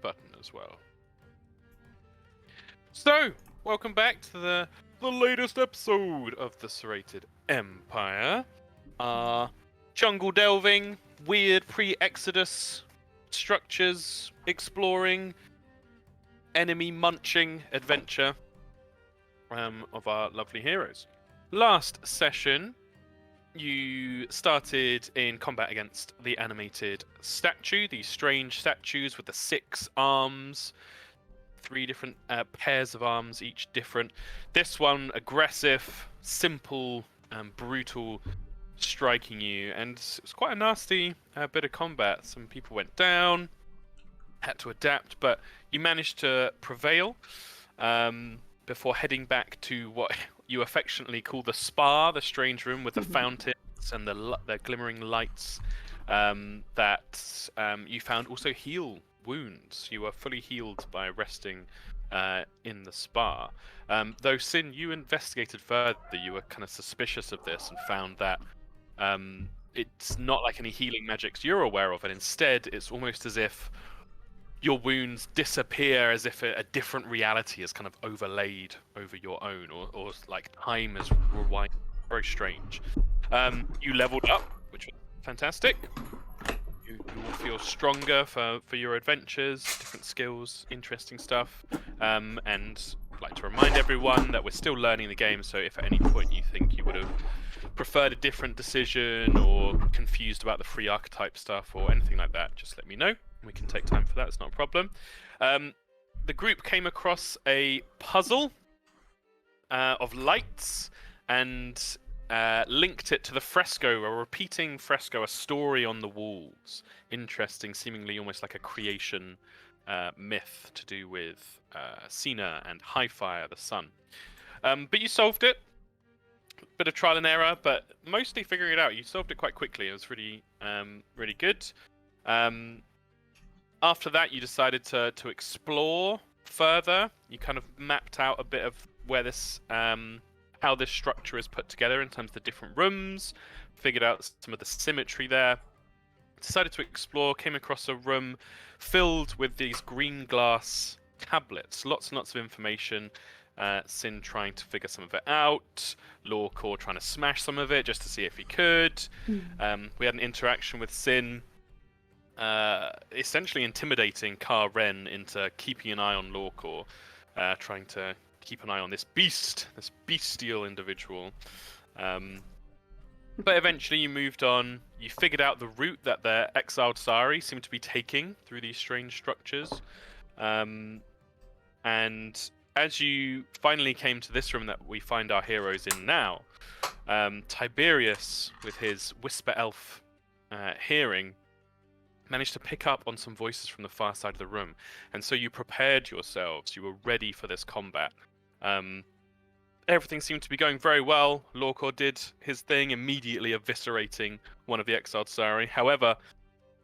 button as well. So, welcome back to the latest episode of the Serrated Empire. Jungle delving, weird pre-Exodus structures, exploring, enemy munching adventure of our lovely heroes. Last session, you started in combat against the animated statue, these strange statues with the 6 arms, 3 different pairs of arms, each different. This one, aggressive, simple, brutal, striking you, and it was quite a nasty bit of combat. Some people went down, had to adapt, but you managed to prevail before heading back to what you affectionately call the spa, the strange room with the fountains and the glimmering lights that you found also heal wounds. You were fully healed by resting in the spa. Though Sin, you investigated further, you were kind of suspicious of this and found that it's not like any healing magics you're aware of, and instead it's almost as if your wounds disappear, as if a different reality is kind of overlaid over your own, or like time is rewind. Very strange. You leveled up, which was fantastic. You will feel stronger for your adventures, different skills, interesting stuff. And I'd like to remind everyone that we're still learning the game, so if at any point you think you would have preferred a different decision or confused about the free archetype stuff or anything like that, just let me know. We can take time for that, it's not a problem. The group came across a puzzle of lights and linked it to the fresco, a repeating fresco, a story on the walls. Interesting, seemingly almost like a creation myth to do with Cena and Highfire, the sun. But you solved it. Bit of trial and error, but mostly figuring it out. You solved it quite quickly. It was really, really good. After that, you decided to explore further. You kind of mapped out a bit of where this, how this structure is put together in terms of the different rooms. Figured out some of the symmetry there. Decided to explore. Came across a room filled with these green glass tablets. Lots and lots of information. Sin trying to figure some of it out. Lawcore trying to smash some of it just to see if he could. We had an interaction with Sin, essentially intimidating Ka Ren into keeping an eye on Lawcore, trying to keep an eye on this beast, this bestial individual. But eventually you moved on. You figured out the route that the exiled Sari seemed to be taking through these strange structures. And as you finally came to this room that we find our heroes in now, Tiberius, with his whisper elf hearing, managed to pick up on some voices from the far side of the room. And so you prepared yourselves. You were ready for this combat. Everything seemed to be going very well. Lawcore did his thing, immediately eviscerating one of the exiled Sari. However,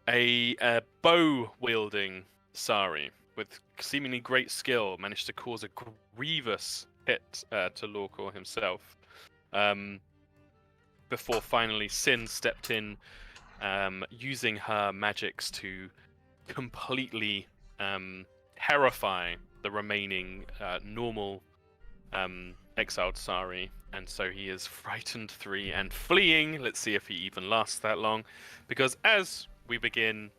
a bow-wielding Sari with seemingly great skill managed to cause a grievous hit to Lawcore himself. Before finally Sin stepped in, using her magics to completely terrify the remaining normal exiled Sari, and so he is frightened 3 and fleeing. Let's see if he even lasts that long, because as we begin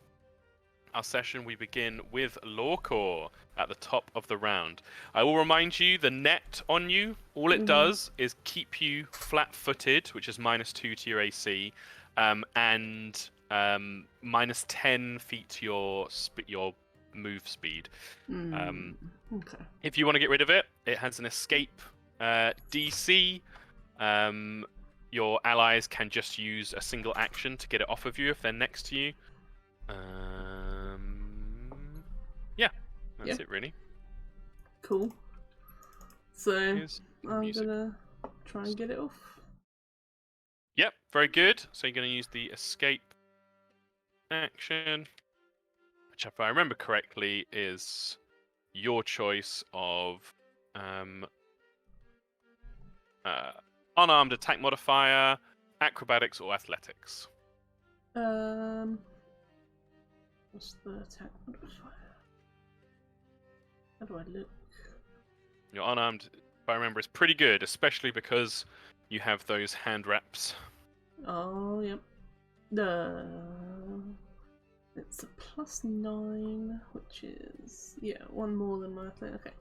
our session, we begin with Lawcore at the top of the round. I will remind you, the net on you, all it does is keep you flat-footed, which is -2 to your AC, and minus 10 feet to your move speed. Okay. If you want to get rid of it, it has an escape DC. Your allies can just use a single action to get it off of you if they're next to you. Yeah, that's it really. Cool. So Here's I'm music. gonna try and get it off. Yep, very good. So you're going to use the escape action, which, if I remember correctly, is your choice of unarmed attack modifier, acrobatics, or athletics. What's the attack modifier? How do I look? Your unarmed, if I remember, is pretty good, especially because you have those hand wraps. Oh, yep. It's a +9, which is, yeah, one more than my thing. Okay.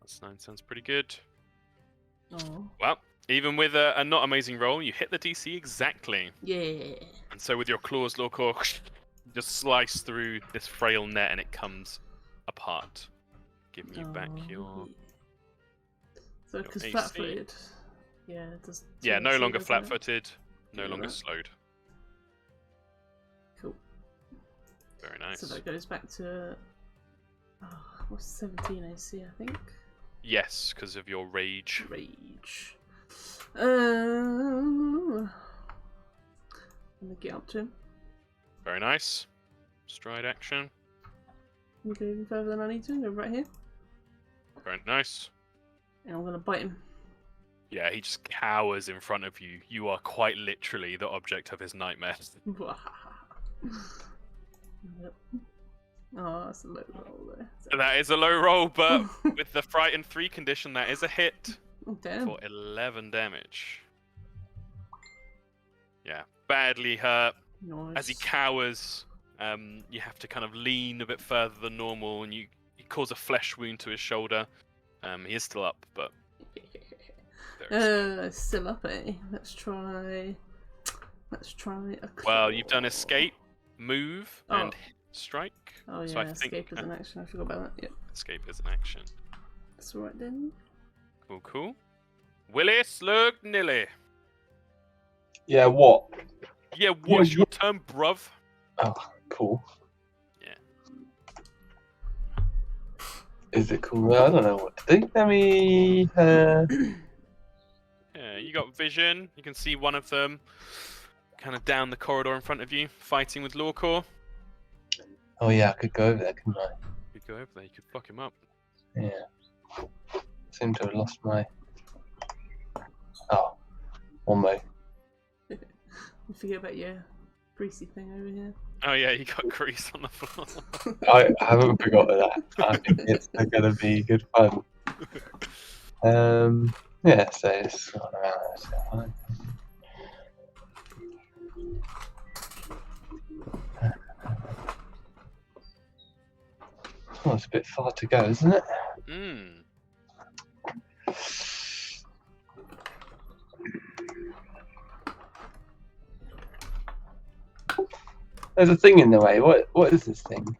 +9 sounds pretty good. Oh. Well, even with a not amazing roll, you hit the DC exactly. Yeah. And so with your claws, Lorcor, just slice through this frail net and it comes apart. Giving you back your... Yeah. So, because AC. flat-footed. Yeah, it does. Yeah, no AC, longer doesn't it? flat-footed, no Yeah, longer that. slowed. Cool. Very nice. So that goes back to. What's 17 AC, I think? Yes, because of your rage. Rage. I'm gonna get up to him. Very nice. Stride action. I'm gonna go even further than I need to. Go right here. Very nice. And I'm gonna bite him. Yeah, he just cowers in front of you. You are quite literally the object of his nightmares. Yep. Oh, that's a low roll there. That is a low roll, but with the Frightened 3 condition, that is a hit Damn. for 11 damage. Yeah, badly hurt. Nice. As he cowers, you have to kind of lean a bit further than normal, and you cause a flesh wound to his shoulder. He is still up, but... Still up, eh? Let's try a claw. Well, you've done escape, move, and strike. Oh yeah, so I escape is an action. I forgot about that. Yep. Escape is an action. That's alright then. Cool, cool. Willie Slug Nilly. Yeah, what? Yeah, what's your turn, bruv? Oh, cool. Yeah. Is it cool? I don't know what to do. Let me. Yeah, you got vision. You can see one of them kind of down the corridor in front of you, fighting with Lorcor. Oh yeah, I could go over there, couldn't I? You could go over there, you could fuck him up. Yeah. Seem to have lost my. Oh, almost. You forget about your greasy thing over here. Oh yeah, you got grease on the floor. I haven't forgotten that. I think it's going to be good fun. Yeah, so it's gone around. So fine. Oh, it's a bit far to go, isn't it? Hmm. There's a thing in the way. What is this thing?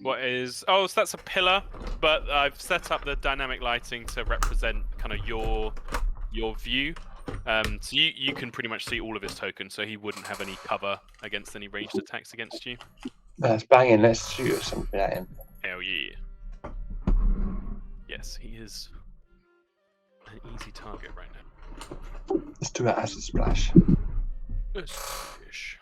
What is... Oh, so that's a pillar, but I've set up the dynamic lighting to represent kind of your view. So you can pretty much see all of his tokens, so he wouldn't have any cover against any ranged attacks against you. That's banging. Let's shoot something at him. Hell yeah. Yes, he is an easy target right now. Let's do an acid splash. Ish.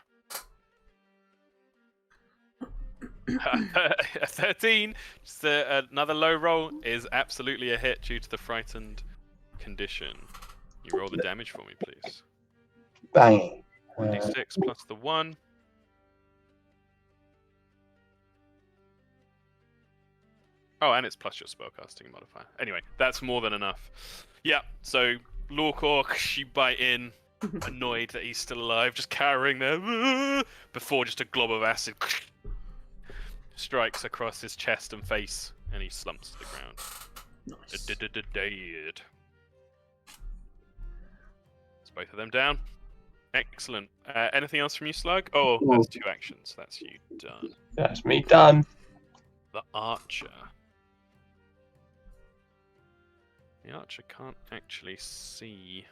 13, just another low roll, is absolutely a hit due to the frightened condition. You roll the damage for me, please. Bang. 1d6 plus the 1. Oh, and it's plus your spellcasting modifier. Anyway, that's more than enough. Yeah, so Lorcor, you bite in, annoyed that he's still alive, just cowering there, before just a glob of acid strikes across his chest and face, and he slumps to the ground. Nice. Dead. It's both of them down. Excellent. Anything else from you, Slug? Oh, that's 2 actions. That's you done. That's me done. The Archer. The Archer can't actually see you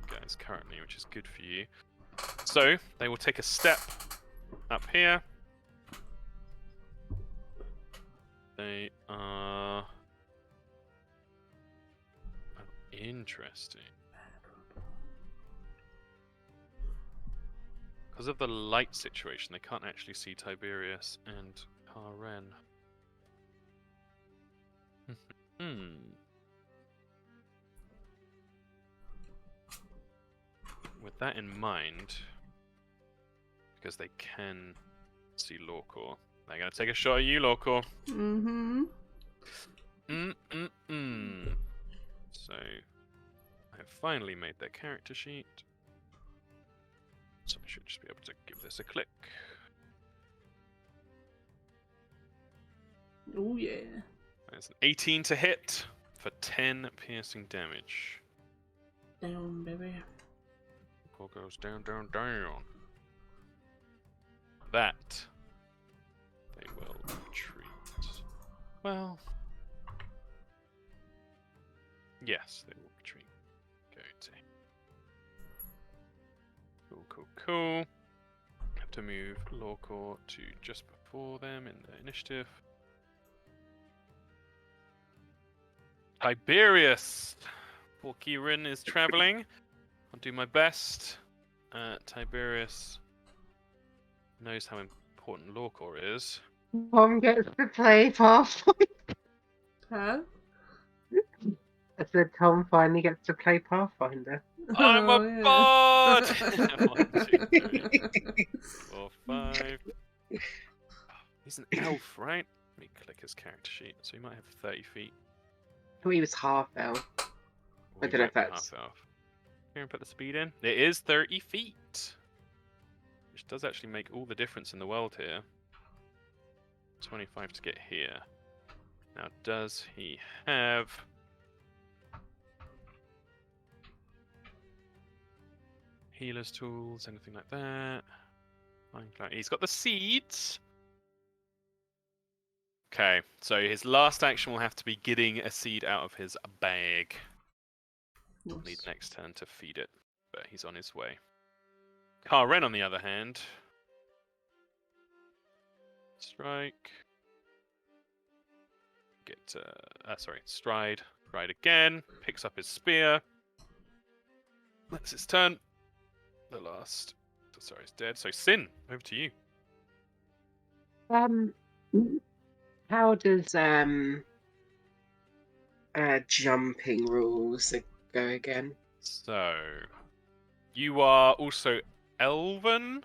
guys currently, which is good for you. So, they will take a step up here. They are... Oh, interesting. Because of the light situation, they can't actually see Tiberius and Karen. With that in mind, because they can see Lorcore. They're gonna take a shot at you, Lorcore. Mm-hmm. So, I have finally made their character sheet. So I should just be able to give this a click. Oh yeah. There's an 18 to hit for 10 piercing damage. Down, baby. Lorcore goes down, down, down. That they will retreat. Well, yes, they will retreat. Go to. Cool, cool, cool. Have to move Lorcore to just before them in the initiative. Tiberius! Poor Kieran is traveling. I'll do my best. Tiberius knows how important Lorcore is. Mom gets to play Pathfinder. Huh? I said Tom finally gets to play Pathfinder. I'm Oh, a yeah. bard! 1, 2, 3, 4, 5. He's an elf, right? Let me click his character sheet. So he might have 30 feet. I thought he was half elf. Or I he don't know might if be that's- half elf. Here and put the speed in. It is 30 feet. Which does actually make all the difference in the world here. 25 to get here. Now, does he have... healer's tools, anything like that? He's got the seeds. Okay, so his last action will have to be getting a seed out of his bag. We'll need Nice. next turn to feed it, but he's on his way. Karen, on the other hand, strike. Stride. Stride again. Picks up his spear. That's his turn. The last. Sorry, he's dead. So Sin, over to you. How does jumping rules go again? So, you are also Elven.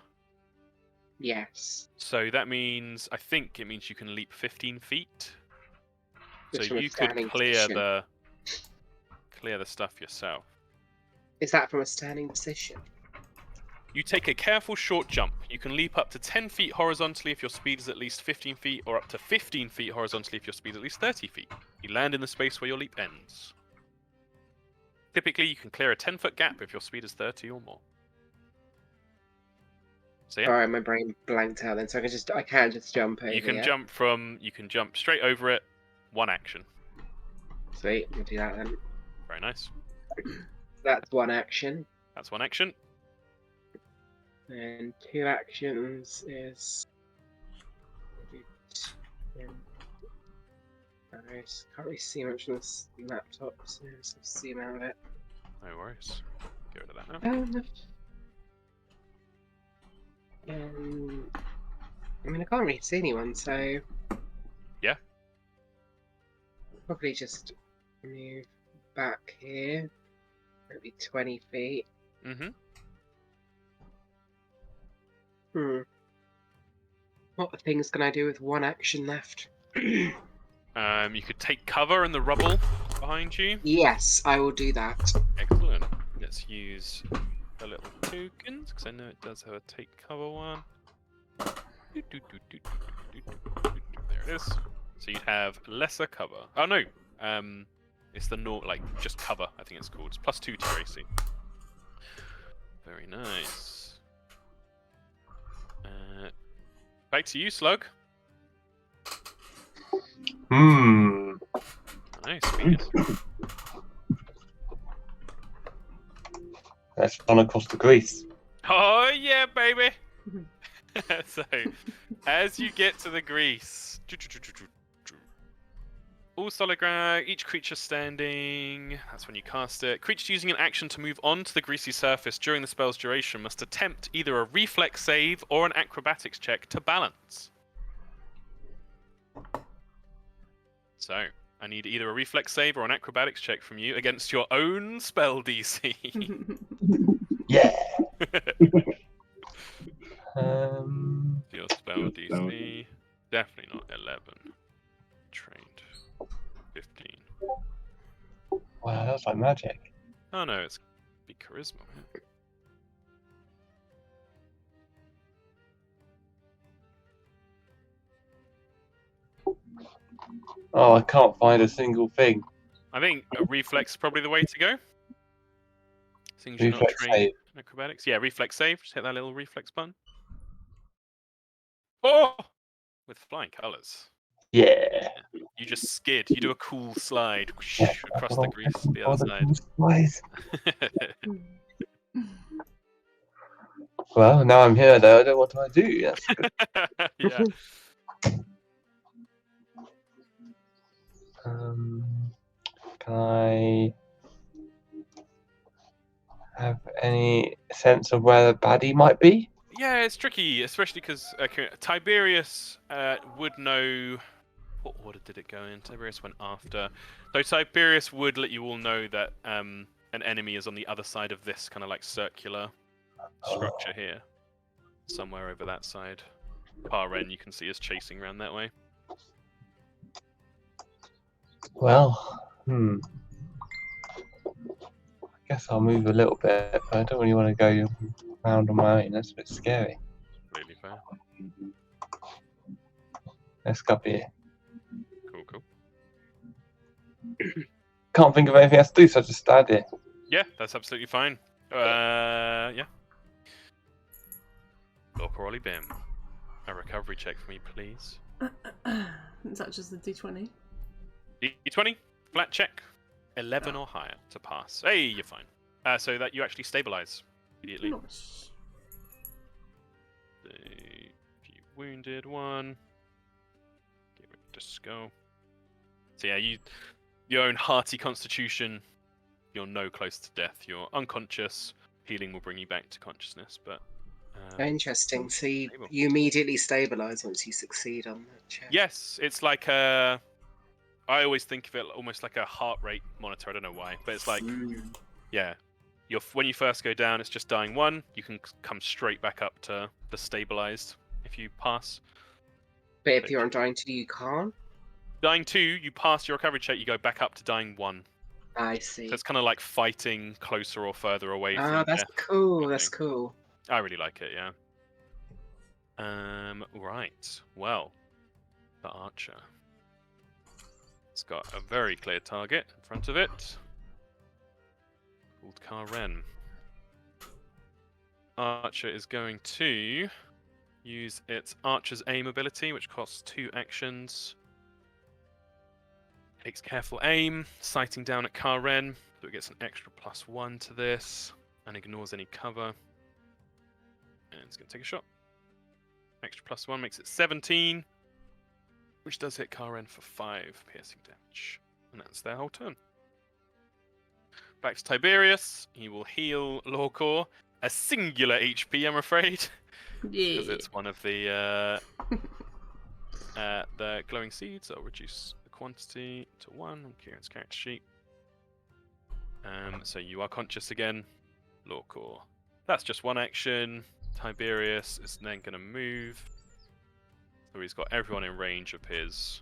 Yes. So that means, I think it means you can leap 15 feet. Just So from a you could standing clear position. the stuff yourself. Is that from a standing position? You take a careful short jump. You can leap up to 10 feet horizontally if your speed is at least 15 feet, or up to 15 feet horizontally if your speed is at least 30 feet. You land in the space where your leap ends. Typically, you can clear a 10-foot gap if your speed is 30 or more. So yeah, Alright, my brain blanked out then, so I can't just jump over. you can yeah? jump straight over it. One action. Sweet, we'll do that then. Very nice. That's one action. That's one action. And 2 actions is. Nice. Can't really see much on this laptop, so let's zoom out of it. No worries. Get rid of that now. I mean, I can't really see anyone, so. Yeah. Probably just move back here. Maybe 20 feet. Mm-hmm. What things can I do with one action left? You could take cover in the rubble behind you. Yes, I will do that. Excellent. Let's use the little tokens, because I know it does have a take cover one. There it is. So you'd have lesser cover. Oh no, it's the just cover. I think it's called. It's +2 to your AC. Very nice. Back to you, Slug. Nice. That's gone across the grease. Oh yeah, baby. So, as you get to the grease, all solid ground, each creature standing, that's when you cast it. Creatures using an action to move onto the greasy surface during the spell's duration must attempt either a reflex save or an acrobatics check to balance. So, I need either a reflex save or an acrobatics check from you against your own spell DC. Yeah. Your spell your DC. Definitely not 11. Trained. 15. Wow, that's like magic. Oh no, it's be charisma. Man. Oh, I can't find a single thing. I think a reflex is probably the way to go. Seeing as you're not Reflex trained save. in acrobatics. Yeah, reflex save. Just hit that little reflex button. Oh! With flying colours. Yeah. You just skid. You do a cool slide whoosh, Yeah. across the grease to the other side. Nice. Hmm. Well, now I'm here though. What do I do? That's good. Yeah. Can I have any sense of where the baddie might be? Yeah, it's tricky, especially because Tiberius would know. What order did it go in? Tiberius went after. So Tiberius would let you all know that an enemy is on the other side of this kind of like circular structure here. Somewhere over that side. Karen, you can see is chasing around that way. Well, I guess I'll move a little bit, but I don't really want to go round on my own. That's a bit scary. Really fair. Let's go up here. Cool. Can't think of anything else to do, so I just stand here. Yeah, that's absolutely fine. Yeah. Lord Crawley Bim. A recovery check for me, please. Is that just the D20? D20, flat check, 11 or higher to pass. Hey, you're fine. So that you actually stabilize immediately. Nice. If you wounded one, get rid of disco. So yeah, your own hearty constitution, you're no close to death. You're unconscious. Healing will bring you back to consciousness, but. Interesting. So you stable. immediately stabilize once you succeed on the check. Yes, it's like a. I always think of it almost like a heart rate monitor. I don't know why, but it's like, yeah, when you first go down, it's just dying 1. You can come straight back up to the stabilized if you pass. But if you're on dying 2, you can't? Dying 2, you pass your recovery check, you go back up to dying 1. I see. So it's kind of like fighting closer or further away from that's death. cool. That's cool. I really like it, yeah. Right. Well, the archer. It's got a very clear target in front of it. Called Karen. Archer is going to use its Archer's Aim ability, which costs 2 actions. Takes careful aim, sighting down at Karen, so it gets an extra +1 to this, and ignores any cover. And it's going to take a shot. Extra +1 makes it 17, which does hit Karen for 5 piercing damage. And that's their whole turn. Back to Tiberius. He will heal Lorcor a singular HP, I'm afraid. Yeah. Because it's one of the glowing seeds. I'll reduce the quantity to 1 on Kieran's character sheet. So you are conscious again, Lorcor. That's just 1 action. Tiberius is then going to move. So he's got everyone in range of his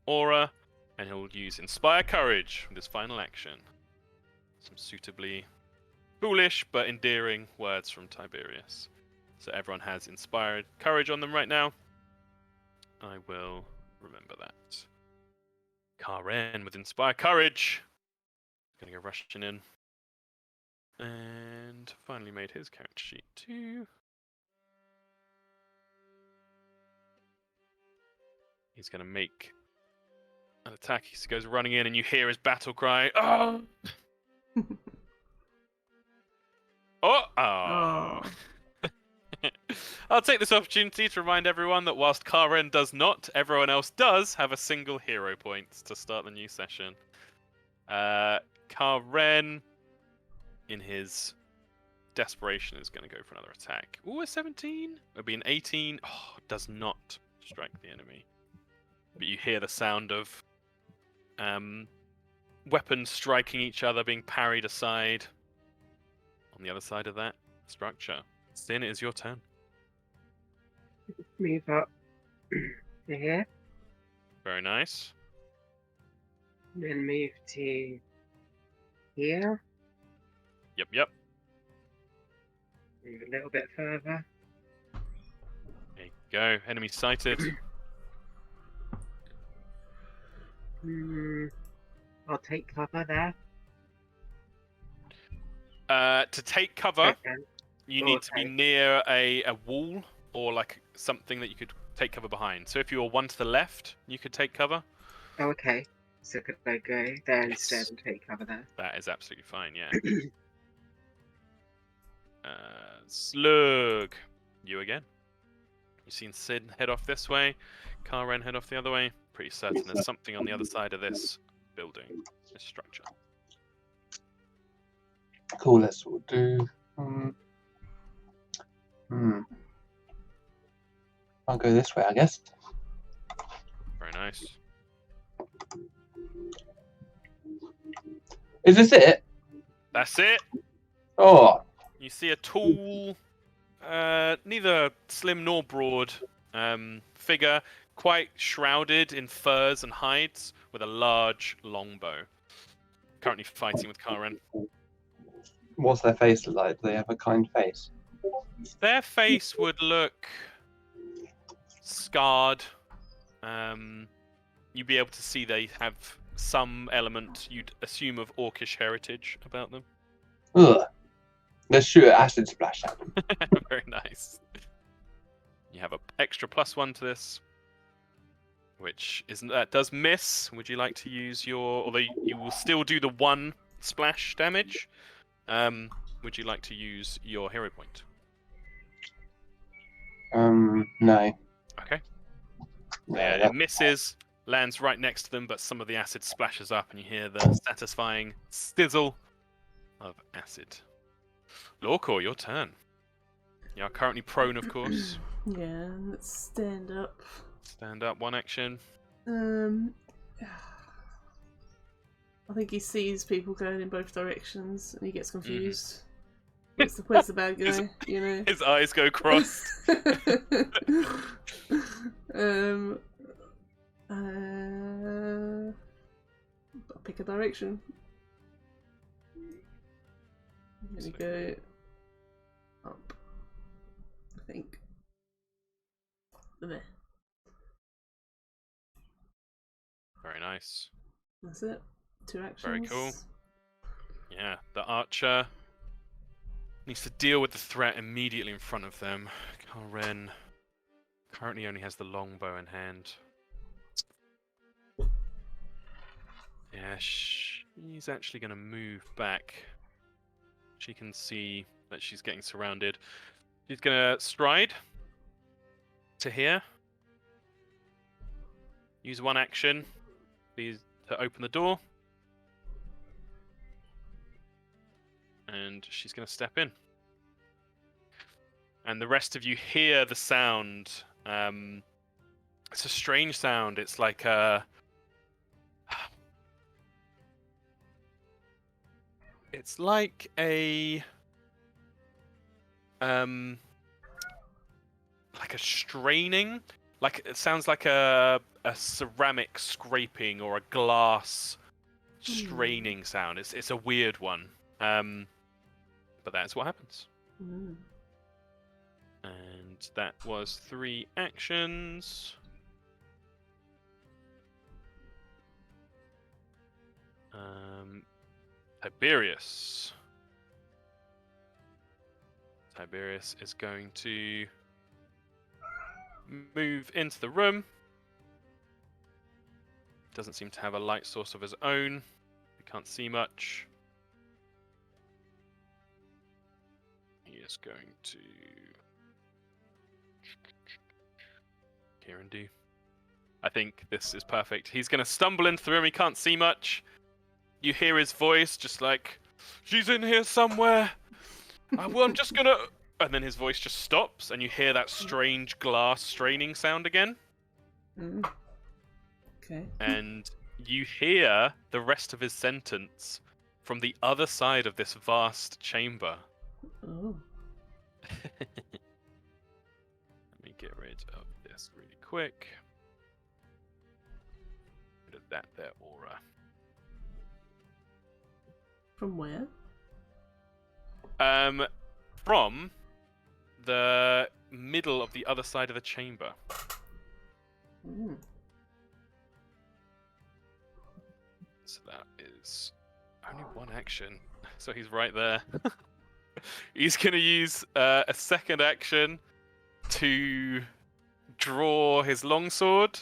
aura, and he'll use Inspire Courage with his final action. Some suitably foolish but endearing words from Tiberius. So everyone has Inspired Courage on them right now. I will remember that. Karen with Inspire Courage. Gonna go rushing in. And finally made his character sheet too. He's going to make an attack. He goes running in, and you hear his battle cry. Oh! Oh! I'll take this opportunity to remind everyone that whilst Karen does not, everyone else does have a single hero point to start the new session. Karen, in his desperation, is going to go for another attack. Ooh, a 17? It'll be an 18. Oh, does not strike the enemy. But you hear the sound of weapons striking each other, being parried aside. On the other side of that structure. Sin, it is your turn. Move up to here, Very nice. then move to here, Yep, yep. move a little bit further. There you go. Enemy sighted. I'll take cover there. To take cover, Second. you need to be Okay. near a wall or like something that you could take cover behind. So if you were one to the left, you could take cover. Oh, okay. So could I go there Yes. instead and take cover there? That is absolutely fine, yeah. Slug. You again. You've seen Sid head off this way, Karen head off the other way. Pretty certain there's something on the other side of this building, this structure. Cool, let's do. I'll go this way, I guess. Very nice. Is this it? That's it. Oh, You see a tall, neither slim nor broad figure, quite shrouded in furs and hides, with a large longbow. Currently fighting with Karen. what's their face look like? Do they have a kind face? Their face would look scarred. You'd be able to see they have some element you'd assume of orcish heritage about them. Ugh. Let's shoot an acid splash at them. Very nice. You have an extra +1 to this, which isn't that does miss. Would you like to use your? Although you will still do the 1 splash damage. Would you like to use your hero point? No. Okay. No, Yeah, that- it misses, lands right next to them, but some of the acid splashes up, and you hear the satisfying sizzle of acid. Lorcor, your turn. You are currently prone, of course. Yeah, let's stand up. Stand up, 1 action. I think he sees people going in both directions and he gets confused. Where's the bad His- guy? You know. His eyes go cross. I'll pick a direction. Let me go up. I think. There. Very nice. That's it. 2 actions. Very cool. Yeah, the archer needs to deal with the threat immediately in front of them. Karen currently only has the longbow in hand. Yeah, she's actually going to move back. She can see that she's getting surrounded. She's going to stride to here. Use 1 action, please, to open the door. And she's going to step in. And the rest of you hear the sound. It's a strange sound. It's like a... It's like a... like a straining. Like it sounds like a ceramic scraping or a glass straining sound. It's a weird one. But that's what happens. Mm. And that was 3 actions. Tiberius. Tiberius is going to move into the room. Doesn't seem to have a light source of his own. We can't see much. He is going to... Kieran do. I think this is perfect. He's going to stumble into the room. He can't see much. You hear his voice just like, she's in here somewhere. Well, I'm just going to... And then his voice just stops, and you hear that strange glass straining sound again. Mm. Okay. And you hear the rest of his sentence from the other side of this vast chamber. Oh. Let me get rid of this really quick. Bit of that there aura. From where? From the middle of the other side of the chamber. Mm. So that is only one action. So he's right there. He's going to use a second action to draw his longsword.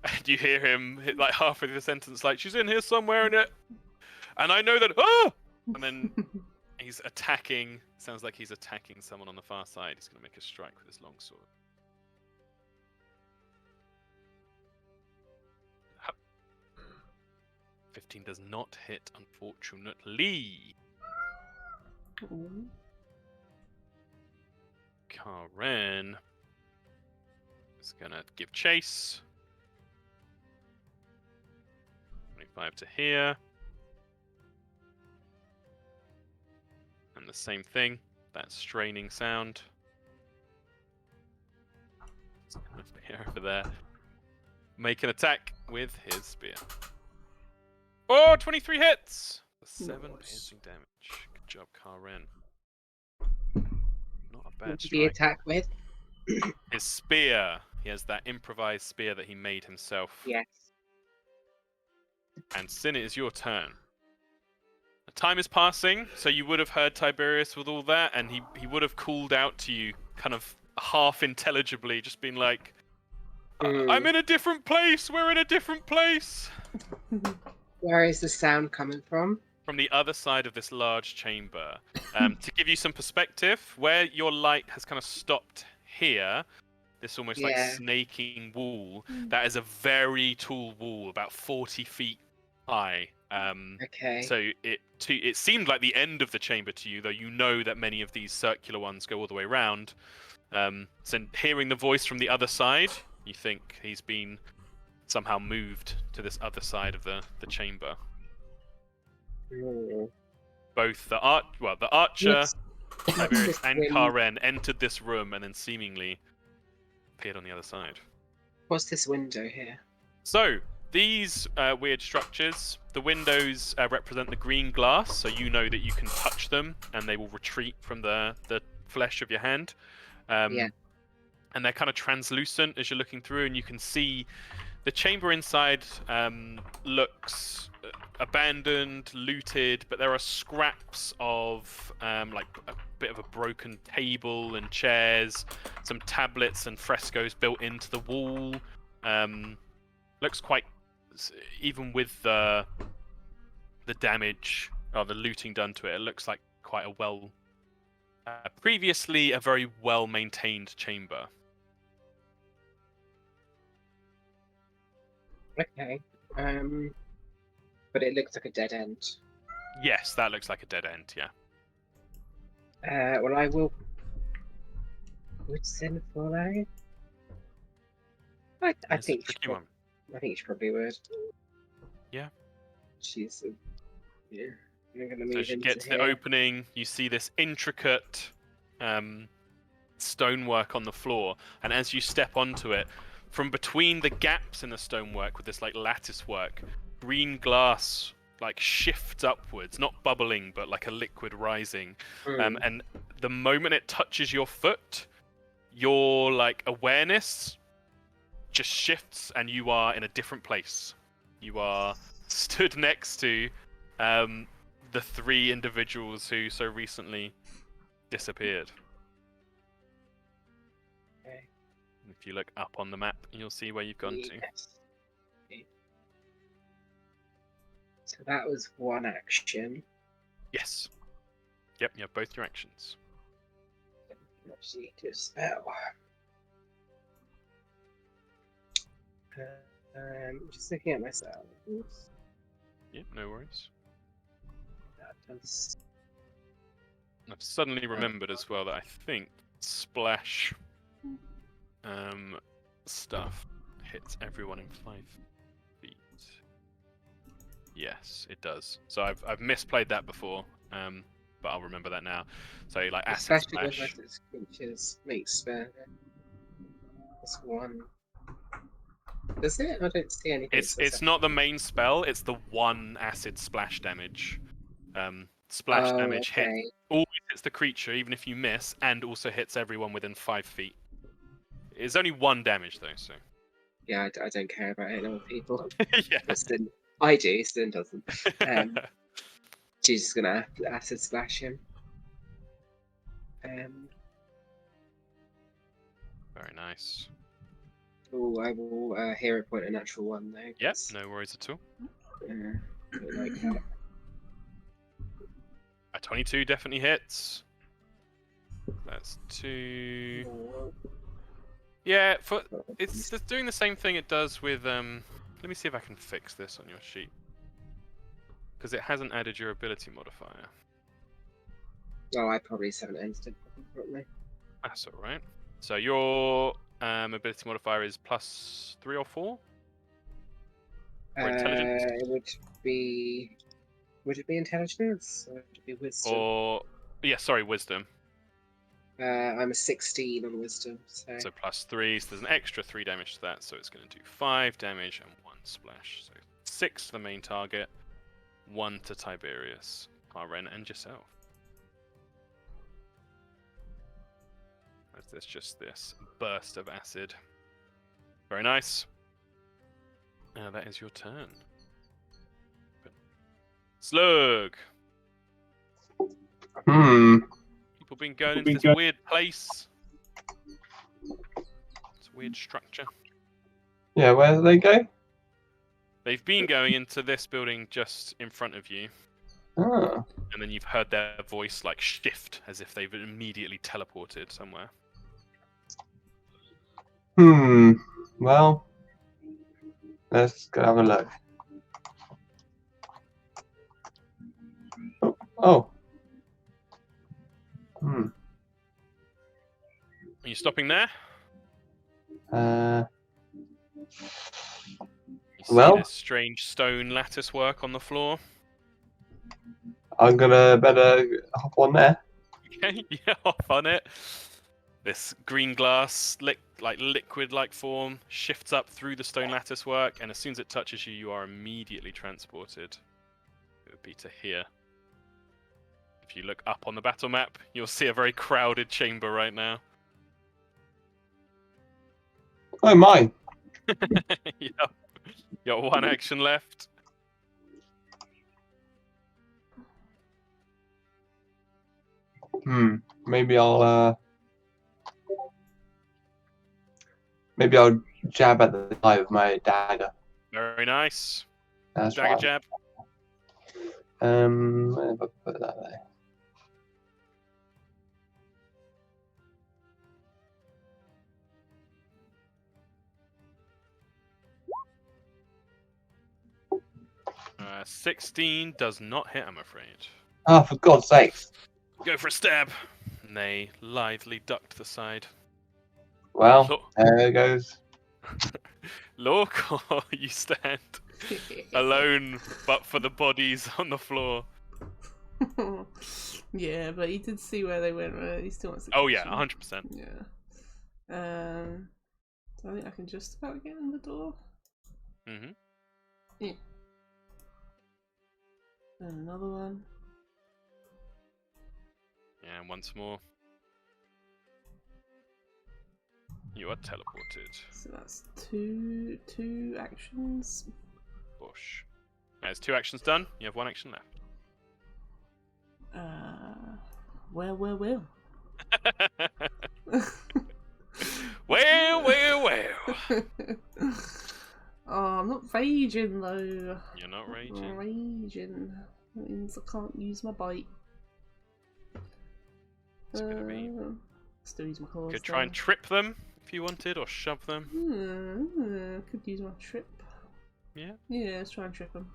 And you hear him hit like halfway through the sentence, like, she's in here somewhere in it. And I know that. Oh! And then he's attacking. Sounds like he's attacking someone on the far side. He's going to make a strike with his longsword. 15 does not hit, unfortunately. Ooh. Karen is gonna give chase. 25 to here. And the same thing, that straining sound. It's gonna appear over there. Make an attack with his spear. Oh, 23 hits! 7 piercing damage. Good job, Karen. Not a bad What did strike. he attack with? His spear. He has that improvised spear that he made himself. Yes. And Sin, it is your turn. The time is passing, so you would have heard Tiberius with all that, and he would have called out to you, kind of half intelligibly, just being like, I'm in a different place! We're in a different place! Where is the sound coming from? From the other side of this large chamber. To give you some perspective, where your light has kind of stopped here, this almost like snaking wall, that is a very tall wall, about 40 feet high. Okay. So it seemed like the end of the chamber to you, though you know that many of these circular ones go all the way around. So hearing the voice from the other side, you think he's been somehow moved to this other side of the chamber. Both the archer, Tiberius, and Karen entered this room and then seemingly appeared on the other side. What's this window here? So these weird structures, the windows represent the green glass, so you know that you can touch them and they will retreat from the flesh of your hand. Yeah. And they're kind of translucent as you're looking through, and you can see the chamber inside looks abandoned, looted, but there are scraps of like a bit of a broken table and chairs, some tablets and frescoes built into the wall. Looks quite, even with the damage or the looting done to it, it looks like quite a previously a very well maintained chamber. Okay. But it looks like a dead end. Yes, that looks like a dead end, yeah. Well, I will. Would Sin follow? I It's think a tricky one. I think she probably would. Yeah. She's yeah. I'm gonna So move she into gets here. the opening. You see this intricate stonework on the floor, and as you step onto it, from between the gaps in the stonework with this like lattice work, green glass like shifts upwards, not bubbling but like a liquid rising. And the moment it touches your foot, your like awareness just shifts and you are in a different place. You are stood next to the 3 individuals who so recently disappeared. Okay. If you look up on the map, you'll see where you've gone to. Yes. Okay. So that was one action. Yes. Yep, you have both your actions. Actually, do a spell. Just looking at myself. Yep, no worries. That does. I've suddenly remembered as well that I think splash stuff hits everyone in 5 feet. Yes, it does. So I've misplayed that before, but I'll remember that now. So like acid Especially splash. when its creatures make spell. That's one. Does it? I don't see anything. It's not the main spell. It's the one acid splash damage. Splash damage hit always hits the creature, even if you miss, and also hits everyone within 5 feet. It's only 1 damage though, so. Yeah, I don't care about hitting other people. Yeah. But Stin, I do. Stin doesn't. She's just gonna acid splash him. Very nice. Oh, I will hero point a natural 1 though. Yep, no worries at all. Don't like that. A 22 definitely hits. That's 2. Yeah, it's just doing the same thing it does with Let me see if I can fix this on your sheet, because it hasn't added your ability modifier. Oh, I probably just haven't entered it properly. That's all right. So your ability modifier is +3 or 4. Or intelligence? It would be. Would it be intelligence? Or would it be wisdom? Or yeah, sorry, wisdom. I'm a 16 on wisdom, so. So +3, so there's an extra 3 damage to that, so it's going to do 5 damage and 1 splash. So 6 to the main target, 1 to Tiberius, Aren, and yourself. There's just this burst of acid. Very nice. Now that is your turn. Slug! People been going into this weird place. It's a weird structure. Yeah, where do they go? They've been going into this building just in front of you. Oh. And then you've heard their voice like shift as if they've immediately teleported somewhere. Well, let's go have a look. Oh. Are you stopping there? Well, You see this strange stone lattice work on the floor. I'm gonna better hop on there. Okay, yeah, off on it. This green glass, liquid-like form, shifts up through the stone lattice work, and as soon as it touches you, you are immediately transported. It would be to here. If you look up on the battle map, you'll see a very crowded chamber right now. Oh my! Yep. You got 1 action left. Maybe I'll jab at the guy with my dagger. Very nice. That's Dagger right. jab. If I put that there. Uh, 16 does not hit, I'm afraid. Oh, for God's sakes! Go for a stab. And they lithely duck to the side. Well, Look, there it goes. look, or you stand alone, but for the bodies on the floor. Yeah, but he did see where they went, right? He still wants to Oh catch yeah, them. 100%. Yeah. So I think I can just about get in the door. Mm-hmm. Yeah. And another one. Yeah, and once more. You are teleported. So that's two actions. Bush. There's 2 actions done. You have 1 action left. Well. well. Oh, I'm not raging though. You're not I'm raging. raging. That means I can't use my bite. It's gonna be. Still use my claws. Could try and trip them if you wanted, or shove them. Could use my trip. Yeah. Yeah, let's try and trip them.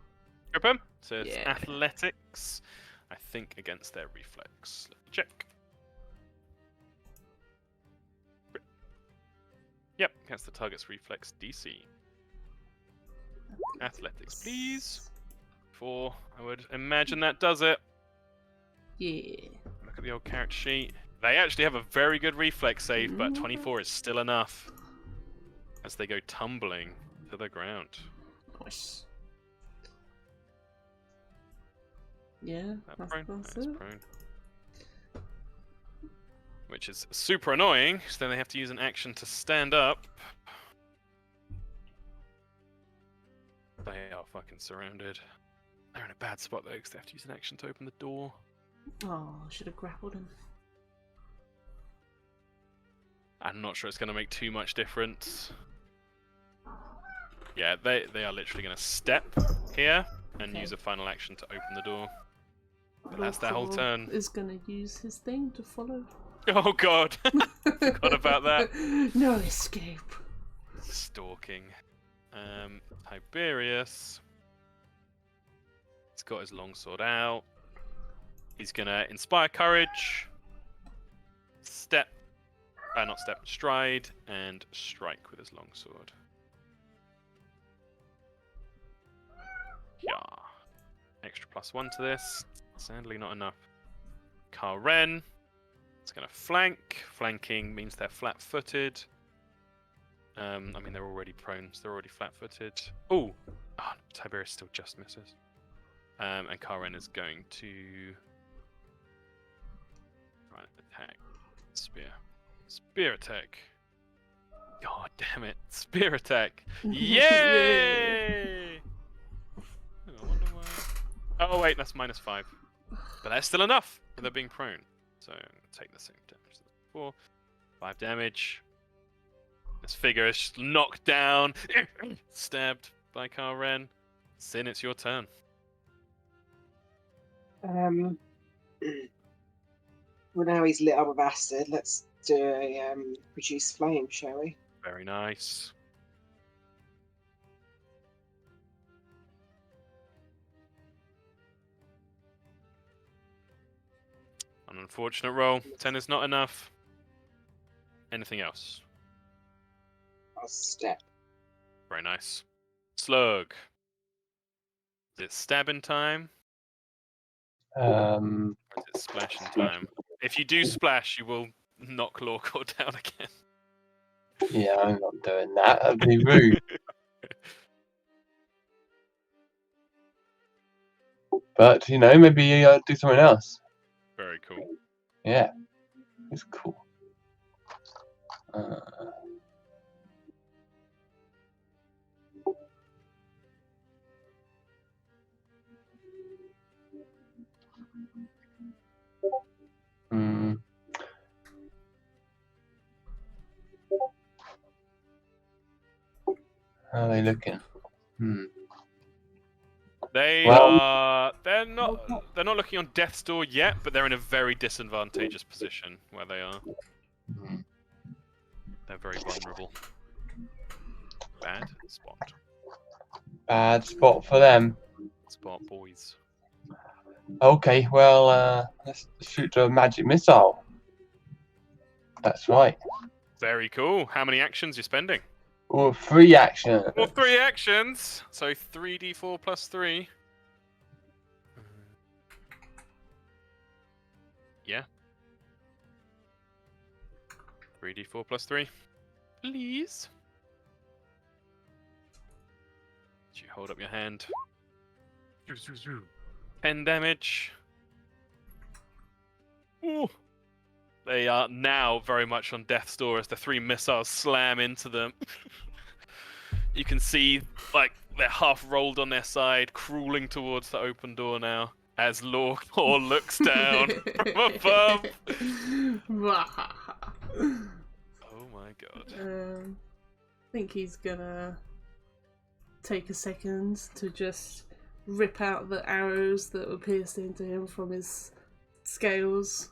Trip them. So it's Yeah. athletics. I think against their reflex. Let me check. Yep, against the target's reflex DC. Athletics, please. 4. I would imagine that does it. Yeah. Look at the old character sheet. They actually have a very good reflex save, but Mm. 24 is still enough. as they go tumbling to the ground. Nice. Yeah, That's that's prone. it. That's prone. Which is super annoying, so then they have to use an action to stand up. They are fucking surrounded. They're in a bad spot though, because they have to use an action to open the door. Oh, I should have grappled him. I'm not sure it's going to make too much difference. Yeah, they are literally going to step here and Okay. use a final action to open the door. But that's their whole turn. Is gonna use his thing to follow. Oh god! Forgot about that. No escape. Stalking. Tiberius. He's got his longsword out. He's gonna inspire courage. Stride, and strike with his longsword. Yeah. Extra +1 to this. Sadly, not enough. Karen. It's going to flank. Flanking means they're flat-footed. I mean, they're already prone, so they're already flat-footed. Oh, Tiberius still just misses. And Karen is going to try and attack. Spear attack. God damn it. Spear attack. Yay! I wonder why. Oh, wait, that's -5. But that's still enough for them being prone. So, take the same damage as before. 5 damage. This figure is knocked down. Stabbed by Karen. Sin, it's your turn. Well, now he's lit up with acid. Let's do a produce flame, shall we? Very nice. An unfortunate roll. 10 is not enough. Anything else? I'll step. Very nice. Slug. Is it stabbing time? Or is it splashing time? If you do splash, you will knock Lawcore down again. Yeah, I'm not doing that. That'd be rude. But, you know, maybe do something else. Very cool. Yeah, it's cool. How are they looking? They Well- are. They're not looking on death's door yet, but they're in a very disadvantageous position where they are. They're very vulnerable. Bad spot. Bad spot for them. Spot boys. Okay, well, let's shoot a magic missile. That's right. Very cool. How many actions you spending? Or 3 action. Well, 3 actions. So 3d4 plus 3. Yeah. 3d4 plus 3. Please. You hold up your hand. 10 damage. Ooh. They are now very much on death's door as the 3 missiles slam into them. You can see, like, they're half rolled on their side, crawling towards the open door now, as Lawcore looks down from above. Oh my god. I think he's gonna take a second to just rip out the arrows that were pierced into him from his scales.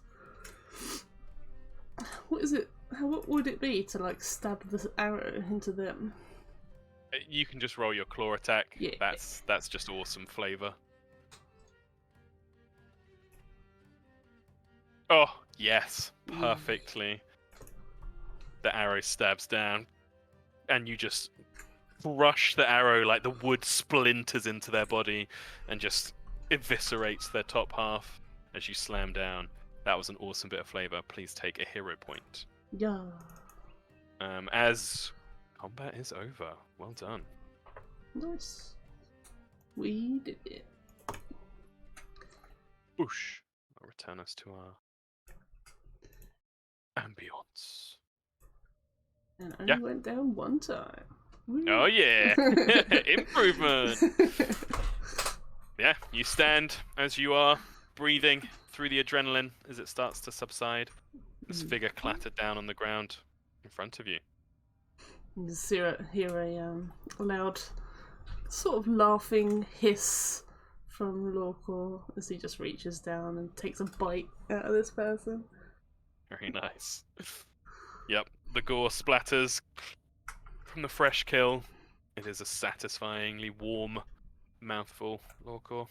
What is it? What would it be to like stab the arrow into them? You can just roll your claw attack. Yeah. That's just awesome flavor. Oh, yes. Perfectly. The arrow stabs down. And you just crush the arrow like the wood splinters into their body and just eviscerates their top half as you slam down. That was an awesome bit of flavor. Please take a hero point. Yeah. As Combat is over. Well done. Nice. We did it. Whoosh. That'll return us to our ambience. And only Yeah. went down one time. Oh yeah, improvement. Yeah, you stand as you are breathing through the adrenaline as it starts to subside. This figure clattered down on the ground in front of you. You just hear a loud, sort of laughing hiss from Lorcor as he just reaches down and takes a bite out of this person. Very nice. Yep, the gore splatters from the fresh kill. It is a satisfyingly warm mouthful, Lorcor.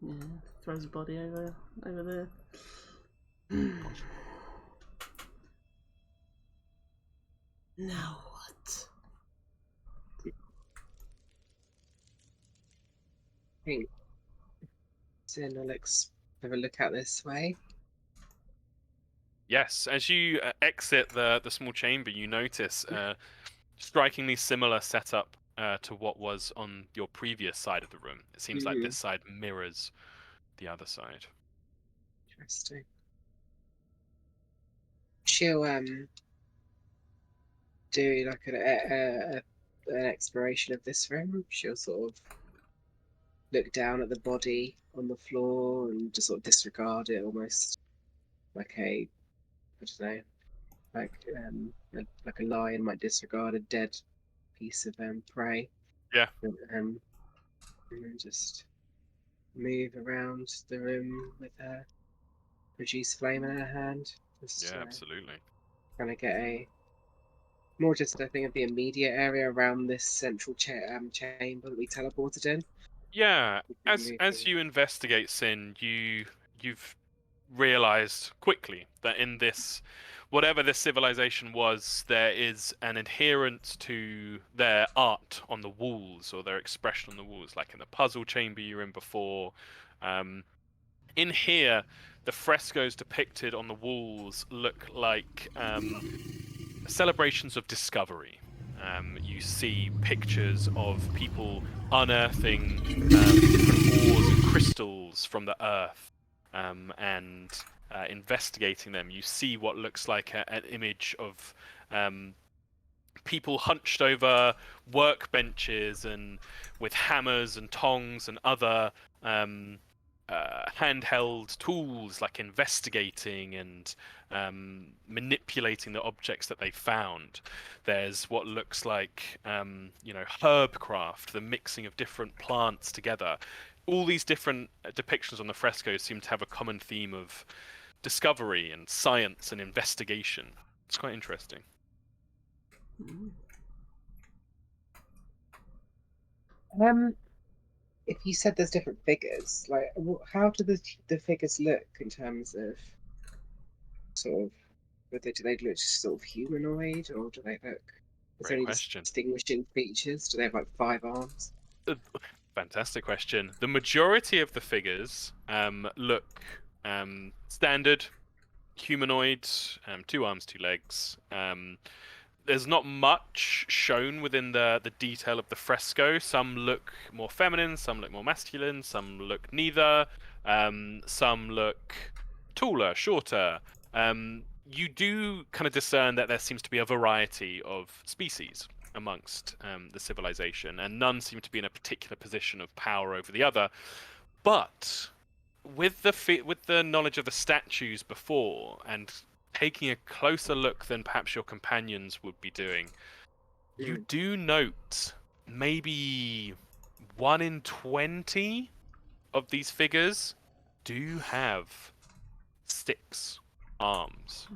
Yeah, throws a body over there. Now what? I think Sin will have a look out this way. Yes, as you exit the small chamber, you notice strikingly similar setup to what was on your previous side of the room. It seems like this side mirrors the other side. Interesting. She'll do like an exploration of this room. She'll sort of look down at the body on the floor and just sort of disregard it, almost like I don't know, like a lion might disregard a dead piece of prey. Yeah. And then just move around the room with her produce flame in her hand. Just, Yeah, absolutely. Trying to get a more just I think of the immediate area around this central chamber that we teleported in. Yeah, as you investigate Sin, you've realized quickly that in this, whatever this civilization was, there is an adherence to their art on the walls or their expression on the walls, like in the puzzle chamber you were in before. In here, the frescoes depicted on the walls look like celebrations of discovery. You see pictures of people unearthing different ores and crystals from the earth and investigating them. You see what looks like an image of people hunched over workbenches and with hammers and tongs and other handheld tools, like investigating and manipulating the objects that they found. There's what looks like herb craft, the mixing of different plants together. All these different depictions on the frescoes seem to have a common theme of discovery and science and investigation. It's quite interesting. If you said there's different figures, like how do the figures look in terms of sort of do they look sort of humanoid or do they look? Is there any distinguishing features? Do they have like 5 arms? Fantastic question. The majority of the figures look standard humanoid, 2 arms, 2 legs. There's not much shown within the detail of the fresco. Some look more feminine, some look more masculine, some look neither, some look taller, shorter. You do kind of discern that there seems to be a variety of species amongst the civilization, and none seem to be in a particular position of power over the other. But with the knowledge of the statues before and taking a closer look than perhaps your companions would be doing, you do note maybe 1 in 20 of these figures do have 6 arms.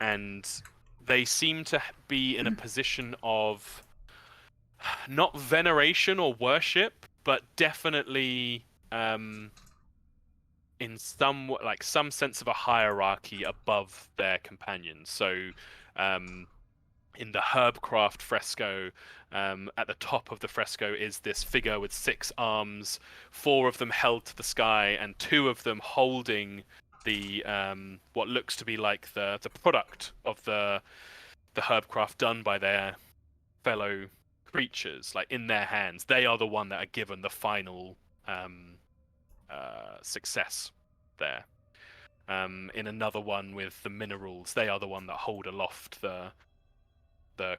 And they seem to be in a position of not veneration or worship, but definitely in some sense of a hierarchy above their companions. So in the Herbcraft fresco, at the top of the fresco is this figure with 6 arms, 4 of them held to the sky, and 2 of them holding the what looks to be like the product of the Herbcraft done by their fellow creatures, like in their hands. They are the one that are given the final success there. In another one with the minerals, they are the one that hold aloft the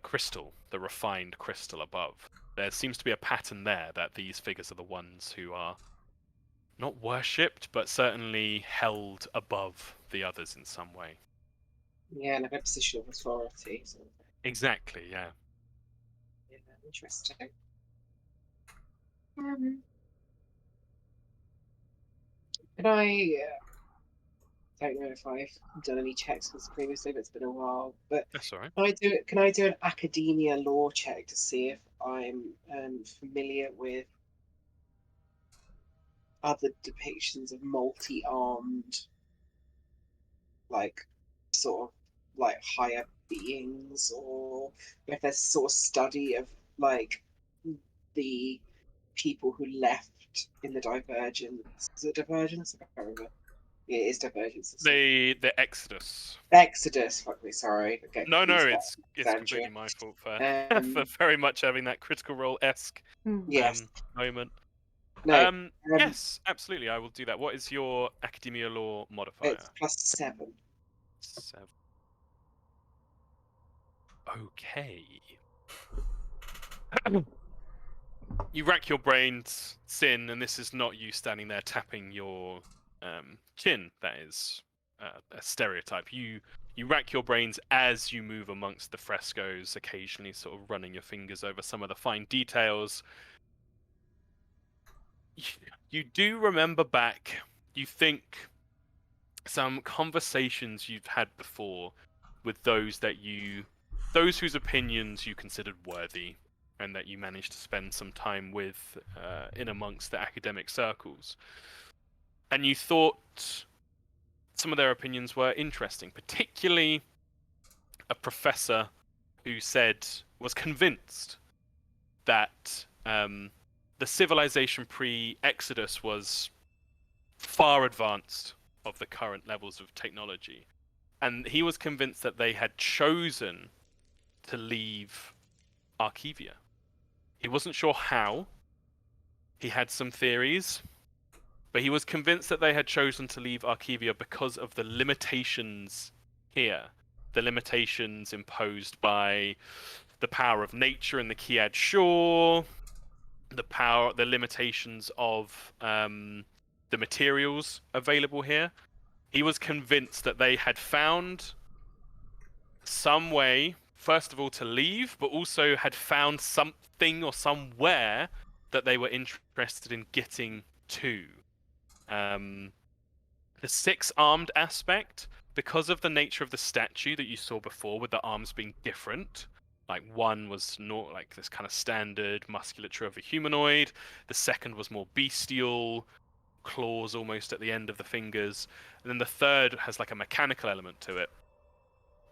crystal, the refined crystal above. There seems to be a pattern there that these figures are the ones who are not worshipped, but certainly held above the others in some way. Yeah, like a position of authority. Sort of. Exactly, yeah. Yeah, interesting. Can I? Don't know if I've done any checks for this previously, but it's been a while. But That's all right. can I do it? Can I do an academia law check to see if I'm familiar with other depictions of multi-armed, like sort of like higher beings, or if there's sort of study of like the people who left in the Divergence. Is it Divergence? I can't remember. Yeah, it is Divergence. Isn't it? The Exodus. Exodus. Fuck me, sorry. I get No, confused about it's Alexandria. completely my fault for Um, for very much having that Critical Role esque yes. moment. No. Yes, absolutely. I will do that. What is your academia law modifier? It's +7. 7. Okay. You rack your brains, Sin, and this is not you standing there tapping your chin. That is a stereotype. You rack your brains as you move amongst the frescoes, occasionally sort of running your fingers over some of the fine details. You do remember back, you think, some conversations you've had before with those whose opinions you considered worthy and that you managed to spend some time with in amongst the academic circles. And you thought some of their opinions were interesting, particularly a professor who was convinced that the civilization pre-Exodus was far advanced of the current levels of technology. And he was convinced that they had chosen to leave Archivia. He wasn't sure how. He had some theories, but he was convinced that they had chosen to leave Archivia because of the limitations here. The limitations imposed by the power of nature in the Kiad Shore, the limitations of the materials available here. He was convinced that they had found some way, first of all, to leave, but also had found something or somewhere that they were interested in getting to. The 6-armed aspect, because of the nature of the statue that you saw before, with the arms being different, like one was not like this kind of standard musculature of a humanoid, the second was more bestial, claws almost at the end of the fingers, and then the third has like a mechanical element to it.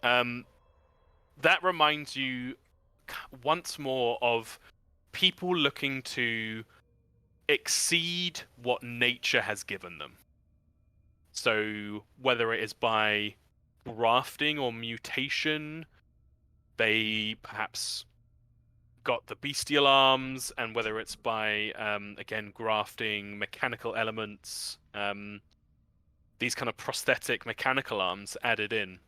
That reminds you once more of people looking to exceed what nature has given them. So whether it is by grafting or mutation, they perhaps got the bestial arms, and whether it's by again grafting mechanical elements, these kind of prosthetic mechanical arms added in.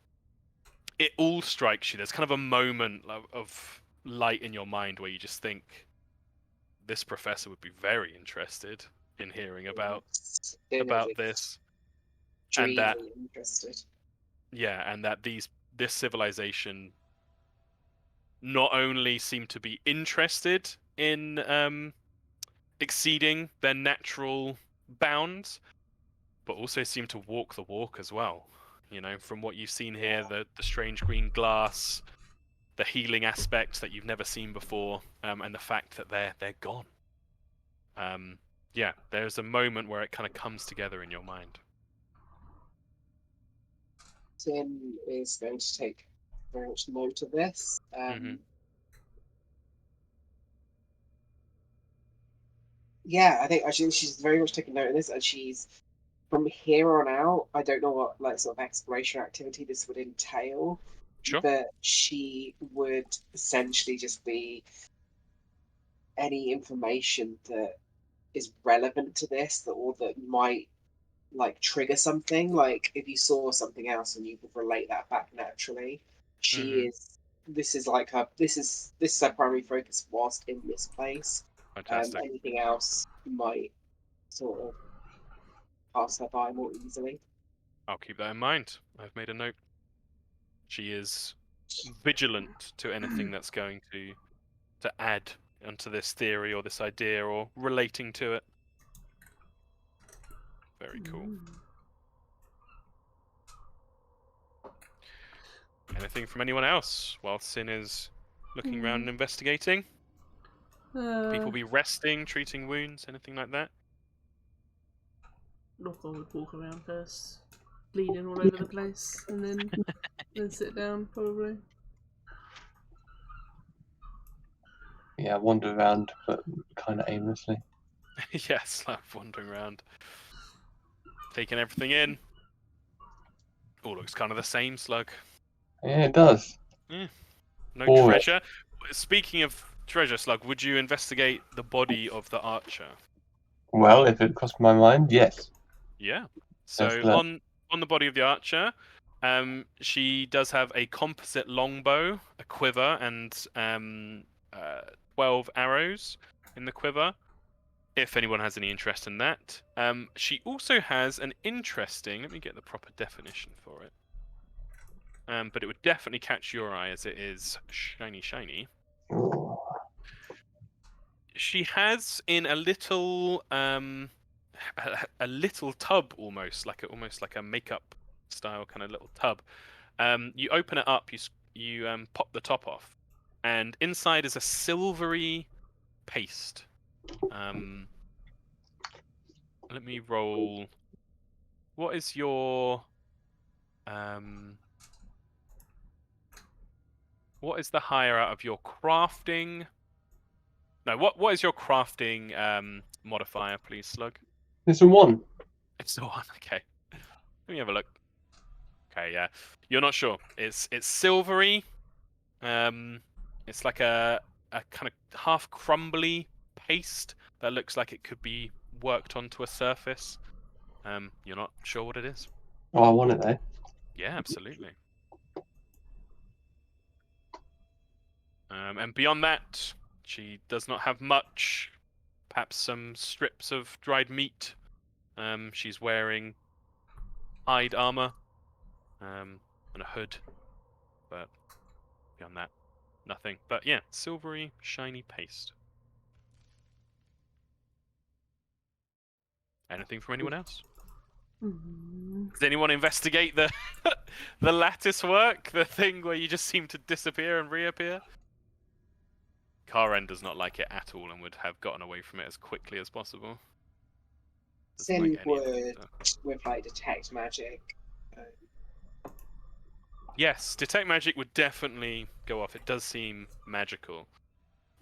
It all strikes you. There's kind of a moment of light in your mind where you just think this professor would be very interested in hearing about this, and that Interested. and that this civilization not only seem to be interested in exceeding their natural bounds, but also seem to walk the walk as well. You know, from what you've seen here, the strange green glass, the healing aspects that you've never seen before, and the fact that they're gone. Yeah, there's a moment where it kind of comes together in your mind. Tim is going to take very much note of this. Yeah, I think actually she's very much taking note of this, and she's from here on out. I don't know what like sort of exploration activity this would entail, Sure. that she would essentially just be any information that is relevant to this, or that might like trigger something. Like if you saw something else and you would relate that back naturally, she Mhm. is. This is like her. This is her primary focus whilst in this place. Fantastic. Anything else might sort of pass her by more easily. I'll keep that in mind. I've made a note. She is vigilant to anything that's going to add onto this theory or this idea or relating to it. Very cool. Anything from anyone else while Sin is looking around and investigating? People be resting, treating wounds, anything like that? Look, I would walk around first, bleeding all over the place, and then sit down probably. Yeah, wander around, but kind of aimlessly. Yes, like wandering around, taking everything in. All looks kind of the same, Slug. Yeah, it does. No Boring. treasure. Speaking of treasure, Slug, would you investigate the body of the archer? Well, if it crossed my mind, yes. Yeah. So Let's look. on the body of the archer, she does have a composite longbow, a quiver, and 12 arrows in the quiver. If anyone has any interest in that, she also has an interesting. Let me get the proper definition for it. But it would definitely catch your eye as it is shiny, shiny. Ooh. She has in a little a little tub, almost like a makeup style kind of little tub. You open it up, you pop the top off, and inside is a silvery paste. Let me roll. What is your what is the higher out of your crafting? No, what is your crafting modifier, please, Slug? It's a 1. It's the one. Okay. Let me have a look. Okay, yeah. You're not sure. It's silvery. It's like a kind of half crumbly paste that looks like it could be worked onto a surface. You're not sure what it is. Oh, I want it though. Yeah, absolutely. And beyond that, she does not have much. Perhaps some strips of dried meat. She's wearing hide armor, and a hood. But beyond that, nothing. But yeah, silvery, shiny paste. Anything from anyone else? Does anyone investigate the the lattice work? The thing where you just seem to disappear and reappear? Karen does not like it at all and would have gotten away from it as quickly as possible. Doesn't Sin like any of would, it, so. with like detect magic. Yes, detect magic would definitely go off. It does seem magical.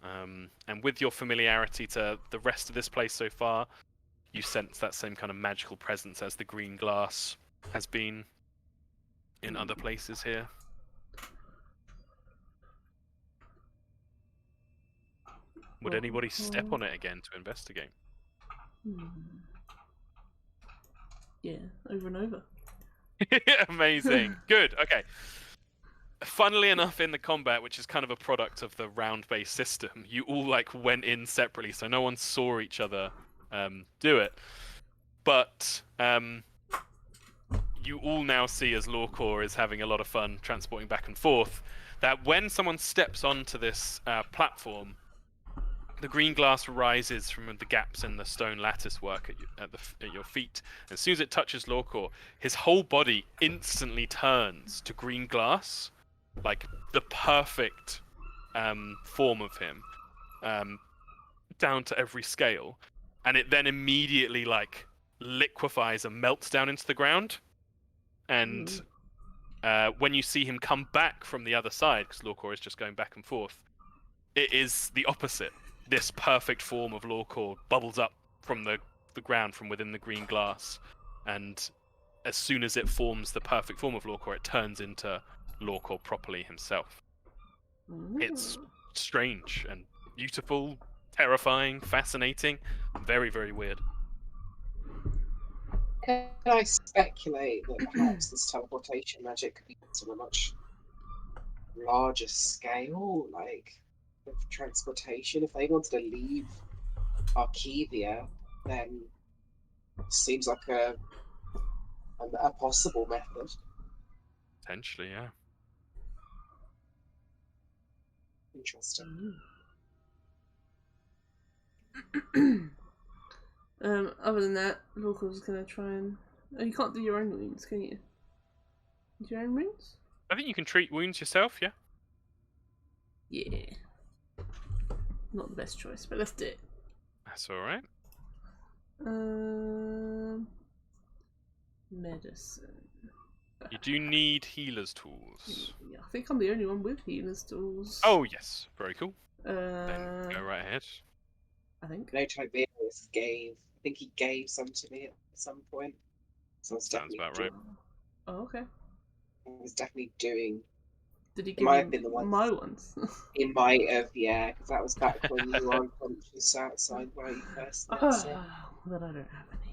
And with your familiarity to the rest of this place so far, you sense that same kind of magical presence as the green glass has been in other places here. Would anybody step on it again to investigate? Yeah, over and over. Amazing. Good. Okay. Funnily enough, in the combat, which is kind of a product of the round-based system, you all like went in separately, so no one saw each other do it. But you all now see, as Lawcore is having a lot of fun transporting back and forth, that when someone steps onto this platform, the green glass rises from the gaps in the stone lattice work at your feet. As soon as it touches Lawcore, his whole body instantly turns to green glass, like the perfect form of him, down to every scale, and it then immediately like liquefies and melts down into the ground. And when you see him come back from the other side, because Lawcore is just going back and forth, it is the opposite. This perfect form of Lawcore bubbles up from the ground from within the green glass, and as soon as it forms the perfect form of Lawcore, it turns into Lorcor properly himself. It's Mm. strange and beautiful, terrifying, fascinating, very, very weird. Can I speculate that perhaps this teleportation magic could be used on a much larger scale, like of transportation? If they wanted to leave Arcadia, then it seems like a possible method. Potentially, yeah. Interesting. Other than that, Lorca's gonna try and. Oh, you can't do your own wounds, can you? Do your own wounds? I think you can treat wounds yourself, yeah? Yeah. Not the best choice, but let's do it. That's alright. Medicine. You do need healer's tools. Yeah, I think I'm the only one with healer's tools. Oh, yes. Very cool. Then go Uh, right ahead. I think. No, Tiberius gave. I think he gave some to me at some point. So I was Sounds definitely about right. Oh, okay. I was definitely doing. Did he It give might you have been the one. my ones? He might have, yeah, because that was back when you were unconscious outside where you first met. So. Then I don't have any.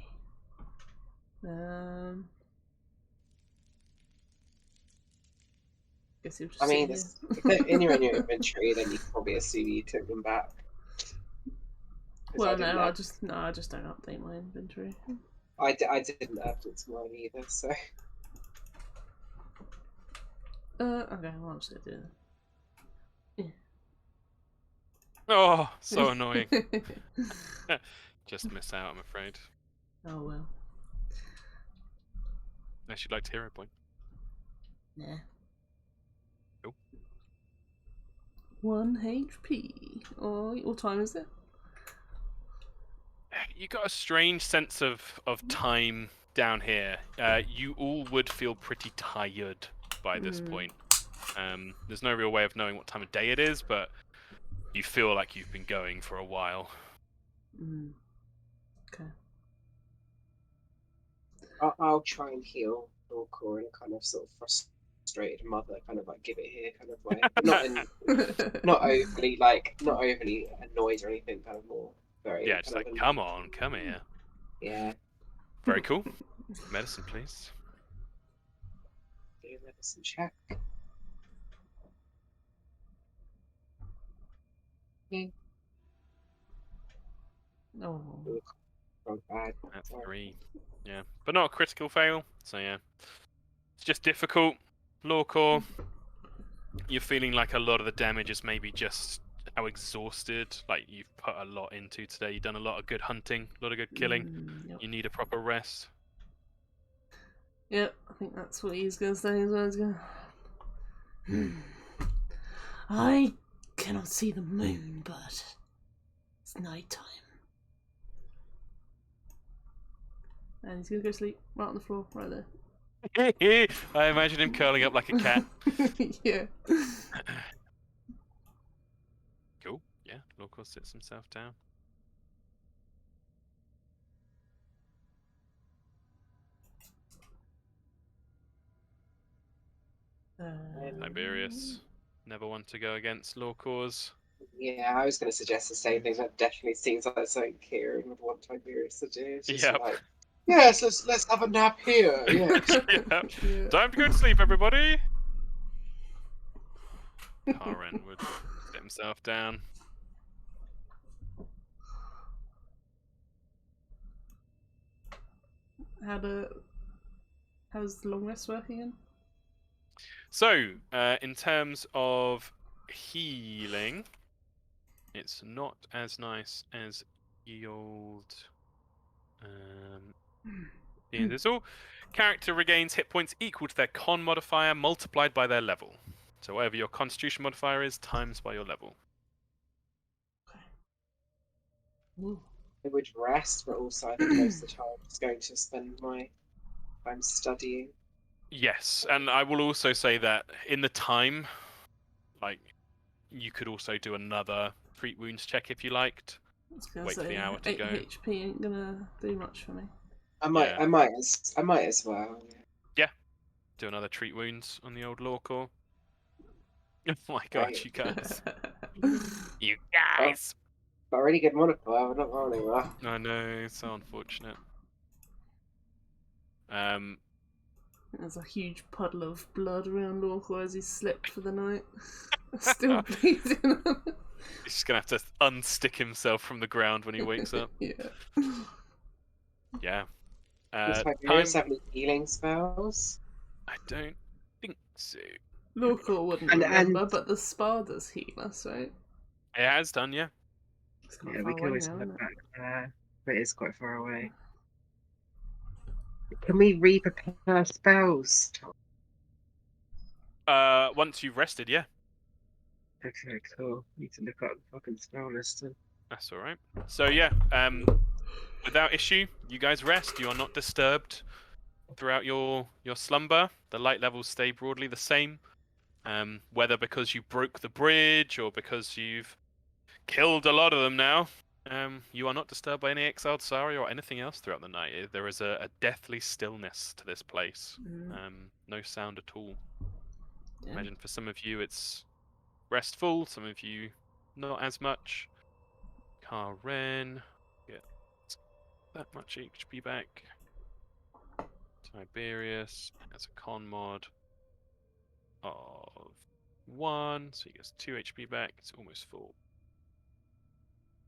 Guess he'll just I mean, sit if they're in your inventory, then you can probably assume you took them back. 'Cause Well, I didn't I just don't update my inventory. I didn't update mine either, so. Okay, well, I'm just gonna do it. Oh, so annoying. Just miss out, I'm afraid. Oh well. Unless you'd like to hero point. Nah. Cool. 1 HP. Oh, what time is it? You got a strange sense of time down here. You all would feel pretty tired by this point. There's no real way of knowing what time of day it is, but you feel like you've been going for a while. Okay. I'll try and heal Lorcor in a kind of sort of frustrated mother, kind of like give it here kind of way. But not overly annoyed or anything, kind of more very. Yeah, just like, come on, come here. Yeah. Very cool. Medicine, please. Do a medicine check. Oh. Not bad. That's 3. Yeah, but not a critical fail. So yeah, it's just difficult. Lorcor, you're feeling like a lot of the damage is maybe just how exhausted. Like you've put a lot into today. You've done a lot of good hunting, a lot of good killing. Yep. You need a proper rest. Yep, I think that's what he's gonna say as well. He's gonna. I cannot see the moon, but it's night time. And he's gonna go sleep right on the floor, right there. I imagine him curling up like a cat. Yeah. Cool. Yeah, Lorcor sits himself down. Tiberius, never want to go against Lorcor's. Yeah, I was going to suggest the same thing. That definitely seems like something Kieran would want Tiberius to do. It's just like, yes, let's have a nap here. Yes. Yeah. Time to go to sleep, everybody. Karen would sit himself down. How's the long rest working in? So, in terms of healing, it's not as nice as the old. This all character regains hit points equal to their con modifier multiplied by their level. So whatever your Constitution modifier is, times by your level. Ooh. I would rest, but also I think most of the time I'm just going to spend my time studying. Yes, and I will also say that in the time, like, you could also do another treat wounds check if you liked. Wait for the hour to 8 go. HP ain't gonna do much for me. I might as well. Yeah, do another treat wounds on the old Lawcore. Oh my god, Right. you guys. You Oh, guys! got a really good modifier, but not rolling well. I know, it's so unfortunate. Um, There's a huge puddle of blood around Lorco as he slipped for the night. Still bleeding. he's just gonna have to unstick himself from the ground when he wakes up. Yeah. Yeah. Does Time. Tiberius have any healing spells? I don't think so. Lorco wouldn't And- remember, but the spa does heal us, right? It has done, yeah. It's quite Yeah, far we can away always now, head isn't it? back there, but it is quite far away. Can we re-prepare spells? Once you've rested, yeah. Okay, cool. Need to look up the fucking spell list then. That's all right. So yeah, without issue, you guys rest. You are not disturbed throughout your slumber. The light levels stay broadly the same. Whether because you broke the bridge or because you've killed a lot of them now, you are not disturbed by any exiled Sari or anything else throughout the night. There is a deathly stillness to this place. No sound at all. Yeah. Imagine for some of you it's restful, some of you not as much. Karen, get that much HP back. Tiberius has a con mod of 1, so he gets 2 HP back. It's almost full.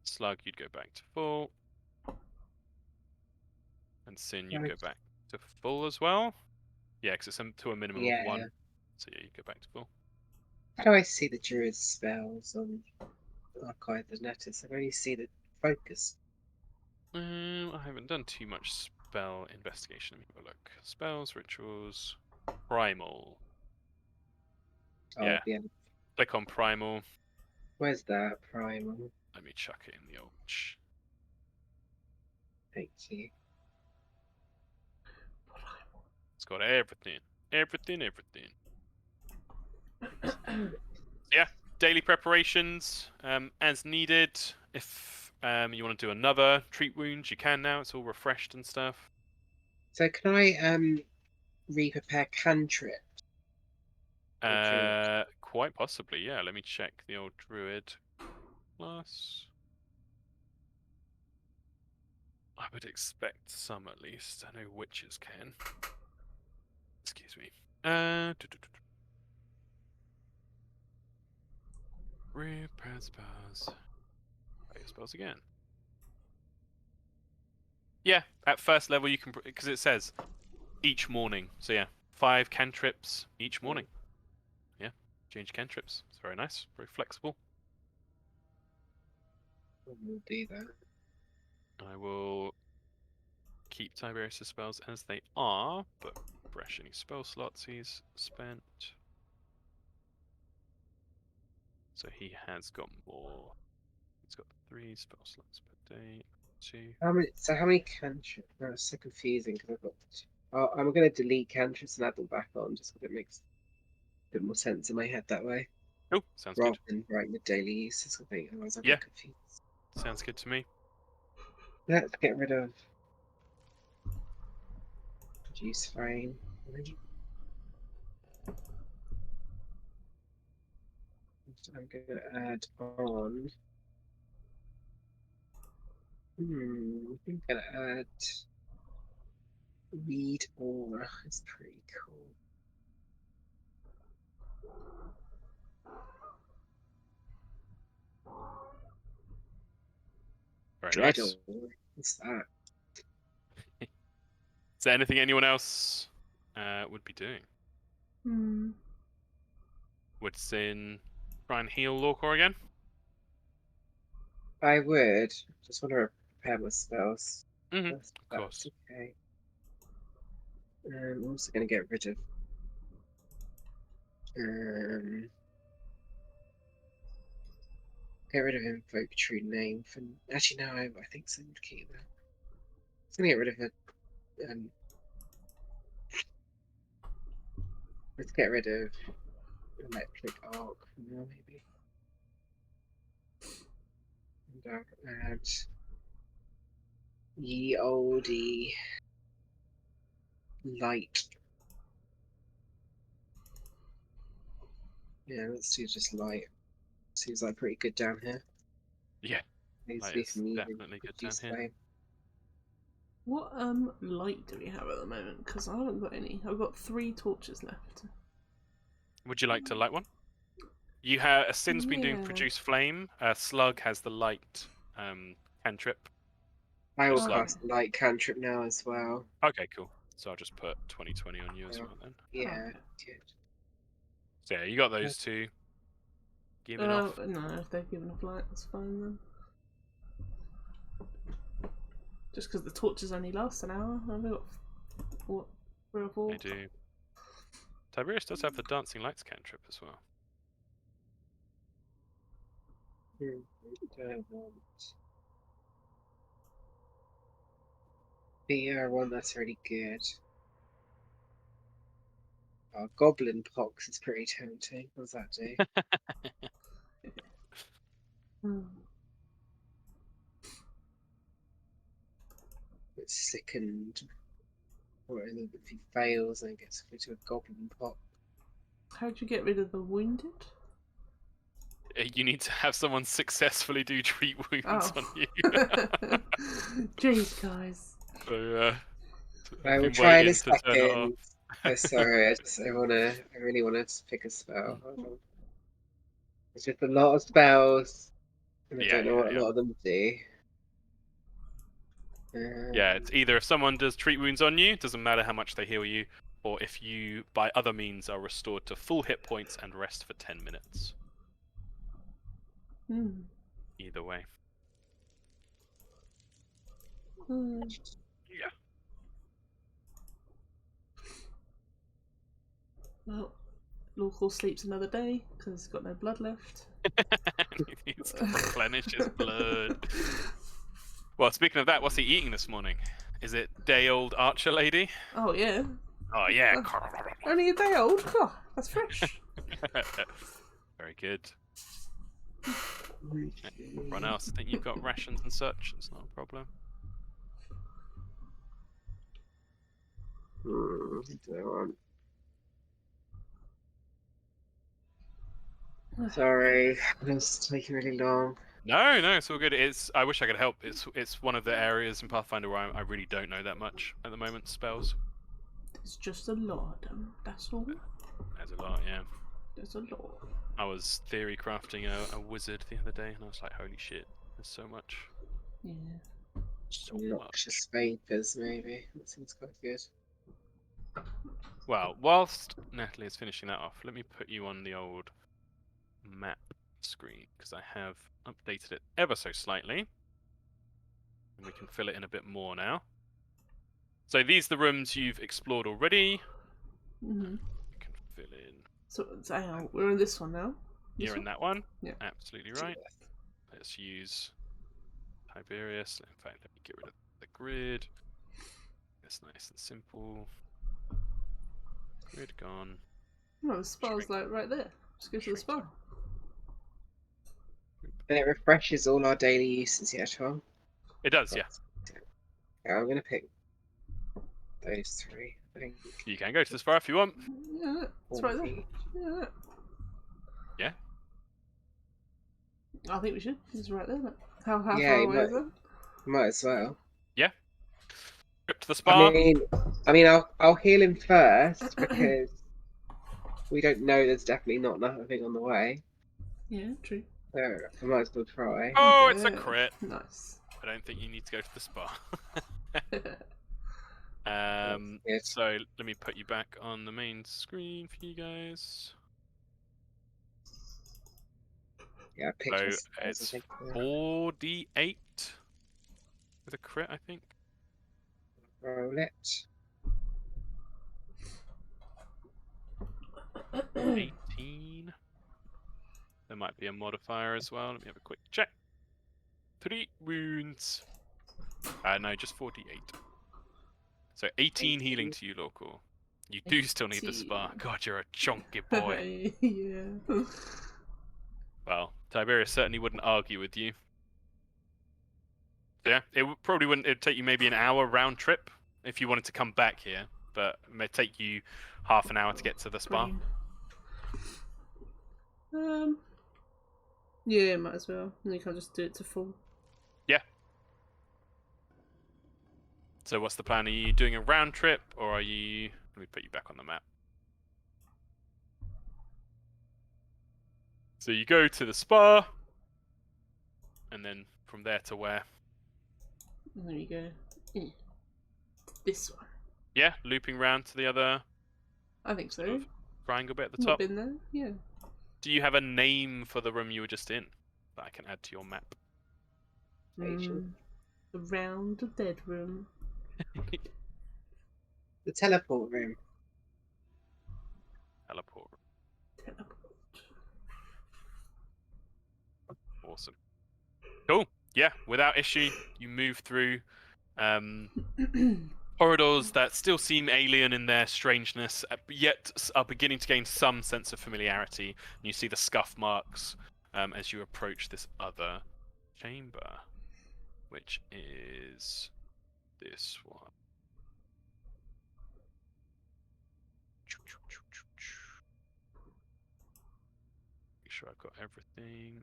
Slug, you'd go back to full. And Sin, you'd go Right. back to full as well. Yeah, because it's to a minimum Yeah. of 1. So yeah, you go back to full. How do I see the druid's spells on Archive the Netis? I only see the focus. I haven't done too much spell investigation. Let me have a look. Spells, rituals, primal. Oh, Yeah. the end. Click on primal. Where's that primal? Let me chuck it in the old. Thank you. It's got everything. Everything. Yeah, daily preparations as needed. If you want to do another treat wound, you can now. It's all refreshed and stuff. So can I re-prepare cantrip? Quite possibly, yeah. Let me check the old druid class. I would expect some at least. I know witches can. Excuse me. Repair spells. Repair spells again. Yeah, at first level you can, because it says each morning. So yeah, 5 cantrips each morning. Yeah, change cantrips. It's very nice, very flexible. We'll do that. I will keep Tiberius' spells as they are, but refresh any spell slots he's spent. So he has got more. He's got 3 spell slots per day. 2. How many cantrips? No, it's so confusing because I've got. Oh, I'm going to delete cantrips and add them back on just because it makes a bit more sense in my head that way. Oh, sounds Rather good. than writing the daily uses, I think. Otherwise, I'll Yeah. get confused. Sounds good to me. Let's get rid of reduce frame. I'm going to add on. I'm going to add read aura. It's pretty cool. Very Dread nice. aura. What's that? Is there anything anyone else would be doing? Would Sin try and heal Lorcor again? I would. Just want to prepare my spells. Mm-hmm. That's Of course. okay. I'm also going to get rid of. Get rid of invoke true name for. Actually, no. I think so. Would keep that. I'm going to get rid of it. Let's get rid of electric arc for now, maybe. And I'll add ye olde light. Yeah, let's do just light. Seems like pretty good down here. Yeah, Needs light to be is from definitely good down here. flame. What light do we have at the moment? Because I haven't got any. I've got 3 torches left. Would you like to light one? You have Sin's been doing Yeah. produce flame. Slug has the light cantrip. I will Just like- cast light cantrip now as well. Okay, cool. So I'll just put 20/20 on you as well then. Yeah, Okay. good. So yeah, you got those two. Giving off. No, if they've given off light, that's fine then. Just because the torches only last an hour. I've got what, 3 or 4? They do. Tiberius does have the dancing lights cantrip as well. Don't want the one that's really good. Oh, Goblin Pox is pretty tempting. What does that do? Hmm. It's sickened. Or if he fails, then gets into a Goblin Pox. How'd you get rid of the wounded? You need to have someone successfully do treat wounds Oh. on you. Jeez, guys. So, I will been try in a waiting to turn it off. second. Oh, sorry, I really wanna pick a spell. Hold on. It's just a lot of spells, and I Yeah, don't know what yeah. a lot of them do. Yeah, it's either if someone does treat wounds on you, doesn't matter how much they heal you, or if you, by other means, are restored to full hit points and rest for 10 minutes. Hmm. Either way. Hmm. Yeah. Well, Lawful sleeps another day because he's got no blood left. He needs to replenish his blood. Well, speaking of that, what's he eating this morning? Is it day-old Archer Lady? Oh yeah, Oh, yeah. only a day old. Oh, that's fresh. Very good. Everyone else, I think you've got rations and such. It's not a problem. Sorry, it's taking really long. No, no, it's all good. It's. I wish I could help. It's one of the areas in Pathfinder where I really don't know that much at the moment. Spells. It's just a lot of them. That's all. There's a lot, yeah. There's a lot. I was theory crafting a wizard the other day, and I was like, holy shit, there's so much. Yeah. So much. Noxious vapors, maybe. That seems quite good. Well, whilst Natalie is finishing that off, let me put you on the old map screen, because I have updated it ever so slightly. And we can fill it in a bit more now. So these are the rooms you've explored already. Mhm. You can fill in. So hang on, we're in this one now. This You're in one? that one? Yeah. Absolutely right. Let's use Tiberius. In fact, let me get rid of the grid. It's nice and simple. Grid gone. No, the spa's Shrink. like right there. Just go to the spa. And it refreshes all our daily uses, yeah, Tom? It does, yeah. Yeah, I'm gonna pick those 3. I think. You can go to the spa if you want. Yeah, it's right there. Yeah. Yeah. I think we should. It's right there. Look. How Yeah, far you away is it? Might as well. Trip to the spa. I mean, I'll heal him first because we don't know. There's definitely not nothing on the way, Yeah, true. so I might as well try. Oh, it's a Yeah. crit. Nice. I don't think you need to go to the spa. Good. So let me put you back on the main screen for you guys. Yeah, I picked So my spells, I it's think, yeah. 4d8 with a crit, I think. Roll it. 18. There might be a modifier as well. Let me have a quick check. 3 wounds. No, just 4d8. So 18 healing to you, local. You do still need the spa. 18. God, you're a chunky boy. Yeah. Well, Tiberius certainly wouldn't argue with you. Yeah, probably wouldn't. It'd take you maybe an hour round trip if you wanted to come back here, but it may take you half an hour to get to the spa. Green. Yeah, might as well. And you can't just do it to full. Yeah. So what's the plan? Are you doing a round trip, or are you... Let me put you back on the map. So you go to the spa, and then from there to where? And there you go. Yeah. This one. Yeah, looping round to the other I think sort so. of triangle bit at the Not top. been there. Yeah. Do you have a name for the room you were just in that I can add to your map? Around the dead room. The teleport room. Teleport. Teleport. Awesome. Cool. Yeah, without issue, you move through corridors that still seem alien in their strangeness, yet are beginning to gain some sense of familiarity. And you see the scuff marks as you approach this other chamber, which is this one. Make sure I've got everything.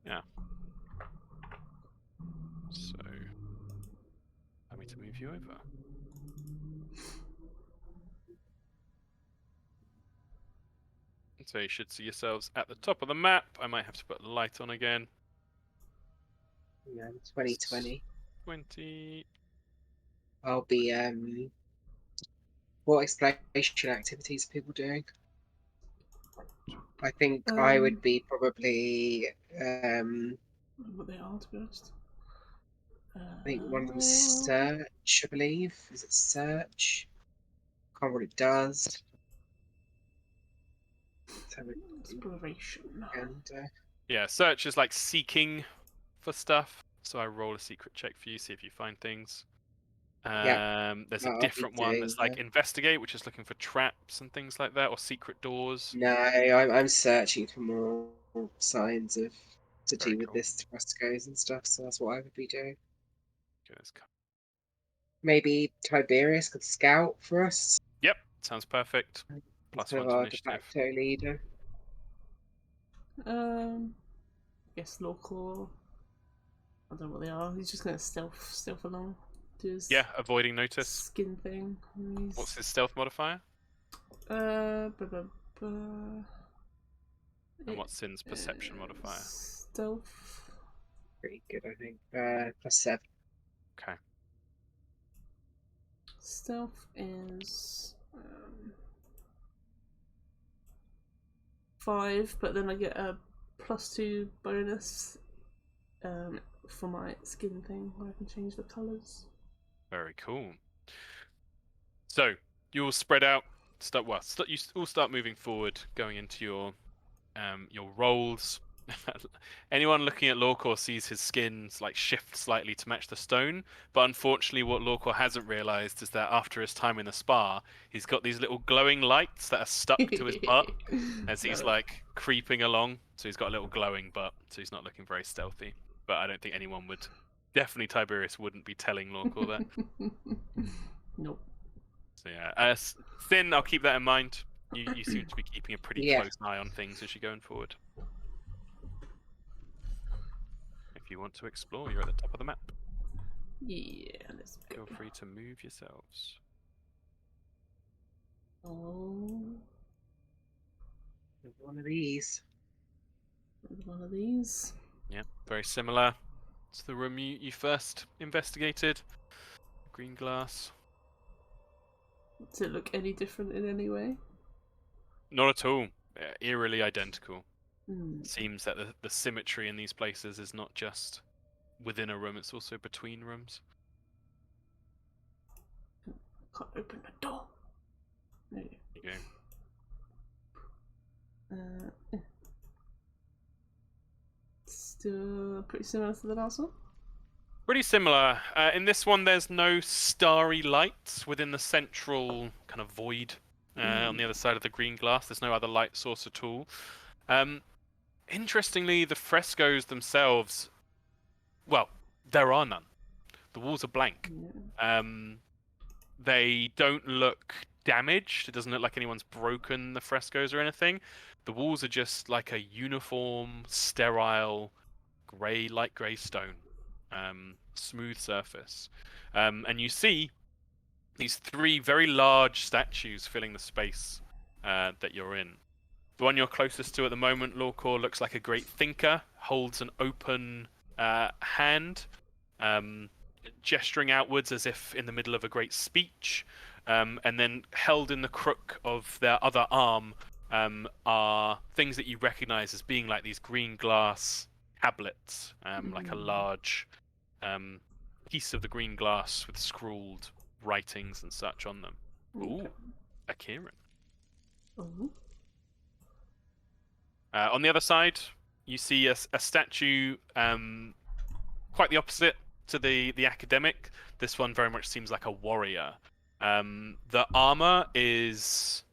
Yeah. So, allow me to move you over. So you should see yourselves at the top of the map. I might have to put the light on again. Yeah, 2020. 20. I'll be what exploration activities are people doing? I think I would be probably What they are, to be honest. I think one of them is search, I believe. Is it search? Can't remember what it does. Let's have a Exploration. and Yeah, search is like seeking for stuff. So I roll a secret check for you, see if you find things. There's a I'll be different one doing that's like investigate, which is looking for traps and things like that, or secret doors. no, I'm searching for more signs of to Very do with cool. this frescoes and stuff, so that's what I would be doing. Okay, let's go. Maybe Tiberius could scout for us. Yep, sounds perfect. He's Plus kind one of to our de initiative. facto leader. Guess local. I don't know what they are. He's just gonna stealth along. Do his Yeah, avoiding notice. skin thing. What's his stealth modifier? Blah, blah, blah. And what's Sin's perception modifier? Stealth. Pretty good, I think. +7. Okay. Stealth is 5, but then I get a +2 bonus for my skin thing, where I can change the colours. Very cool. So you all spread out. You all start moving forward, going into your roles. Anyone looking at Lorcor sees his skin like shift slightly to match the stone, but unfortunately, what Lorcor hasn't realised is that after his time in the spa, he's got these little glowing lights that are stuck to his butt as he's like creeping along. So he's got a little glowing butt, so he's not looking very stealthy. But I don't think anyone would. Definitely Tiberius wouldn't be telling Lorcor that. Nope. So yeah, Sin, I'll keep that in mind. You seem to be keeping a pretty close eye on things as you're going forward. If you want to explore, you're at the top of the map. Yeah, let's go. Feel free to move yourselves. Oh, One of these. one of these. Yeah, very similar to the room you first investigated. Green glass. Does it look any different in any way? Not at all. Eerily identical. Mm. Seems that the symmetry in these places is not just within a room, it's also between rooms. Can't open the door. There you go. Still pretty similar to the last one. Pretty similar. In this one, there's no starry lights within the central kind of void on the other side of the green glass. There's no other light source at all. Interestingly, the frescoes themselves, well, there are none. The walls are blank. Yeah. They don't look damaged. It doesn't look like anyone's broken the frescoes or anything. The walls are just like a uniform, sterile, light grey stone, smooth surface. And you see these three very large statues filling the space that you're in. The one you're closest to at the moment, Lorcor, looks like a great thinker, holds an open hand, gesturing outwards as if in the middle of a great speech, and then held in the crook of their other arm are things that you recognize as being like these green glass tablets, like a large piece of the green glass with scrawled writings and such on them. Ooh, a Kieran. Oh. On the other side, you see a statue quite the opposite to the academic. This one very much seems like a warrior. The armor is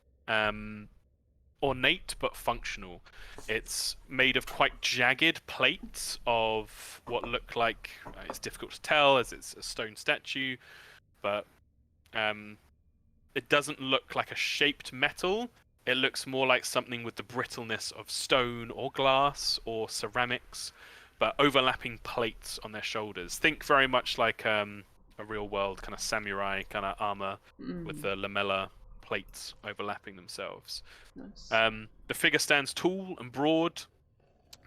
ornate but functional. It's made of quite jagged plates of what look like, it's difficult to tell as it's a stone statue, but it doesn't look like a shaped metal. It looks more like something with the brittleness of stone or glass or ceramics, but overlapping plates on their shoulders. Think very much like a real world kind of samurai kind of armor with the lamella plates overlapping themselves. Nice. The figure stands tall and broad.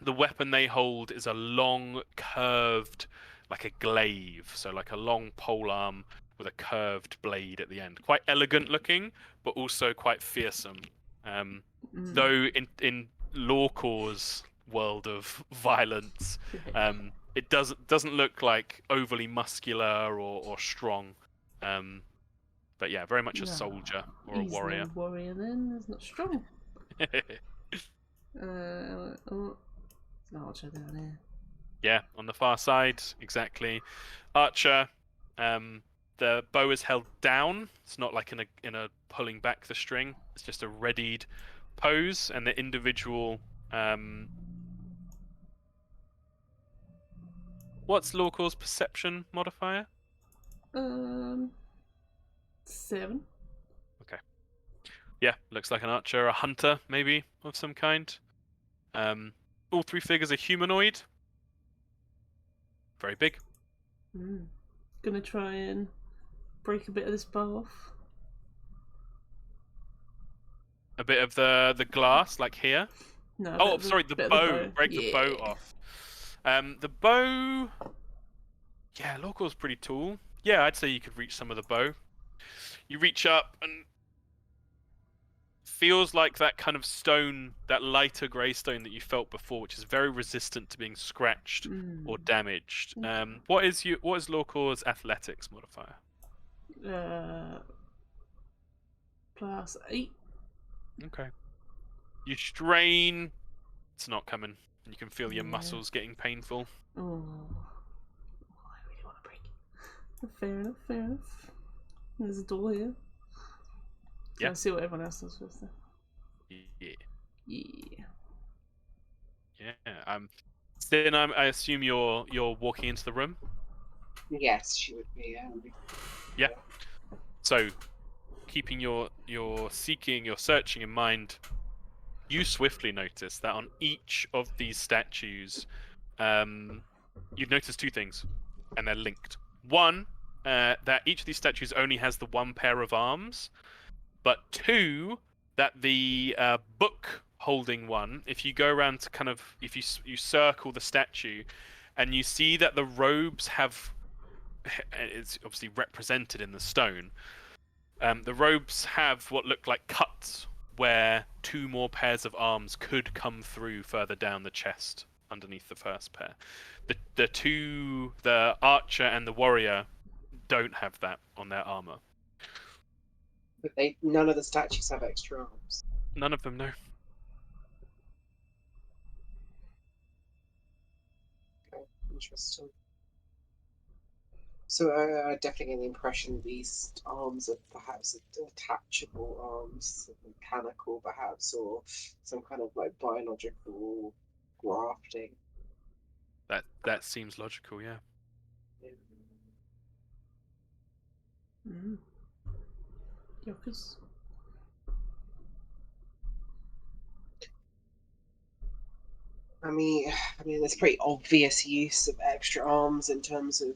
The weapon they hold is a long, curved, like a glaive, so like a long pole arm with a curved blade at the end. Quite elegant looking, but also quite fearsome. Though in Lorcor's world of violence, it doesn't look like overly muscular or strong. But yeah, very much a soldier or a He's warrior. No warrior then. He's not strong. Oh, there's an archer down here. Yeah, on the far side, exactly. Archer, the bow is held down. It's not like in a pulling back the string. It's just a readied pose, and the individual. What's Lorcor's perception modifier? 7. Okay. Yeah, looks like an archer, a hunter maybe of some kind. All three figures are humanoid. Very big. Gonna try and break a bit of this bow off. A bit of the glass, like here. No. Oh, sorry, the bow. Break the bow off. The bow. Yeah, Lorcor's pretty tall. Yeah, I'd say you could reach some of the bow. You reach up and feels like that kind of stone, that lighter grey stone that you felt before, which is very resistant to being scratched or damaged. What is Lorcor's athletics modifier? +8. Okay. You strain. It's not coming. You can feel your muscles getting painful. Oh, I really want to break it. Fair enough, fair enough. There's a door here. Yeah. I see what everyone else does first. Yeah. Yeah. Yeah. Then I assume you're walking into the room. Yes, she would be. Yeah. So, keeping your seeking, your searching in mind, you swiftly notice that on each of these statues, you've noticed two things, and they're linked. One, that each of these statues only has the one pair of arms, but two, that the book holding one, if you go around to kind of, if you circle the statue, and you see that the robes have, it's obviously represented in the stone, the robes have what look like cuts where two more pairs of arms could come through further down the chest underneath the first pair. The archer and the warrior don't have that on their armor. But none of the statues have extra arms. None of them, no. Okay, interesting. So I definitely get the impression these arms are perhaps attachable arms, mechanical perhaps, or some kind of like biological grafting. That seems logical, yeah. Yonkers. I mean, there's pretty obvious use of extra arms in terms of,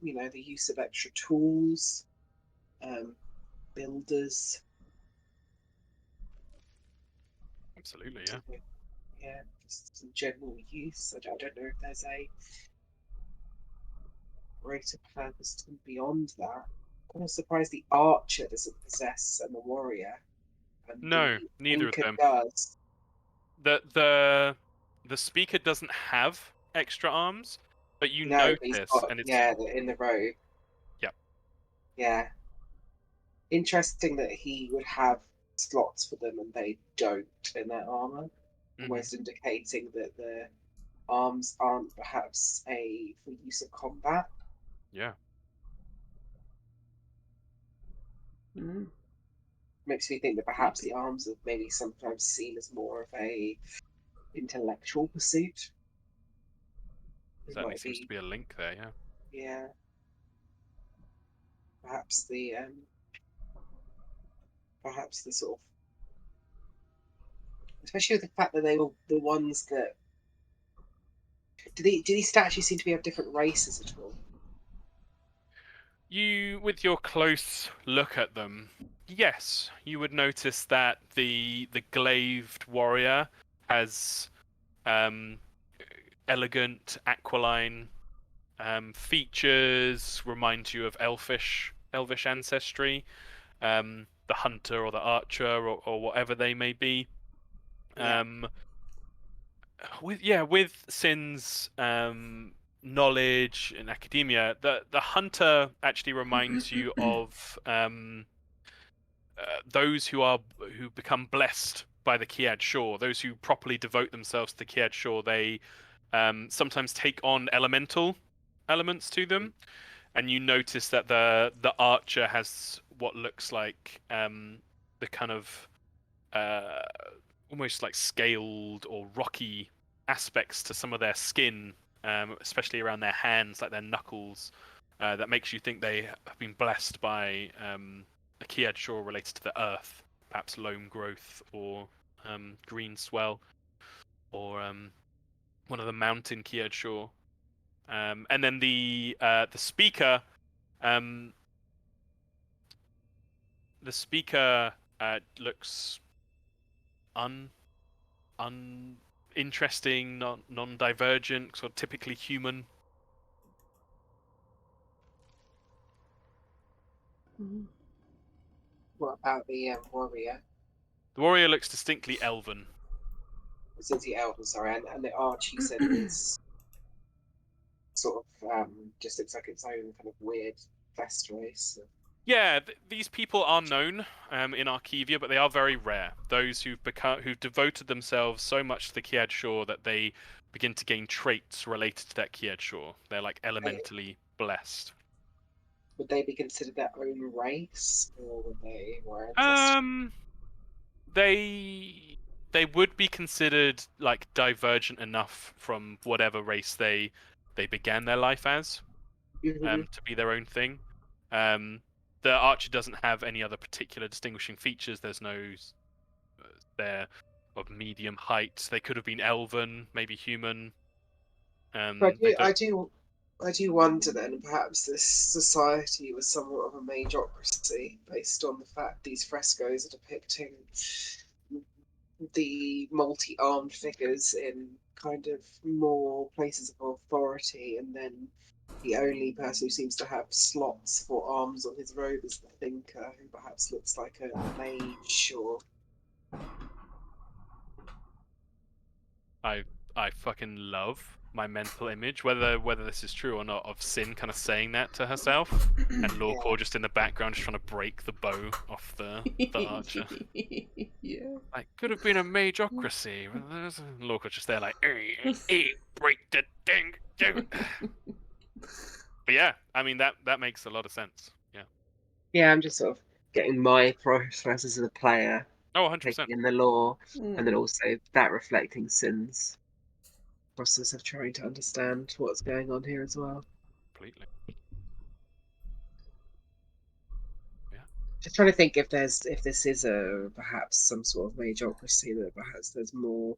the use of extra tools, builders. Absolutely, yeah. Yeah, just some general use. I don't know if there's a greater purpose to them beyond that. I'm kind of surprised the archer doesn't possess and the warrior, and No, the neither of anchor them. does. The speaker doesn't have extra arms, but you No, but he's notice, got, and it's in the row. yeah. Yeah, interesting that he would have slots for them and they don't in their armor, Mhm. almost indicating that the arms aren't perhaps a for use of combat. Yeah. Mm. Makes me think that perhaps the arms are maybe sometimes seen as more of a intellectual pursuit. It Certainly might seems to be, be a link there, yeah. yeah, perhaps the sort of, especially with the fact that they were the ones that do these statues seem to be of different races at all? You, with your close look at them, yes, you would notice that the glaved warrior has um, elegant aquiline features, remind you of elvish ancestry. The hunter or the archer or whatever they may be. Yeah. With Sin's knowledge in academia, the hunter actually reminds you of those who become blessed by the Kiad Shore. Those who properly devote themselves to the Kiad Shore, they sometimes take on elemental elements to them, and you notice that the archer has what looks like the kind of uh, almost like scaled or rocky aspects to some of their skin, especially around their hands, like their knuckles, that makes you think they have been blessed by a Kiad Shore related to the earth, perhaps loam growth or green swell, or one of the mountain Kiad Shore. And then the speaker, um, looks un uninteresting, non-divergent, sort of typically human. Mm. What about the warrior? The warrior looks distinctly elven. Since the elder, sorry, and the arch you said was sort of just looks like its own kind of weird vest race. Yeah, these people are known in Archivia, but they are very rare. Those who've devoted themselves so much to the Kiad Shore that they begin to gain traits related to that Kiad Shore. They're like elementally blessed. Would they be considered their own race, or would they were ancestors? Um, they they would be considered like divergent enough from whatever race they began their life as, to be their own thing. Um, the archer doesn't have any other particular distinguishing features. There's no they're of medium height. They could have been elven, maybe human. I They do, don't. I do, I do wonder then, perhaps this society was somewhat of a majocracy based on the fact these frescoes are depicting the multi-armed figures in kind of more places of authority, and then the only person who seems to have slots for arms on his robe is the thinker, who perhaps looks like a mage or. I fucking love my mental image, whether this is true or not, of Sin kind of saying that to herself, and Lorcor just in the background just trying to break the bow off the archer. Yeah. Like, could have been a majocracy. Lorcor just there like, break the thing. But yeah, I mean that makes a lot of sense. Yeah. Yeah, I'm just sort of getting my process as a player, Oh, 100%. taking in the lore, and then Mm. also that reflecting Sin's process of trying to understand what's going on here as well. Completely. Yeah. Just trying to think if this is a perhaps some sort of magocracy, that perhaps there's more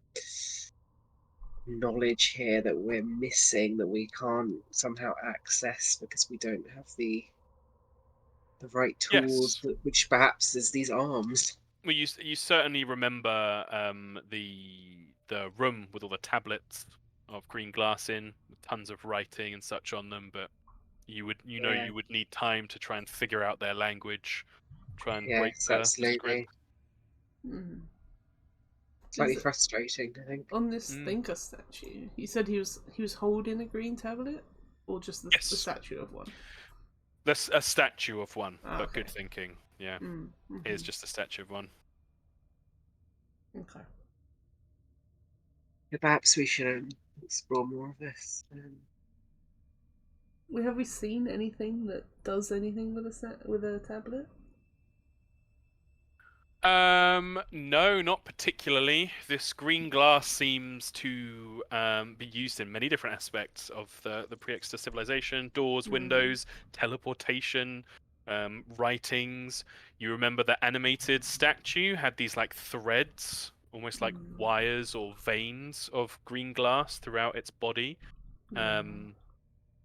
knowledge here that we're missing, that we can't somehow access because we don't have the right tools, Yes. which perhaps is these arms. Well, you certainly remember the room with all the tablets of green glass in, with tons of writing and such on them, but you would Yeah. you would need time to try and figure out their language, try and break Yes, the absolutely. script. Mm. Slightly Is it- frustrating, I think. On this Mm. thinker statue, you said he was holding a green tablet, or just the Yes. statue of one? There's a statue of one, Ah, but okay. good thinking. Yeah, Mm-hmm. here's just a statue of one. Okay. Perhaps we should explore more of this. Have we seen anything that does anything with a tablet? No, not particularly. This green glass seems to be used in many different aspects of the pre-Exeter civilization: doors, windows, teleportation, writings. You remember the animated statue had these like threads, almost like wires or veins of green glass throughout its body.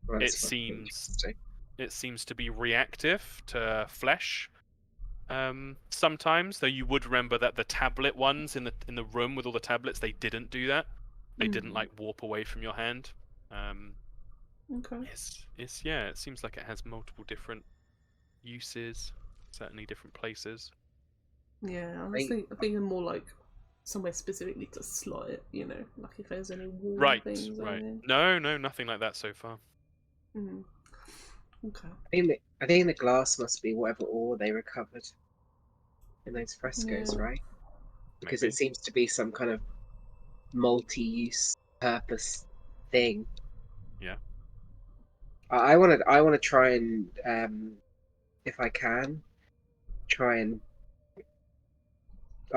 Well, It that's quite seems interesting. to be reactive to flesh. Sometimes, though, you would remember that the tablet ones in the room with all the tablets, they didn't do that. They didn't like warp away from your hand. Okay. Yeah, it seems like it has multiple different uses, certainly different places. Yeah, I'm thinking more like somewhere specifically to slot it. You know, like if there's any wall Right, things or right. anything. No, nothing like that so far. Mm. Okay. I think the glass must be whatever ore they recovered in those frescoes, Yeah. right? Because Maybe. it seems to be some kind of multi-use purpose thing. Yeah. I want to try and, if I can, I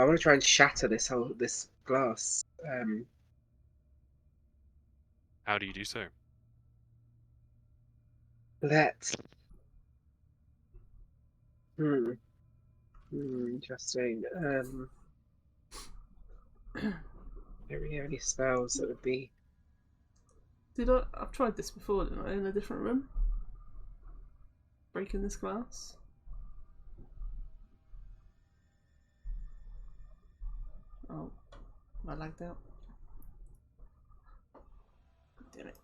want to try and shatter this glass. How do you do so? Let's. Interesting. Any spells that would be. I've tried this before, didn't I? In a different room. Breaking this glass. Oh, I lagged out. Damn it.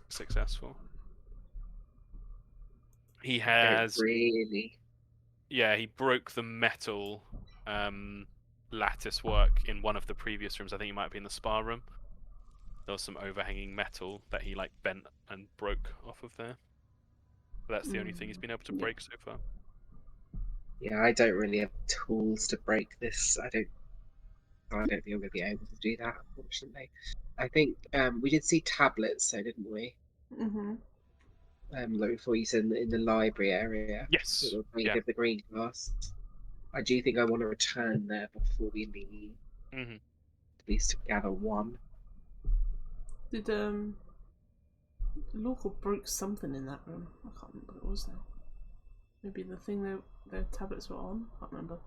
Successful. He Don't has. really. Yeah, he broke the metal lattice work in one of the previous rooms. I think he might have been the spa room. There was some overhanging metal that he like bent and broke off of there. But that's the only thing he's been able to break so far. Yeah, I don't really have tools to break this. I don't think I'm going to be able to do that, unfortunately. I think we did see tablets, though, didn't we? Mm-hmm. Like before, you said in the library area. Yes. That were made Yeah. of the green glass. I do think I want to return there before we leave. Mm-hmm. At least to gather one. Did Local broke something in that room? I can't remember what it was now. Maybe the thing their tablets were on. I can't remember.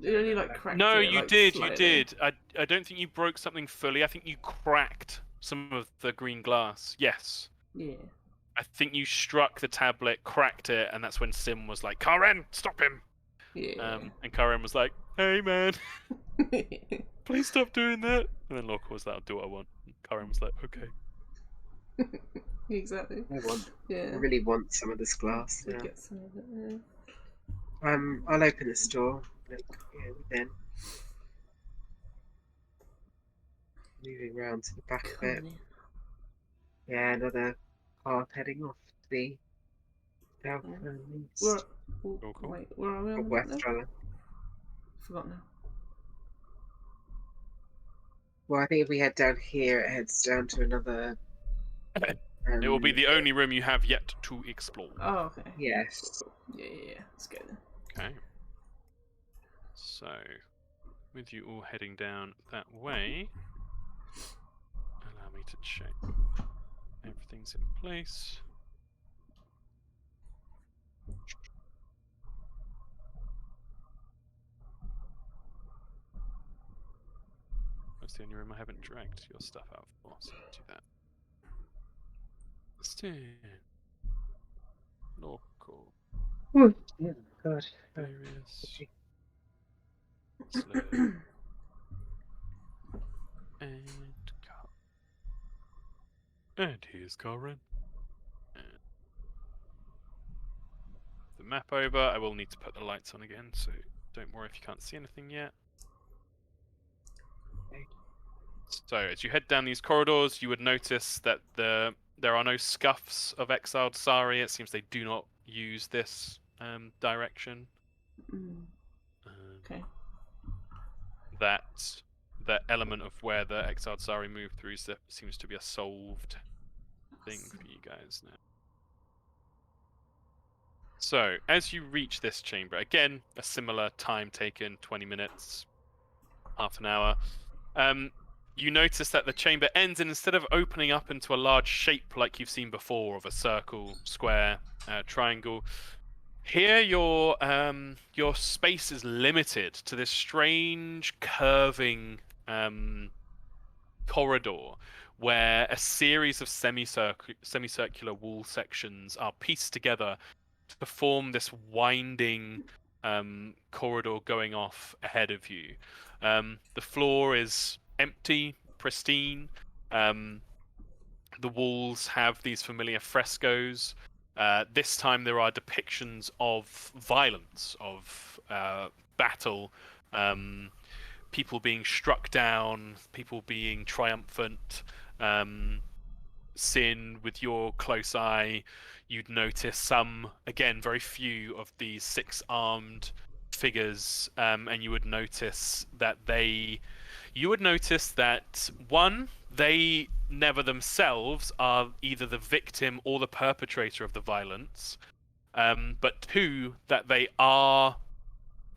You only like cracked No, it. you Like, did. slightly. You did. I don't think you broke something fully. I think you cracked some of the green glass. Yes. Yeah. I think you struck the tablet, cracked it, and that's when Sim was like, "Karen, stop him!" Yeah. And Karen was like, "Hey, man, please stop doing that." And then Lorca was like, "I'll do what I want." And Karen was like, "Okay." Exactly. I Yeah. really want some of this glass. We'd Yeah. get some of it. Yeah. I'll open this door. Look, within. Moving around to the back of it. Cool. Yeah, another path heading off to the south Yeah. and Where? east. Oh, Cool. wait, where are we on Or the map west, now? rather. Forgot now. Well, I think if we head down here, it heads down to another. It will be the only room you have yet to explore. Oh, okay. Yes. Yeah. Let's go then. Okay. So, with you all heading down that way, allow me to check everything's in place. That's the only room I haven't dragged your stuff out for, so do that. Stand. Local. Yeah, God. Various. Slur. And car. And here's Karen. And the map over. I will need to put the lights on again, so don't worry if you can't see anything yet. So as you head down these corridors, you would notice that there are no scuffs of exiled Sari. It seems they do not use this direction. Mm, okay. That the element of where the exiled Sari moved through seems to be a solved thing for you guys now. So as you reach this chamber, again a similar time taken, 20 minutes, half an hour. You notice that the chamber ends, and instead of opening up into a large shape like you've seen before of a circle, square, triangle, here your space is limited to this strange curving corridor where a series of semicircular wall sections are pieced together to form this winding corridor going off ahead of you. The floor is empty, pristine. The walls have these familiar frescoes. This time there are depictions of violence, of battle, people being struck down, people being triumphant. Sin, with your close eye, you'd notice some, again, very few of these six-armed figures, and you would notice that one, they never themselves are either the victim or the perpetrator of the violence, but two, that they are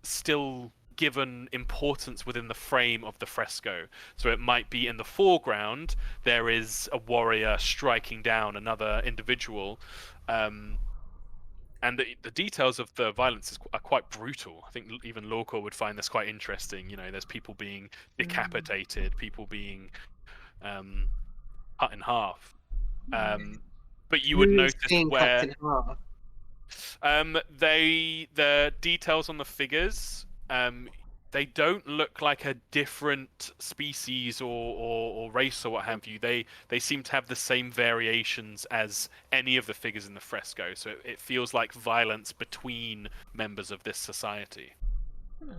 still given importance within the frame of the fresco. So it might be in the foreground, there is a warrior striking down another individual, and the details of the violence are quite brutal. I think even Lorca would find this quite interesting. You know, there's people being decapitated, people being cut in half. But you would Who's notice being cut where in half? the details on the figures, they don't look like a different species or race or what have you. They seem to have the same variations as any of the figures in the fresco. So it feels like violence between members of this society.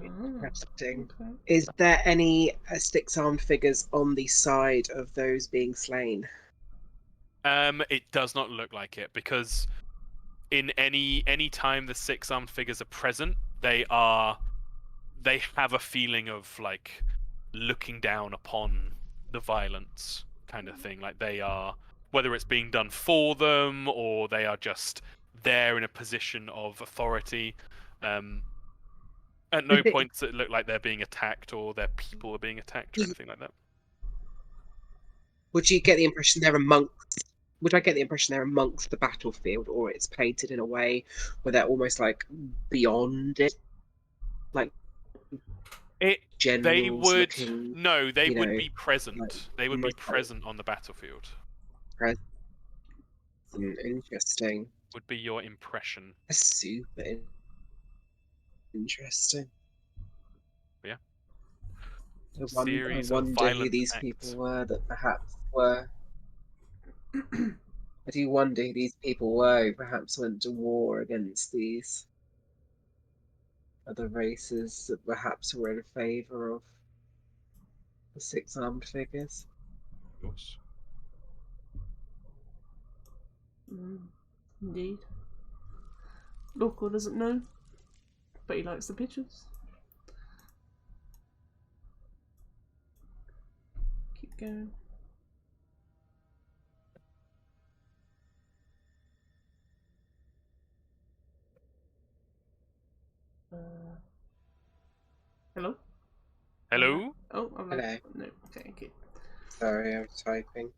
Interesting. Okay. Is there any six-armed figures on the side of those being slain? It does not look like it, because in any time the six-armed figures are present, they have a feeling of like looking down upon the violence kind of thing. Like they are, whether it's being done for them or they are just there in a position of authority. At no Is it- point does it look like they're being attacked or their people are being attacked or anything like that. Would you get the impression they're amongst? Would I get the impression they're amongst the battlefield, or it's painted in a way where they're almost like beyond it, like They generals would looking, no, they you would know, be present. like They would be almost like present on the battlefield. present. Interesting. Would be your impression. Super interesting. Yeah. I Series of wonder who violent these acts. people were that perhaps were. I do wonder who these people were who perhaps went to war against these other races that perhaps were in favour of the six-armed figures. Of course. Indeed. Local doesn't know, but he likes the pictures. Keep going. Hello? Hello? Oh, I'm Hello. No, okay, good. Sorry, I was typing.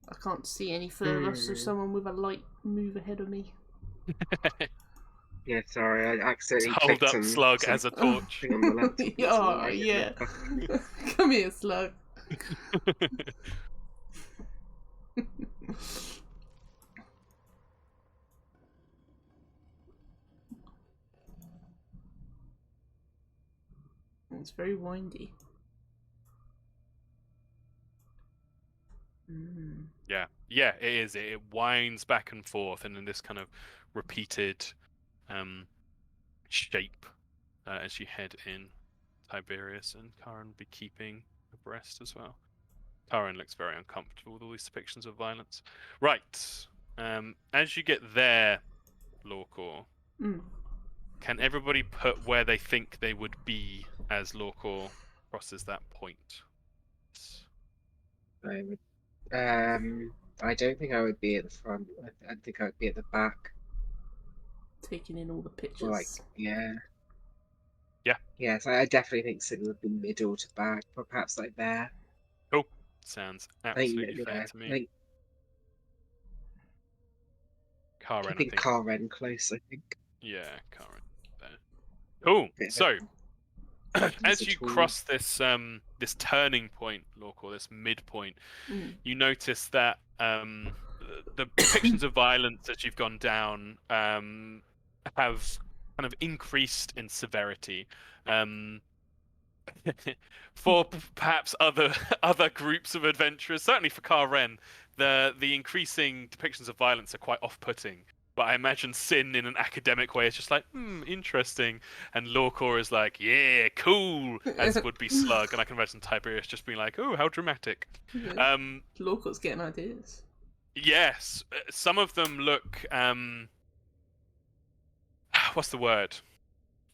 I can't see any further, so Hmm. someone with a light move ahead of me. Yeah, sorry, I accidentally Hold clicked up on slug as a something torch. on the laptop. That's Oh, why. yeah. Come here, slug. It's very windy. Yeah, it is. It winds back and forth, and in this kind of repeated shape as you head in. Tiberius and Karen will be keeping abreast as well. Karen looks very uncomfortable with all these depictions of violence. Right. As you get there, Lorcor, Mm. can everybody put where they think they would be as Lorcor crosses that point? I would. I don't think I would be at the front. I think I would be at the back. Taking in all the Or like, pictures. yeah. Yeah. Yes, I definitely think Sid would be middle to back, or perhaps like there. Cool. Sounds I think, absolutely fair yeah, to I me. think Karen, I keeping think. Karen close, I think. Yeah, Karen. There. Cool. Bit of So, a as you tool. cross this this turning point, Lorcor, this midpoint, Mm. you notice that the depictions of violence as you've gone down have kind of increased in severity. For perhaps other groups of adventurers, certainly for Karen, the increasing depictions of violence are quite off-putting. But I imagine Sin in an academic way is just like, interesting. And Lorcor is like, yeah, cool, as would be Slug. And I can imagine Tiberius just being like, oh, how dramatic. Yeah. Local's getting ideas. Yes, some of them look, what's the word?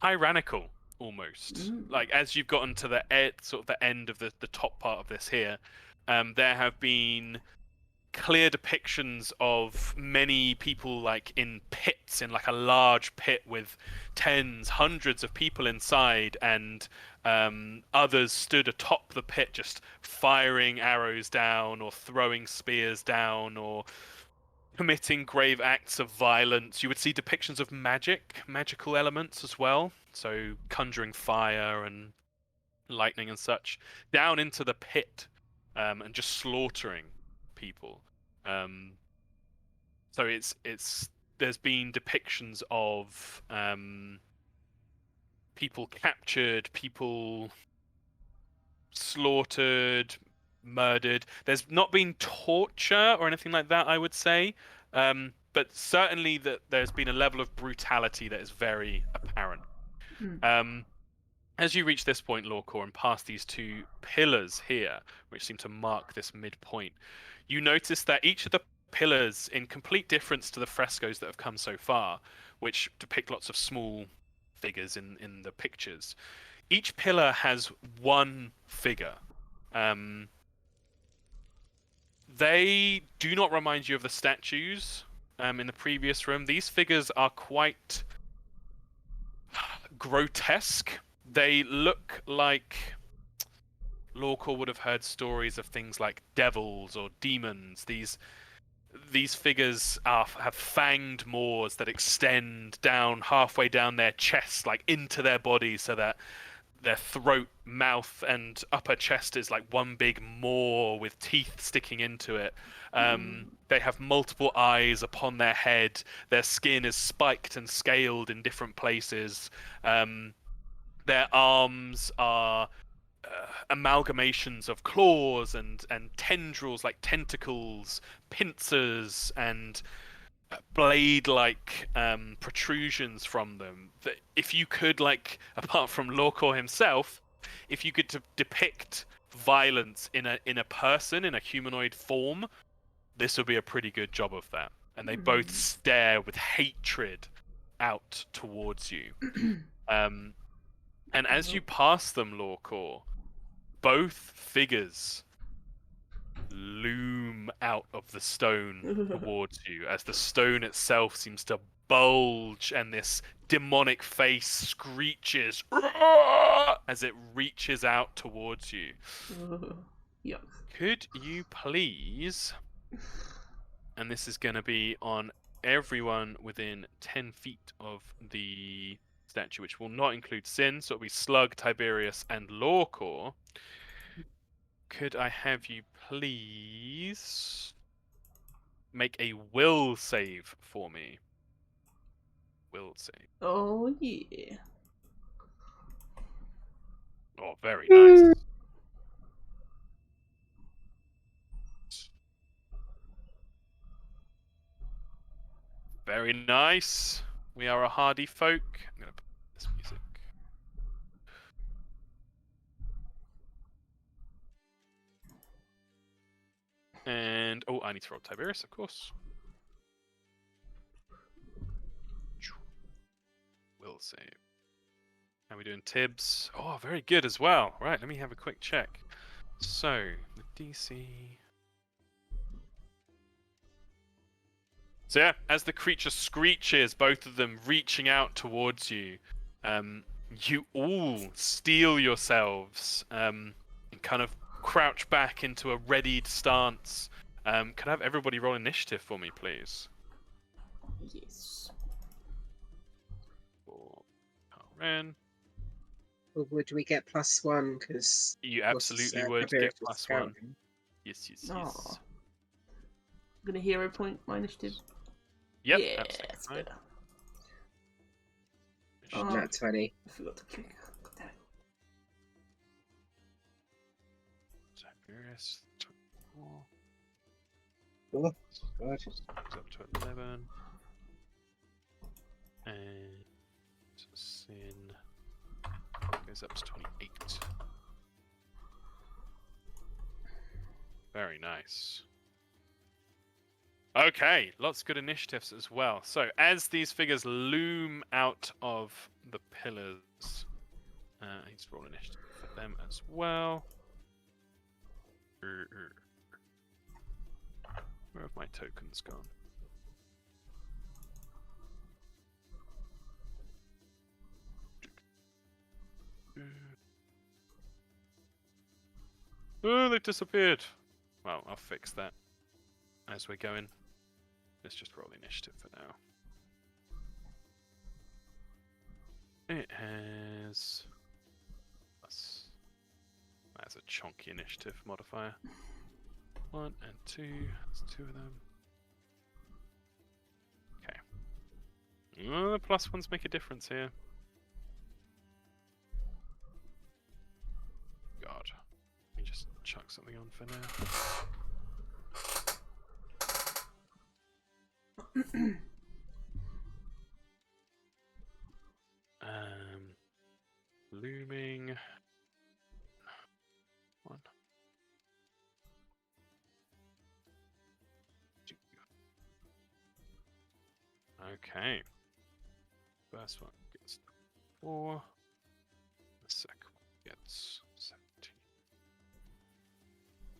Tyrannical, almost. Like, as you've gotten to the sort of the end of the top part of this here, there have been clear depictions of many people like in pits, in like a large pit with tens, hundreds of people inside, and others stood atop the pit just firing arrows down or throwing spears down or committing grave acts of violence. You would see depictions of magical elements as well, so conjuring fire and lightning and such down into the pit, and just slaughtering people. So it's there's been depictions of people captured, people slaughtered, murdered. There's not been torture or anything like that, I would say, but certainly that there's been a level of brutality that is very apparent. As you reach this point, Lorcor, and past these two pillars here, which seem to mark this midpoint, you notice that each of the pillars, in complete difference to the frescoes that have come so far, which depict lots of small figures in the pictures, each pillar has one figure. They do not remind you of the statues in the previous room. These figures are quite grotesque. They look like Lorcor would have heard stories of things like devils or demons. These figures have fanged maws that extend down halfway down their chests, like into their bodies, so that their throat, mouth, and upper chest is like one big maw with teeth sticking into it. They have multiple eyes upon their head. Their skin is spiked and scaled in different places. Their arms are amalgamations of claws and tendrils, like tentacles, pincers, and blade-like protrusions from them. That if you could, like, apart from Lorcor himself, if you could depict violence in a person, in a humanoid form, this will be a pretty good job of that. And they both stare with hatred out towards you. And as you pass them, Lorcor, both figures loom out of the stone towards you, as the stone itself seems to bulge and this demonic face screeches as it reaches out towards you. Yuck. Could you please, and this is going to be on everyone within 10 feet of the statue, which will not include Sin, so it'll be Slug, Tiberius, and Lorcor. Could I have you please make a will save for me? Will save. Oh, yeah. Oh, very nice. Very nice. We are a hardy folk. I'm going to put this music. And, oh, I need to roll Tiberius, of course. Will save. How are we doing Tibbs? Oh, very good as well. Right, let me have a quick check. So, the DC... So yeah, as the creature screeches, both of them reaching out towards you, you all steel yourselves and kind of crouch back into a readied stance. Can I have everybody roll initiative for me, please? Yes. For Ren. Or would we get +1? Because You absolutely would get +1. Yes. I'm gonna hero point my initiative. Yep, yeah, absolutely that's fine. better. Nat 20. I forgot to click. Damn it. Tiberius, 24. Oh, God. Goes up to 11. And Sin goes up to 28. Very nice. Okay, lots of good initiatives as well. So, as these figures loom out of the pillars, I need to roll initiative for them as well. Where have my tokens gone? Oh, they've disappeared. Well, I'll fix that as we're going. Let's just roll the initiative for now. It has... That's a chunky initiative modifier. 1 and 2. That's 2 of them. Okay. Oh, the +1s make a difference here. God. Let me just chuck something on for now. Looming. 1. 2. Okay. First one gets 4. The second one gets 17.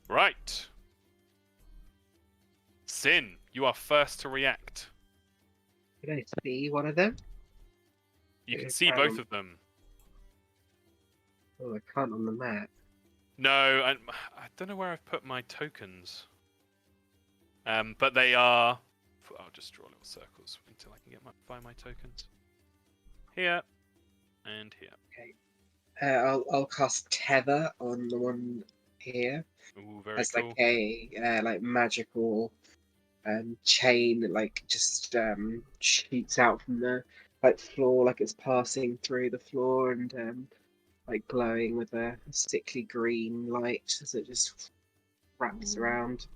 Right. Sin, you are first to react. Can I see one of them? You can see both of them. Oh, I can't on the map. No, I don't know where I've put my tokens. But they are... I'll just draw little circles until I can find my tokens. Here. And here. Okay. I'll cast Tether on the one here. Ooh, very as cool. like a like magical chain that like just shoots out from the like floor, like it's passing through the floor and like glowing with a sickly green light as it just wraps around.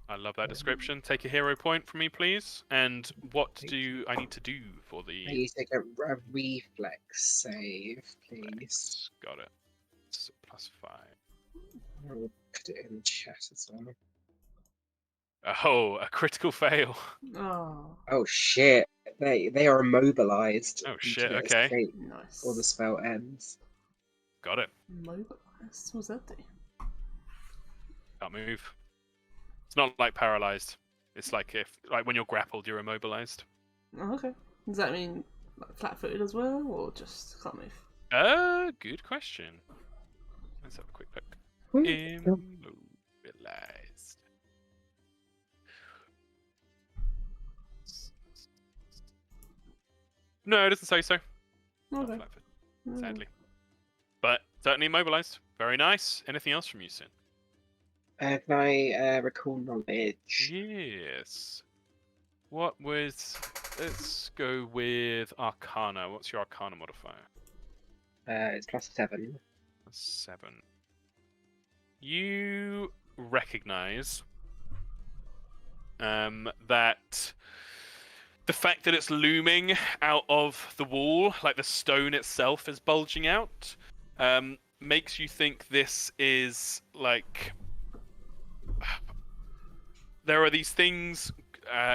I love that description. Take a hero point from me, please. And what do I need to do for the... You take a reflex save, please. Got it. It's +5. I'll put it in the chat as well. Oh, a critical fail. Oh, Oh shit! They are immobilized Oh shit, until it okay. escape nice. or the spell ends. Got it. Mobilized. What's that do? Can't move. It's not like paralyzed. It's like when you're grappled, you're immobilized. Oh, okay. Does that mean like, flat-footed as well, or just can't move? Good question. Let's have a quick look. Hmm. Immobilized. No, it doesn't say so. Not Okay. flat-footed, Mm. sadly. But certainly immobilized. Very nice. Anything else from you, Sin? Can I recall knowledge? Yes. What was... Let's go with Arcana. What's your Arcana modifier? It's +7. 7. You recognize that the fact that it's looming out of the wall, like the stone itself is bulging out, makes you think this is like... There are these things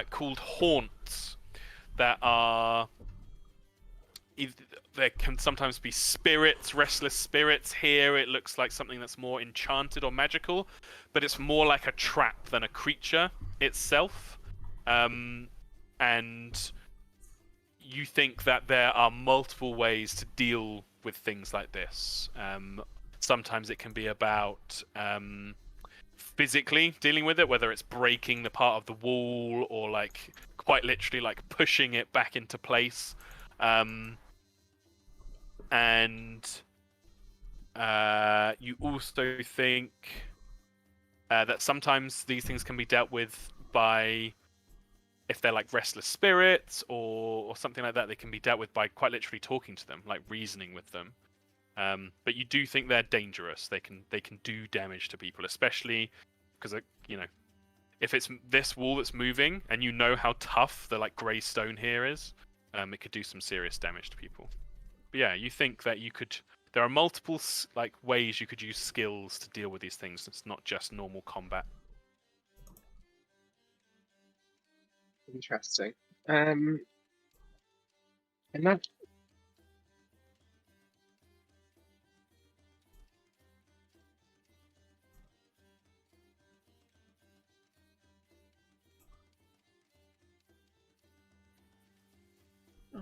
called haunts that are... There can sometimes be spirits, restless spirits. Here it looks like something that's more enchanted or magical, but it's more like a trap than a creature itself. And you think that there are multiple ways to deal with things like this. Sometimes it can be about physically dealing with it, whether it's breaking the part of the wall or like quite literally like pushing it back into place. And you also think that sometimes these things can be dealt with by, if they're like restless spirits or something like that, they can be dealt with by quite literally talking to them, like reasoning with them. But you do think they're dangerous. They can do damage to people, especially because if it's this wall that's moving and you know how tough the like grey stone here is, it could do some serious damage to people. But yeah, you think that there are multiple like ways you could use skills to deal with these things. It's not just normal combat. Interesting. And that Oh.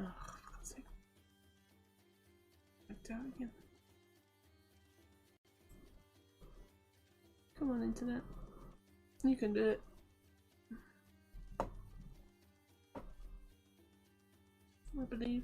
Oh, for God's sake. Back down again. Come on, internet. You can do it. I believe.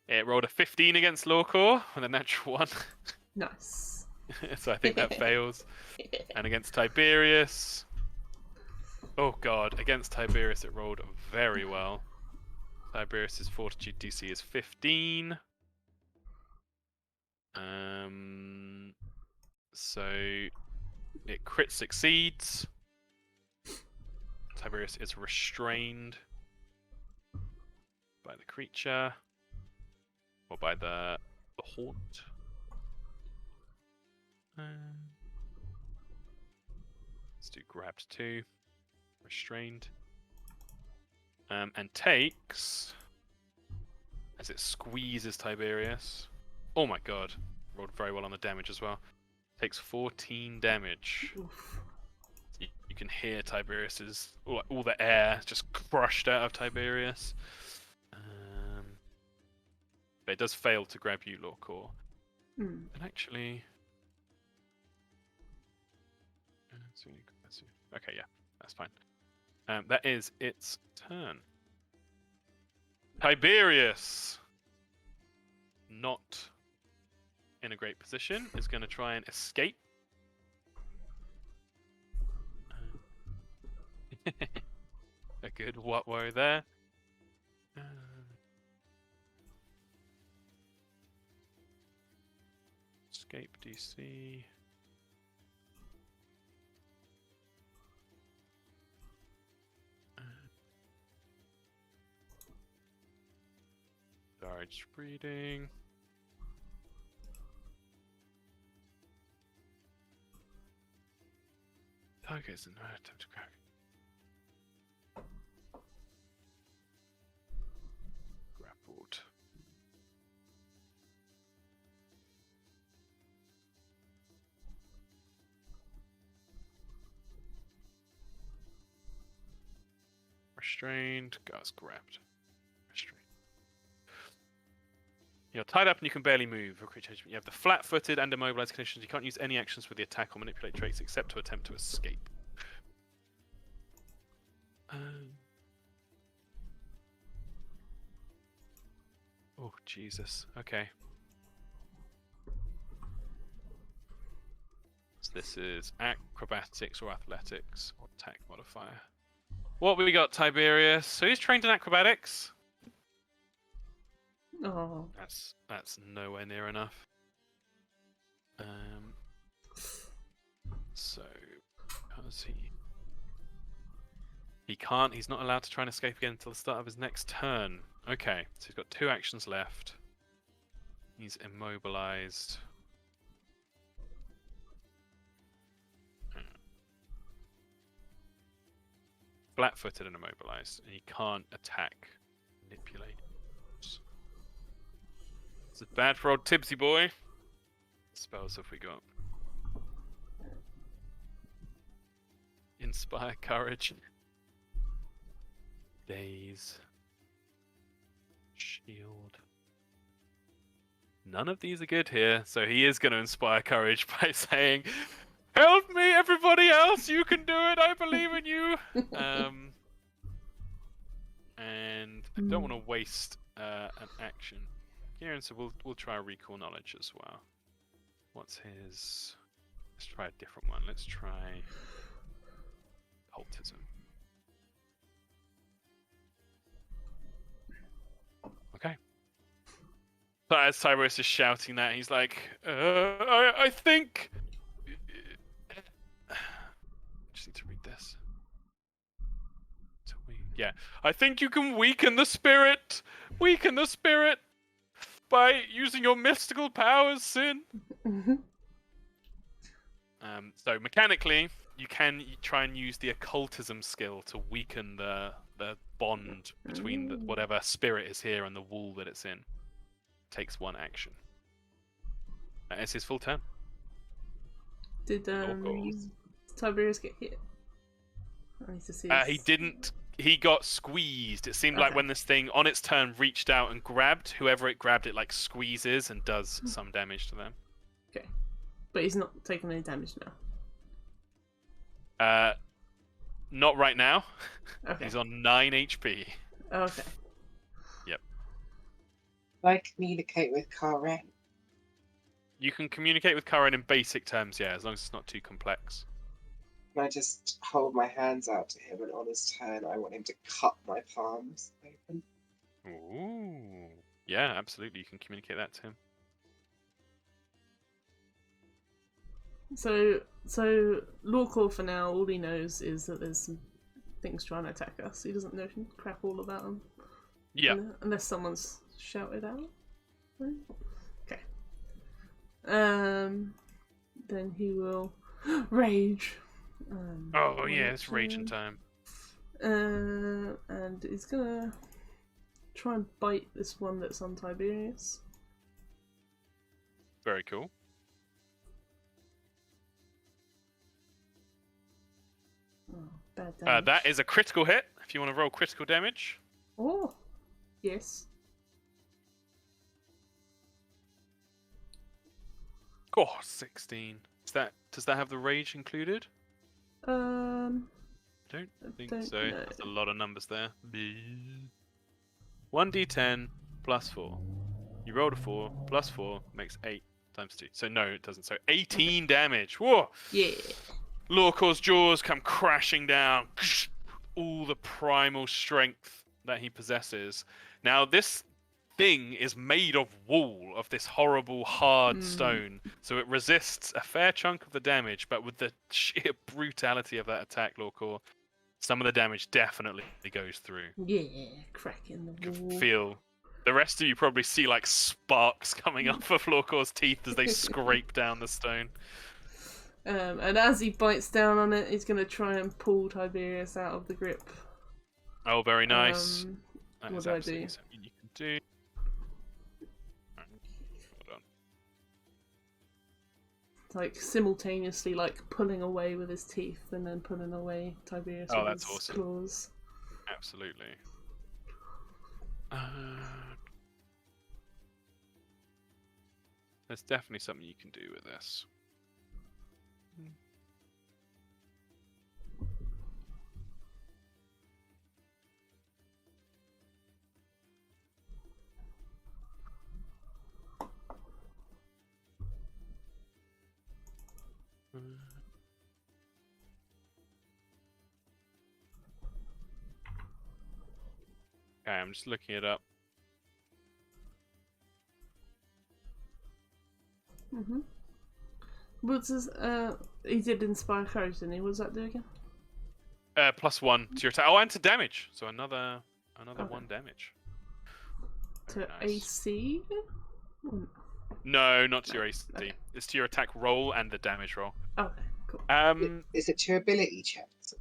It rolled a 15 against Lawcore with a natural 1. Nice. So I think that fails. And against Tiberius... Oh god, against Tiberius it rolled very well. Tiberius's Fortitude DC is 15. So it crit succeeds. Tiberius is restrained by the creature. Or by the haunt. Let's do grabbed 2. Restrained. And takes, as it squeezes Tiberius. Oh my god. Rolled very well on the damage as well. Takes 14 damage. Oof. You can hear Tiberius's... all the air just crushed out of Tiberius. But it does fail to grab you, Lawcore. Mm. And actually... Okay, yeah, that's fine. That is its turn. Tiberius! Not in a great position, is going to try and escape. A good what woe there. Escape DC. Sorry, just reading. Targets and no attempt to crack. Grappled. Restrained. Gus grabbed. Restrained. You're tied up and you can barely move. You have the flat-footed and immobilized conditions. You can't use any actions with the attack or manipulate traits except to attempt to escape. Oh, Jesus. Okay. So this is acrobatics or athletics or attack modifier. What we got, Tiberius? So he's trained in acrobatics. Oh. That's nowhere near enough. So because he can't, he's not allowed to try and escape again until the start of his next turn. Okay, so he's got 2 actions left. He's immobilized. Flat-footed and immobilized, and he can't attack, manipulate. This is bad for old Tibbsy boy. What spells have we got? Inspire courage. Daze. Shield. None of these are good here, so he is going to inspire courage by saying, "Help me, everybody else! You can do it! I believe in you!" And I don't want to waste an action. Kieran, so we'll try recall knowledge as well. What's his? Let's try a different one. Let's try occultism. Okay. So as Tiberius is shouting that, he's like, I think. Just need to read this. Yeah, I think you can weaken the spirit. Weaken the spirit. By using your mystical powers, Sin. So mechanically, you can try and use the occultism skill to weaken the bond between whatever spirit is here and the wall that it's in. Takes 1 action. That is his full turn. Did Tiberius get hit? I need to see He didn't. He got squeezed. It seemed like when this thing on its turn reached out and grabbed, whoever it grabbed, it like squeezes and does some damage to them. Okay, but he's not taking any damage now. Not right now. Okay. He's on 9 HP. Okay. Yep. I communicate with Karen. You can communicate with Karen in basic terms, yeah, as long as it's not too complex. And I just hold my hands out to him, and on his turn, I want him to cut my palms open. Ooh. Yeah, absolutely. You can communicate that to him. So Lawcore for now, all he knows is that there's some things trying to attack us. He doesn't know crap all about them. Yeah. Unless someone's shouted out. Okay. Then he will rage. Oh yeah, it's raging time. And he's gonna try and bite this one that's on Tiberius. Very cool. Oh, bad damage. That is a critical hit. If you want to roll critical damage. Oh, yes. Oh, 16. Does that have the rage included? Don't think so. know. There's a lot of numbers there. 1d10 plus 4. You rolled a 4 plus 4 makes 8 times 2. So no, it doesn't. So 18 damage. Whoa! Yeah. Lorcor's jaws come crashing down. all the primal strength that he possesses. Now, this thing is made of wool, of this horrible hard stone, so it resists a fair chunk of the damage, but with the sheer brutality of that attack, Lorcore, some of the damage definitely goes through. Yeah, cracking the You can wall. feel. The rest of you probably see like sparks coming off of Lorcore's teeth as they scrape down the stone. And as he bites down on it, he's going to try and pull Tiberius out of the grip. Oh, very nice. That what is do I absolutely do? something you can do. Right, hold on. Like simultaneously, like pulling away with his teeth and then pulling away Tiberius Oh, with that's his awesome. claws. Absolutely. There's definitely something you can do with this. Okay, I'm just looking it up. What's his, he did Inspire Courage, didn't he? What does that do again? +1 to your attack. Oh, and to damage. So another Okay. 1 damage. To Very nice. AC? No, not to No, your AC. okay. It's to your attack roll and the damage roll. Okay, cool. Is it to ability checks?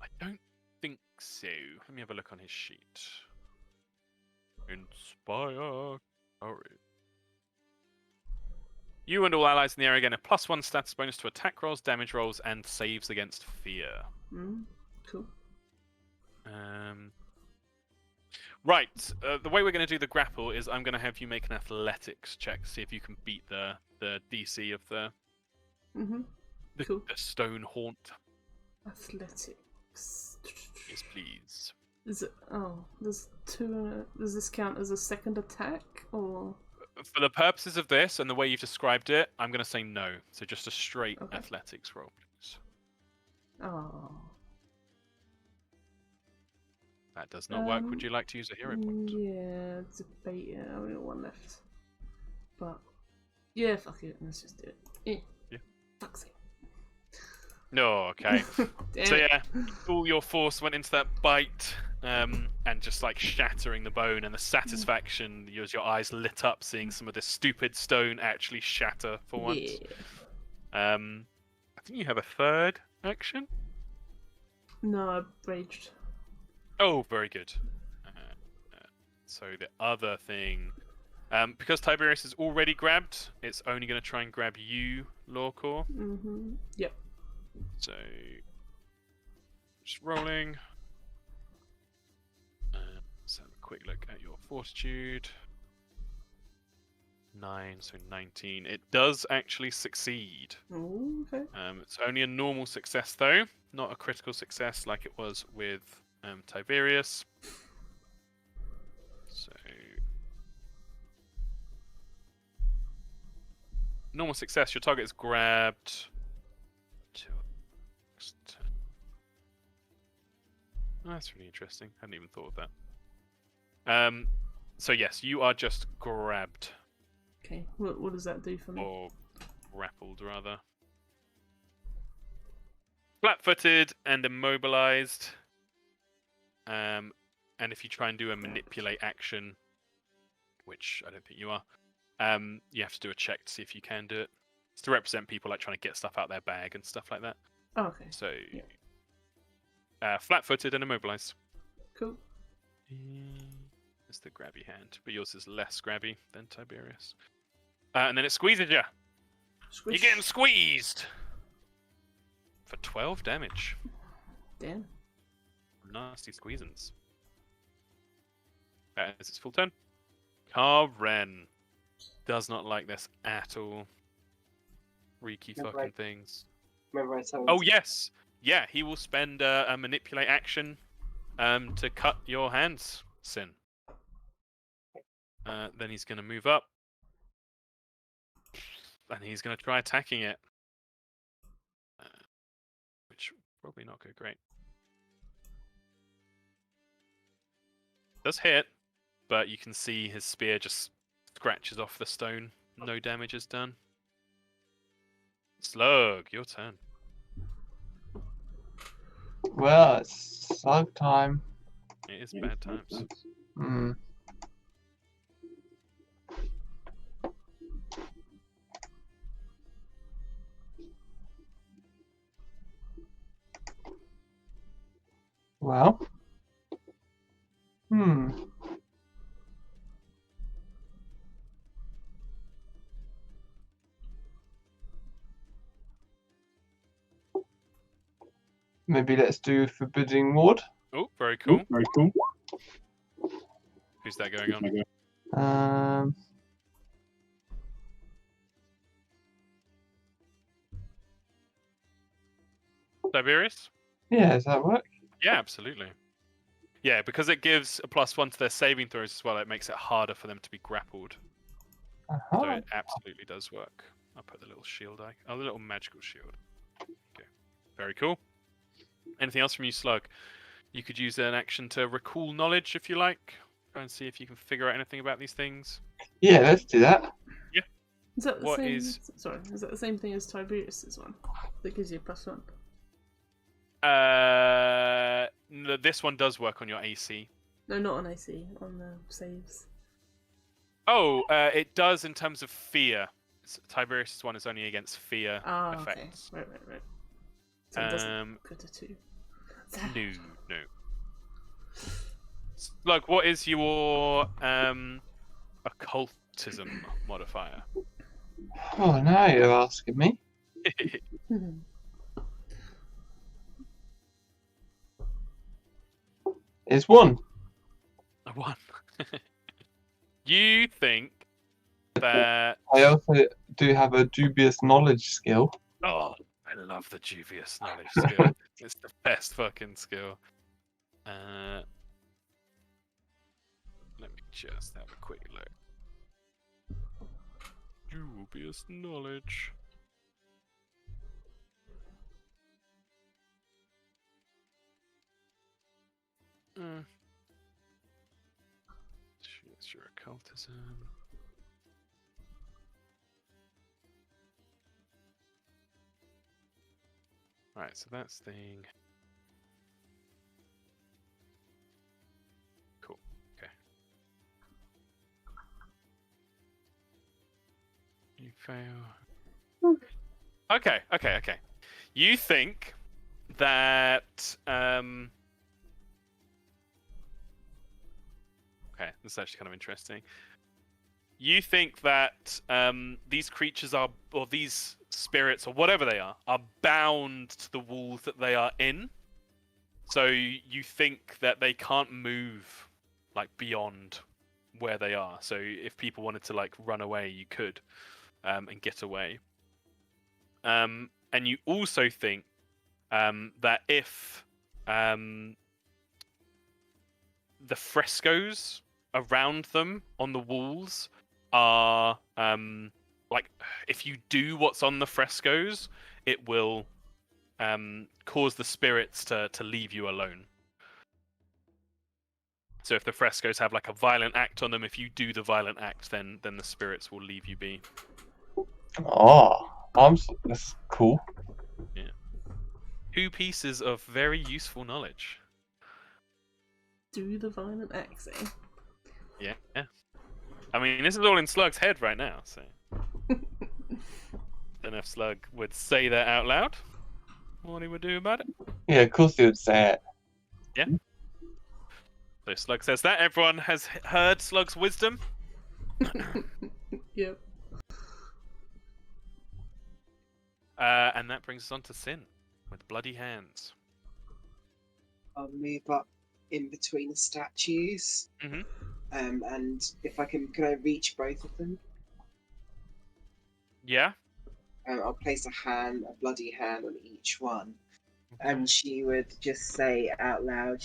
I don't think so. Let me have a look on his sheet. Inspire Courage. You and all allies in the area gain a +1 status bonus to attack rolls, damage rolls, and saves against fear. Cool. Right, the way we're going to do the grapple is I'm going to have you make an athletics check to see if you can beat the DC of the Cool. the stone haunt. Athletics. Yes, please. Is it? Oh, there's two. Does this count as a second attack or? For the purposes of this and the way you've described it, I'm going to say no. So just a straight Okay. athletics roll, please. Oh. That does not work. Would you like to use a hero point? Yeah, debate. Yeah, I only got one left. But yeah, fuck it. Let's just do it. Yeah. Fuck's sake. No, okay. Damn So it. yeah, all your force went into that bite, and just like shattering the bone, and the satisfaction as your eyes lit up seeing some of this stupid stone actually shatter for once. Yeah. I think you have a third action. No, I raged. Oh, very good. So the other thing, because Tiberius is already grabbed, it's only going to try and grab you, Lorcore. Yep. So, just rolling. Let's have a quick look at your fortitude. 9, so 19. It does actually succeed. Oh, okay. It's only a normal success though, not a critical success like it was with Tiberius. So, normal success, your target is grabbed. Oh, that's really interesting. Hadn't even thought of that. So yes, you are just grabbed. Okay. What does that do for me? Or grappled, rather. Flat-footed and immobilized. And if you try and do a manipulate action, which I don't think you are, you have to do a check to see if you can do it. It's to represent people like trying to get stuff out their bag and stuff like that. Oh, okay. So, yeah. Flat-footed and immobilized. Cool. It's the grabby hand, but yours is less grabby than Tiberius. And then it squeezes you. Squish. You're getting squeezed for 12 damage. Damn. Nasty squeezins. That is its full turn. Karen does not like this at all. Freaky No, fucking right. things. Remember I told Oh you? yes, yeah. He will spend a manipulate action to cut your hands, Sin. Then he's going to move up, and he's going to try attacking it, which will probably not go great. Does hit, but you can see his spear just scratches off the stone. No damage is done. Slug, your turn. Well, it's slug time. It is bad times. Hmm. Well. Maybe let's do Forbidding Ward. Oh, very cool. Very cool. Who's that going on? Tiberius? Yeah, does that work? Yeah, absolutely. Yeah, because it gives a +1 to their saving throws as well, it makes it harder for them to be grappled. So Uh-huh. it absolutely does work. I'll put the little shield icon. Oh, the little magical shield. Okay. Very cool. Anything else from you, Slug? You could use an action to recall knowledge if you like. Try and see if you can figure out anything about these things. Yeah, let's do that. Is that the What same? is- Sorry, is that the same thing as Tiberius's one? That gives you +1. No, this one does work on your AC. No, not on AC. On the saves. Oh, it does in terms of fear. Tiberius' one is only against fear Ah, okay. effects. Right. So it doesn't Um, go to 2. no. Slug, what is your occultism modifier? Oh, now you're asking me. It's 1. A 1. You think that... I also do have a dubious knowledge skill. Oh, I love the dubious knowledge skill. It's the best fucking skill. Let me just have a quick look. Dubious knowledge. It's your occultism. Right, so that's thing. Cool. Okay. You fail. Okay. You think that okay, this is actually kind of interesting. You think that these creatures are, or these spirits, or whatever they are bound to the walls that they are in. So you think that they can't move, like, beyond where they are. So if people wanted to, like, run away, you could, and get away. And you also think that if the frescoes around them on the walls are like, if you do what's on the frescoes, it will cause the spirits to leave you alone. So if the frescoes have like a violent act on them, if you do the violent act, then the spirits will leave you be. Oh, that's cool. 2 pieces of very useful knowledge. Do the violent axe, eh? Yeah. I mean, this is all in Slug's head right now, so don't know if Slug would say that out loud. What he would do about it. Yeah, of course he would say it. So Slug says that. Everyone has heard Slug's wisdom. Yep. And that brings us on to Sin with bloody hands. I'll move up in between the statues. Mhm. And if I can I reach both of them? Yeah. I'll place a bloody hand on each one. And she would just say out loud,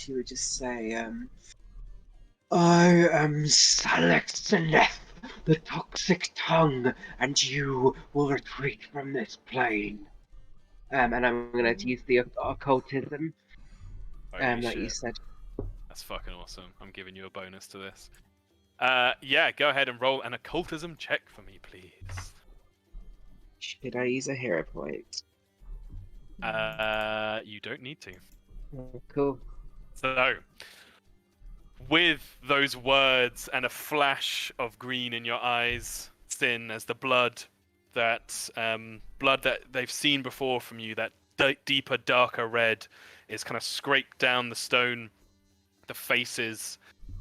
I am Salexeneth, the toxic tongue, and you will retreat from this plane. And I'm going to use the occultism, Holy like you shit. said. That's fucking awesome. I'm giving you a bonus to this. Yeah, go ahead and roll an occultism check for me, please. Should I use a hero point? You don't need to. Oh, cool. So, with those words and a flash of green in your eyes, Sin, as the blood that they've seen before from you, that deeper, darker red, is kind of scraped down the stone. The faces,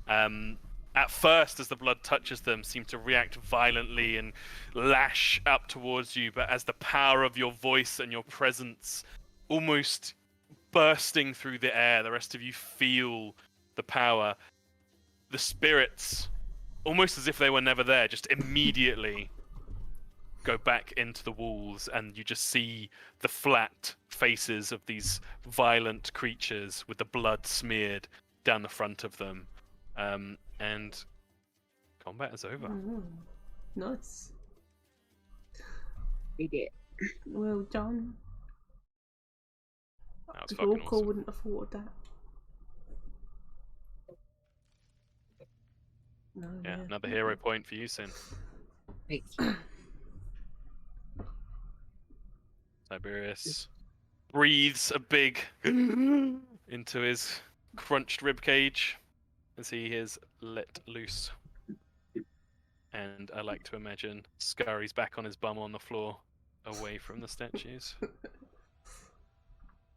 at first, as the blood touches them, seem to react violently and lash up towards you. But as the power of your voice and your presence almost bursting through the air, the rest of you feel the power. The spirits, almost as if they were never there, just immediately go back into the walls, and you just see the flat faces of these violent creatures with the blood smeared down the front of them. And combat is over. Nice. We did. Well done. That was fucking Lorca awesome. wouldn't afford that. No, Yeah, another hero point for you, Sin. Thank you. Tiberius breathes a big into his crunched rib cage as he is let loose. And I like to imagine scurries back on his bum on the floor, away from the statues.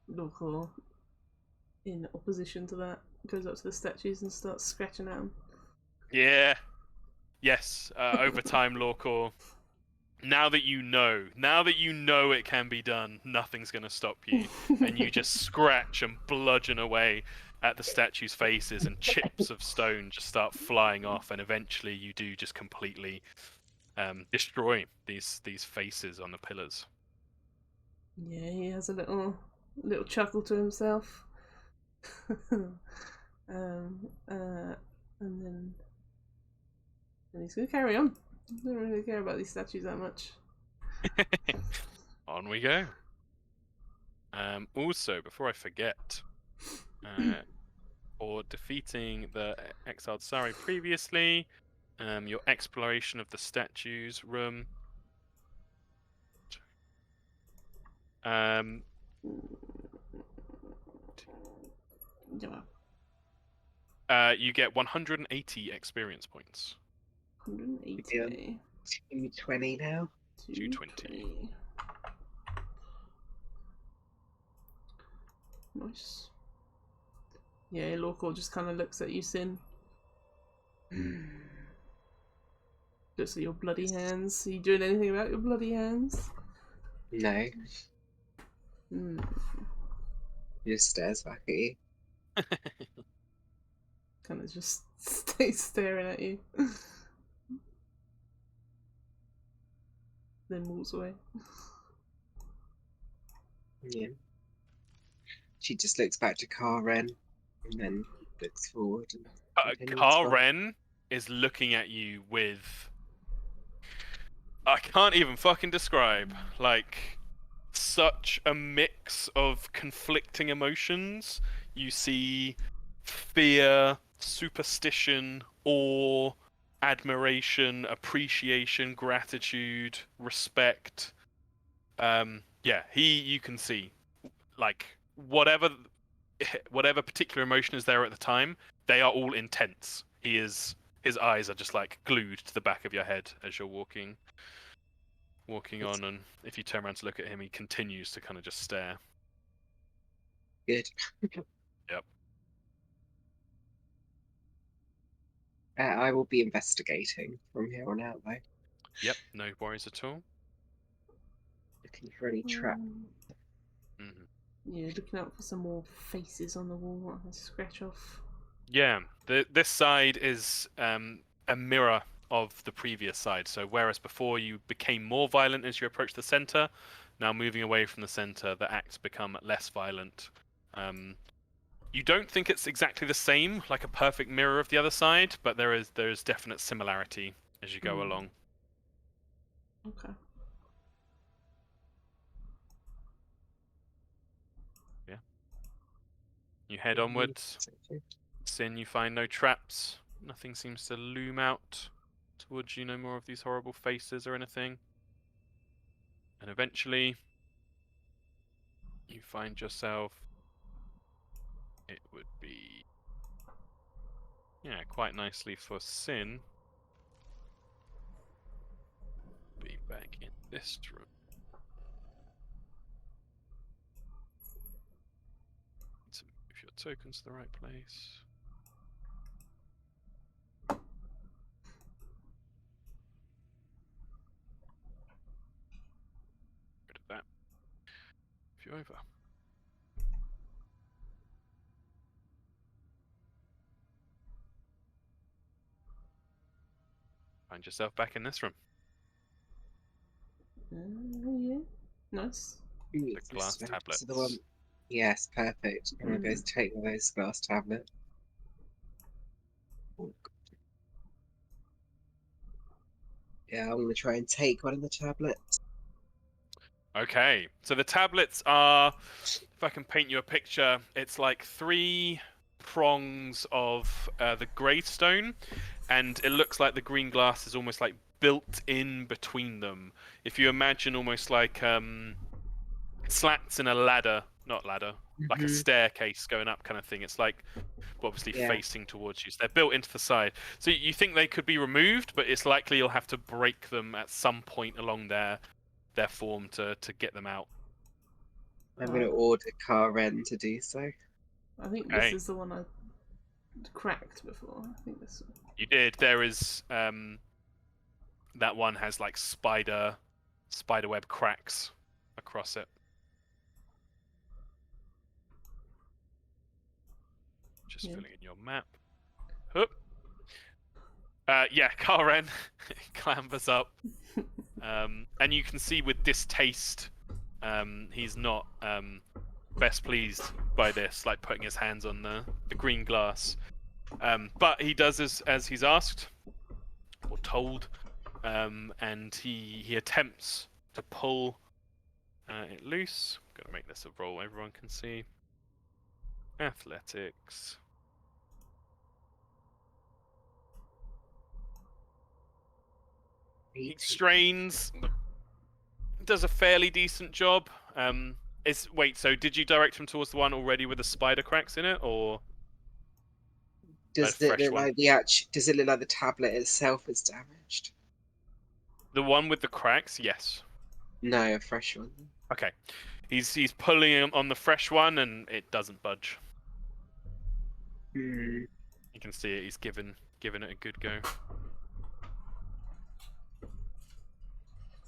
Lorca, in opposition to that, goes up to the statues and starts scratching at them. Yeah. Yes. Over time, Lorcor. Now that you know it can be done, nothing's going to stop you. And you just scratch and bludgeon away at the statues' faces, and chips of stone just start flying off, and eventually you do just completely destroy these faces on the pillars. Yeah, he has a little chuckle to himself. And then he's gonna carry on. I don't really care about these statues that much. On we go. Also, before I forget, for defeating the exiled Sari previously, your exploration of the statues room. Yeah, You get 180 experience points. 180. 220 now. 220. Nice. Yeah, Lorca just kind of looks at you, Sin. Looks at your bloody hands. Are you doing anything about your bloody hands? No. Hmm. He just stares back at you. Kind of just stays staring at you. Then walks away. Yeah. She just looks back to Karen and then looks forward. And continues on. Karen is looking at you with... I can't even fucking describe. Like, such a mix of conflicting emotions. You see fear, superstition, awe, admiration, appreciation, gratitude, respect. Yeah, you can see, like, whatever particular emotion is there at the time, they are all intense. His eyes are just like glued to the back of your head as you're walking on, and if you turn around to look at him, he continues to kind of just stare. Good. Yep. I will be investigating from here on out, though. Yep, no worries at all. Looking for any trap. Yeah, looking out for some more faces on the wall. I can scratch off. Yeah, this side is a mirror of the previous side. So whereas before you became more violent as you approach the center, now moving away from the center, the acts become less violent. You don't think it's exactly the same, like a perfect mirror of the other side, but there is definite similarity as you go along. Okay. Yeah. You head onwards. Sin, you find no traps. Nothing seems to loom out towards you. No more of these horrible faces or anything. And eventually, you find yourself. It would be, yeah, quite nicely for Sin. Be back in this room. To move your tokens to the right place. Rid of that. If you're over. Find yourself back in this room. Yeah. Nice. Ooh, The it's glass this one. tablets. So the one. Yes, perfect. I'm gonna go take one of those glass tablets. Oh, God. Yeah, I'm gonna try and take one of the tablets. Okay, so the tablets are, if I can paint you a picture, it's like 3 prongs of the greystone, and it looks like the green glass is almost like built in between them. If you imagine almost like slats in a ladder, not ladder, like a Mhm. staircase going up kind of thing. It's like obviously Yeah. facing towards you. So they're built into the side. So you think they could be removed, but it's likely you'll have to break them at some point along their form to get them out. I'm gonna order Karen to do so. I think Okay. this is the one I cracked before. I think this one. You did. There is that one has like spider web cracks across it. Just Yeah. filling in your map. Hup. Yeah, Karen clambers up, and you can see with distaste, he's not best pleased by this, like putting his hands on the green glass. But he does as he's asked or told, and he attempts to pull it loose. I'm gonna make this a roll everyone can see. Athletics. He strains, does a fairly decent job. So did you direct him towards the one already with the spider cracks in it, or Does a it fresh look one? like does it look like the tablet itself is damaged? The one with the cracks, yes. No, a fresh one. Okay, he's pulling him on the fresh one, and it doesn't budge. Hmm. You can see it. He's given it a good go.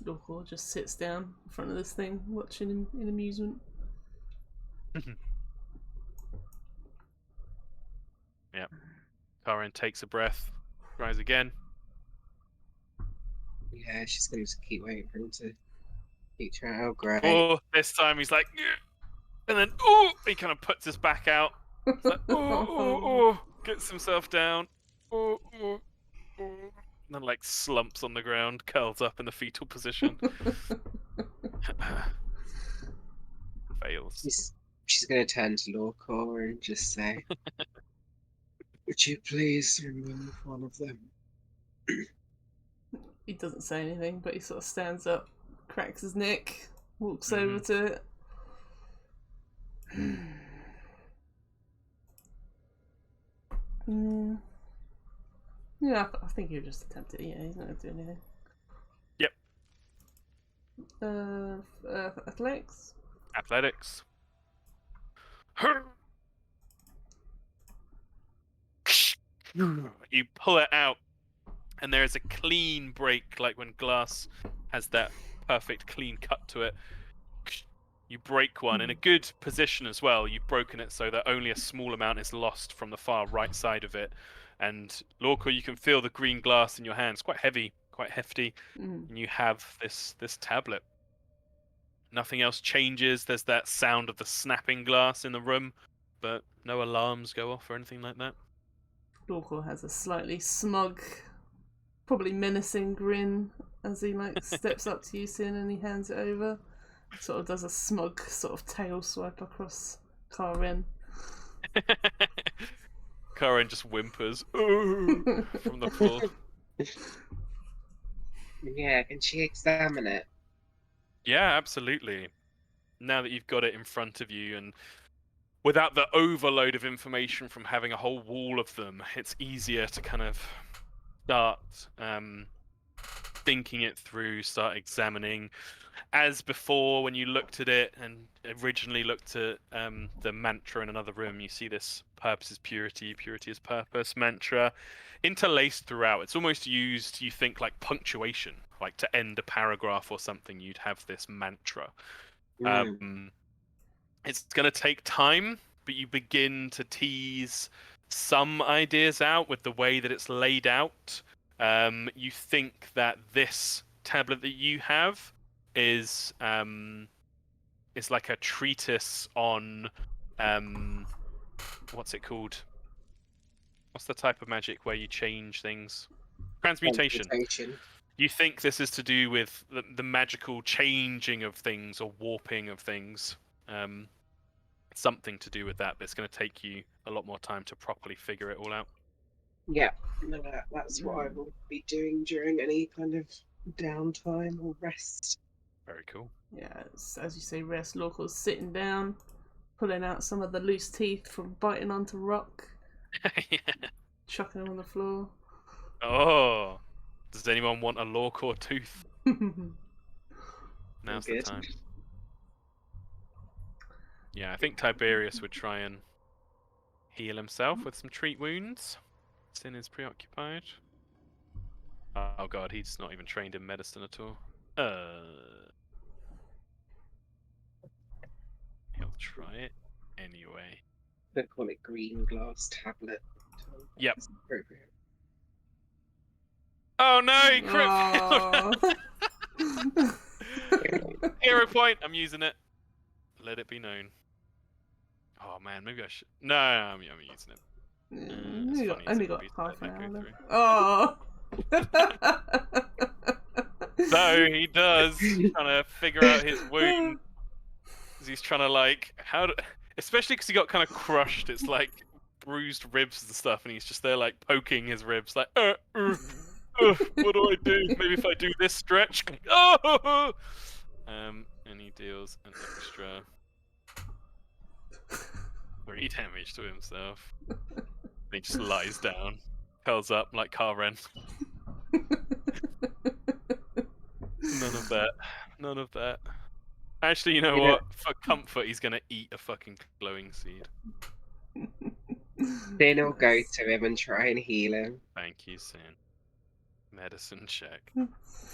Dorcor just sits down in front of this thing, watching in amusement. Yeah. Karen takes a breath, tries again. Yeah, she's going to keep waiting for him to teach her. Oh, great. Oh, this time he's like, "Ugh," and then he kind of puts his back out. He's like, gets himself down. And then like slumps on the ground, curls up in the fetal position. Fails. She's going to turn to Lorcor and just say, "Would you please remove one of them?" He doesn't say anything, but he sort of stands up, cracks his neck, walks over to it. Yeah, I think he'll just attempt it. Yeah, he's not going to do anything. Yep. Athletics? Athletics. You pull it out, and there is a clean break, like when glass has that perfect clean cut to it. You break one in a good position as well. You've broken it so that only a small amount is lost from the far right side of it. And Lorca, you can feel the green glass in your hands, quite heavy, quite hefty, and you have this tablet. Nothing else changes. There's that sound of the snapping glass in the room, but no alarms go off or anything like that. Lorcor has a slightly smug, probably menacing grin as he steps up to you, Sin, and he hands it over. Sort of does a smug sort of tail swipe across Karen. Karen just whimpers from the floor. Yeah, can she examine it? Yeah, absolutely. Now that you've got it in front of you, and without the overload of information from having a whole wall of them, it's easier to kind of start thinking it through, start examining. As before, when you looked at it and originally looked at the mantra in another room, you see this purpose is purity, purity is purpose mantra interlaced throughout. It's almost used, you think, like punctuation, like to end a paragraph or something, you'd have this mantra. It's going to take time, but you begin to tease some ideas out with the way that it's laid out. You think that this tablet that you have is like a treatise on what's it called? What's the type of magic where you change things? Transmutation. Transmutation. You think this is to do with the magical changing of things or warping of things. Something to do with that, but it's going to take you a lot more time to properly figure it all out. Yeah, no, that's what I will be doing during any kind of downtime or rest. Very cool. Yeah, it's, as you say, rest. Local's sitting down, pulling out some of the loose teeth from biting onto rock, Yeah. chucking them on the floor. Oh, does anyone want a Lawcore tooth? Now's the Good. time. Yeah, I think Tiberius would try and heal himself with some treat wounds. Sin is preoccupied. Oh god, he's not even trained in medicine at all. He'll try it anyway. They call it green glass tablet. Yep. It's appropriate. Oh no, he crit Oh. Hero point, I'm using it. Let it be known. Oh man, maybe I should. No, I'm using it. It's funny, it's only a got beast half that an go hour. through. Oh. So he does, trying to figure out his wound. He's trying to like especially because he got kind of crushed. It's like bruised ribs and stuff, and he's just there like poking his ribs, like what do I do? Maybe if I do this stretch. Oh! And he deals an extra 3 damage to himself. He just lies down, curls up like Karen. None of that. None of that. Actually, you know what? For comfort, he's gonna eat a fucking glowing seed. Then I'll go to him and try and heal him. Thank you, Sin. Medicine check.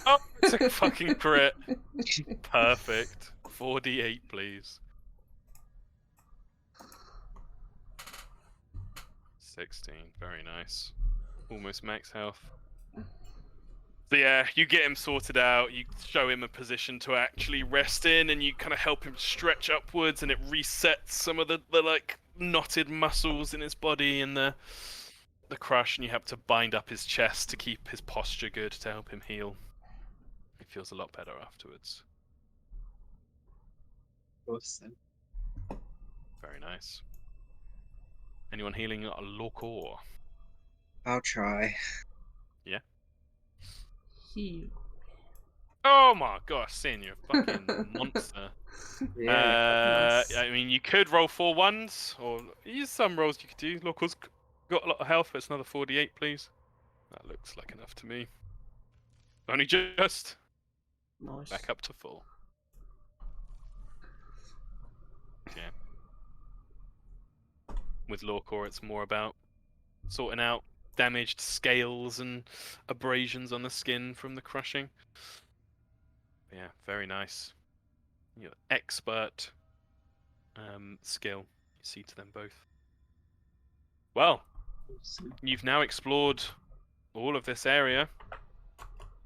Oh, it's a fucking crit. Perfect. 4d8, please. 16. Very nice. Almost max health. So yeah, you get him sorted out, you show him a position to actually rest in, and you kind of help him stretch upwards, and it resets some of the like knotted muscles in his body and the crush, and you have to bind up his chest to keep his posture good to help him heal. He feels a lot better afterwards. Awesome. Very nice. Anyone healing a Lawcore? I'll try. Yeah. Heal. Oh my gosh, Sin, you're a fucking monster. Yeah. Nice. I mean, you could roll 4 1s, or use some rolls you could do. Lawcore's got a lot of health, but it's another 4d8, please. That looks like enough to me. Only just. Nice. Back up to full. Yeah. With Lawcore, it's more about sorting out damaged scales and abrasions on the skin from the crushing. But yeah, very nice. Your expert skill you see to them both. Well, Awesome. you've now explored all of this area.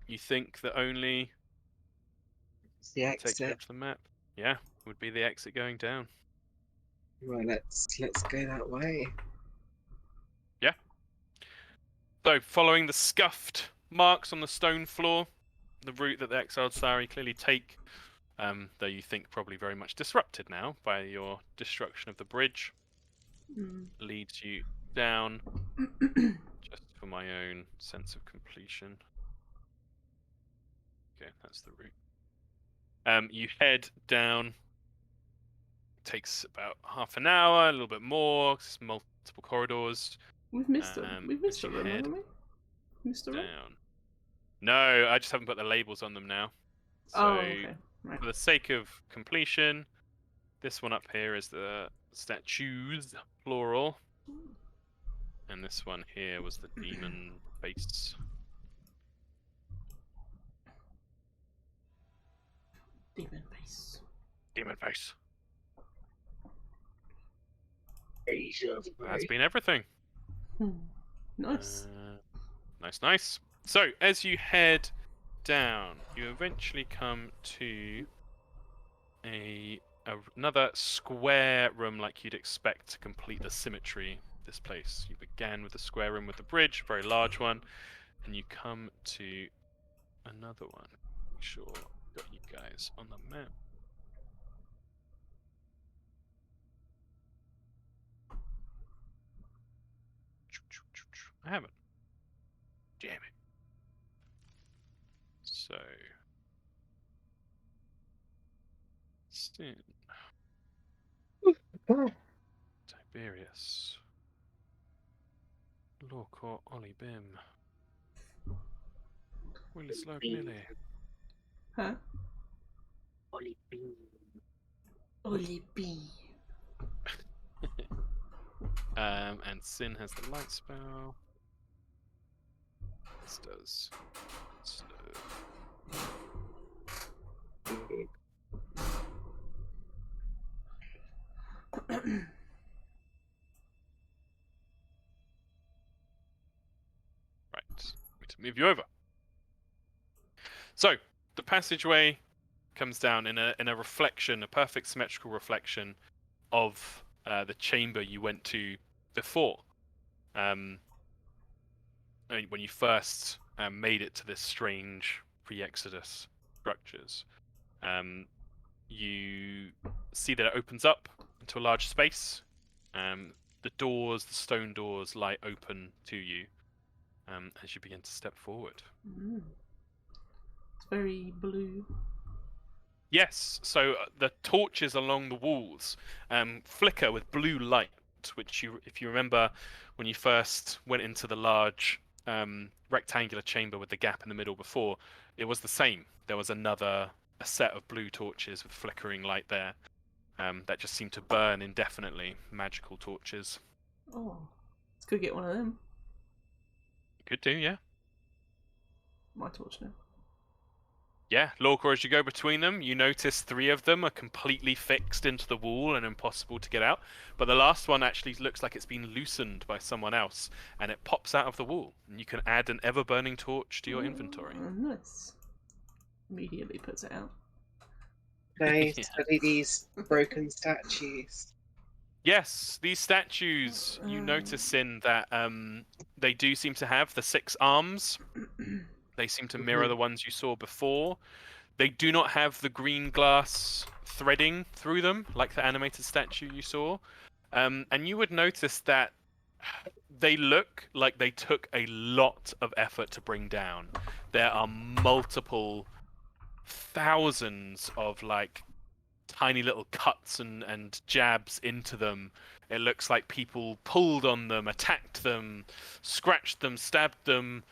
You think that only It's the take you exit. up to the map. Yeah, would be the exit going down. Well, let's go that way. So, following the scuffed marks on the stone floor, the route that the exiled Sari clearly take, though you think probably very much disrupted now by your destruction of the bridge, leads you down, just for my own sense of completion. Okay, that's the route. You head down. Takes about half an hour, a little bit more. 'Cause it's multiple corridors. We've missed them. We've missed as you a room, head haven't we? Missed a room? down. No, I just haven't put the labels on them now. So, Oh, okay. Right. for the sake of completion, this one up here is the statues, plural. And this one here was the demon face. Demon face. Demon face. Asia. That's been everything. Nice. Nice. So, as you head down, you eventually come to another square room like you'd expect to complete the symmetry of this place. You began with the square room with the bridge, very large one, and you come to another one. Make sure I've got you guys on the map. I haven't. Damn it. So, Sin, Tiberius, Lorcor, Ollie Bim, Willis Love Millie. Huh? Ollie Bean. Ollie B. And Sin has the light spell. This does. So, right, need to move you over. So the passageway comes down in a reflection, a perfect symmetrical reflection of the chamber you went to before. When you first made it to this strange pre-Exodus structures, you see that it opens up into a large space. The doors, the stone doors, lie open to you as you begin to step forward. It's very blue. Yes, so the torches along the walls flicker with blue light, which if you remember when you first went into the large rectangular chamber with the gap in the middle before, it was the same. There was a set of blue torches with flickering light there that just seemed to burn indefinitely, magical torches. Oh, let's go get one of them. Could do, yeah. My torch now. Yeah, Lorcor, as you go between them, you notice 3 of them are completely fixed into the wall and impossible to get out. But the last one actually looks like it's been loosened by someone else, and it pops out of the wall. And you can add an ever-burning torch to your inventory. Nice. Immediately puts it out. Can I Yeah. study these broken statues? Yes, these statues, you notice in that they do seem to have the 6 arms. They seem to mirror the ones you saw before. They do not have the green glass threading through them, like the animated statue you saw. And you would notice that they look like they took a lot of effort to bring down. There are multiple thousands of like tiny little cuts and jabs into them. It looks like people pulled on them, attacked them, scratched them, stabbed them.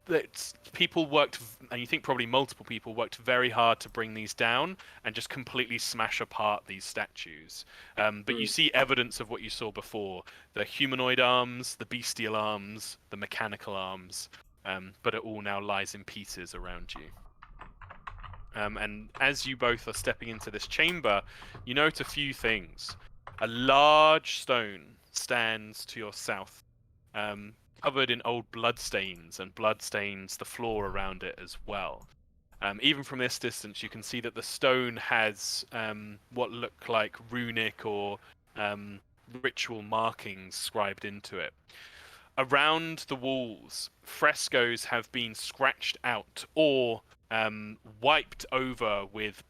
That people worked, and you think probably multiple people worked very hard to bring these down and just completely smash apart these statues. But you see evidence of what you saw before: the humanoid arms, the bestial arms, the mechanical arms. But it all now lies in pieces around you. And as you both are stepping into this chamber, you note a few things. A large stone stands to your south, covered in old bloodstains, and bloodstains the floor around it as well. Even from this distance, you can see that the stone has what look like runic or ritual markings scribed into it. Around the walls, frescoes have been scratched out or wiped over with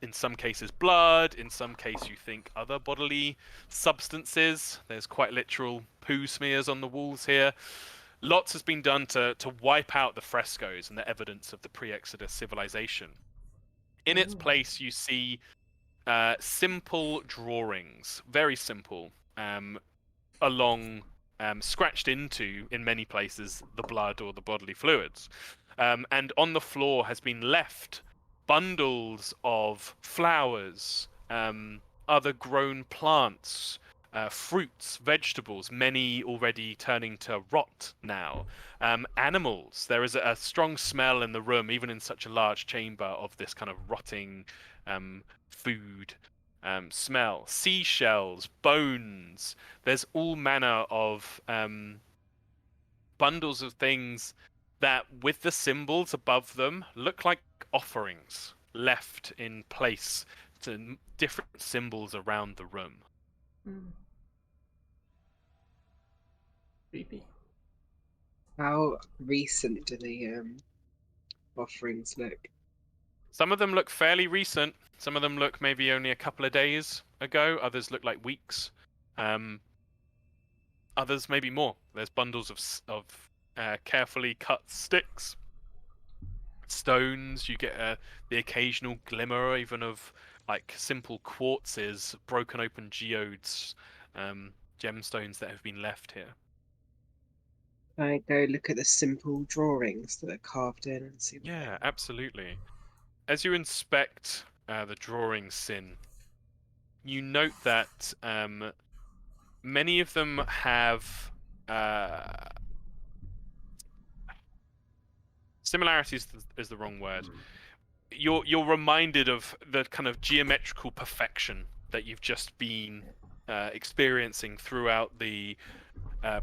in some cases blood, in some case you think other bodily substances. There's quite literal poo smears on the walls here. Lots has been done to wipe out the frescoes and the evidence of the pre-Exodus civilization. In its place, you see simple drawings, very simple, along scratched into, in many places, the blood or the bodily fluids. And on the floor has been left bundles of flowers, other grown plants, fruits, vegetables, many already turning to rot now. Animals, there is a strong smell in the room, even in such a large chamber, of this kind of rotting food smell. Seashells, bones, there's all manner of bundles of things that, with the symbols above them, look like offerings left in place to different symbols around the room. Creepy. How recent do the offerings look? Some of them look fairly recent. Some of them look maybe only a couple of days ago. Others look like weeks. Others maybe more. There's bundles of carefully cut sticks, stones. You get the occasional glimmer even of like simple quartzes, broken open geodes, gemstones that have been left here. I go look at the simple drawings that are carved in and see. Yeah, absolutely. As you inspect the drawings, Sin, you note that many of them have similarities is the wrong word. You're reminded of the kind of geometrical perfection that you've just been experiencing throughout the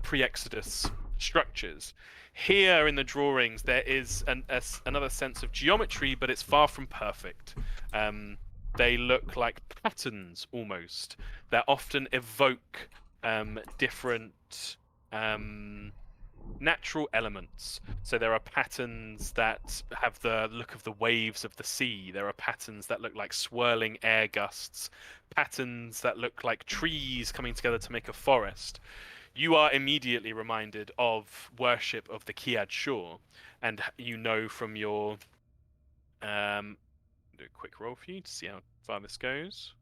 pre-Exodus structures. Here in the drawings, there is another sense of geometry, but it's far from perfect. They look like patterns almost that often evoke different natural elements. So there are patterns that have the look of the waves of the sea. There are patterns that look like swirling air gusts, patterns that look like trees coming together to make a forest. You are immediately reminded of worship of the Kiad Shore, and you know from your do a quick roll for you to see how far this goes.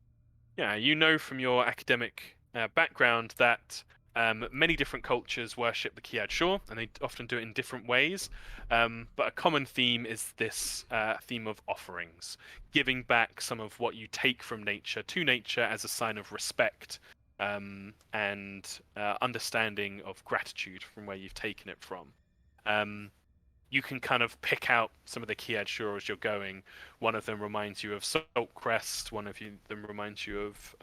Yeah, you know from your academic background that many different cultures worship the Kiad Shore, and they often do it in different ways. But a common theme is this theme of offerings, giving back some of what you take from nature to nature as a sign of respect and understanding of gratitude from where you've taken it from. You can kind of pick out some of the Kiad Shore as you're going. One of them reminds you of Salt Crest. One of them reminds you of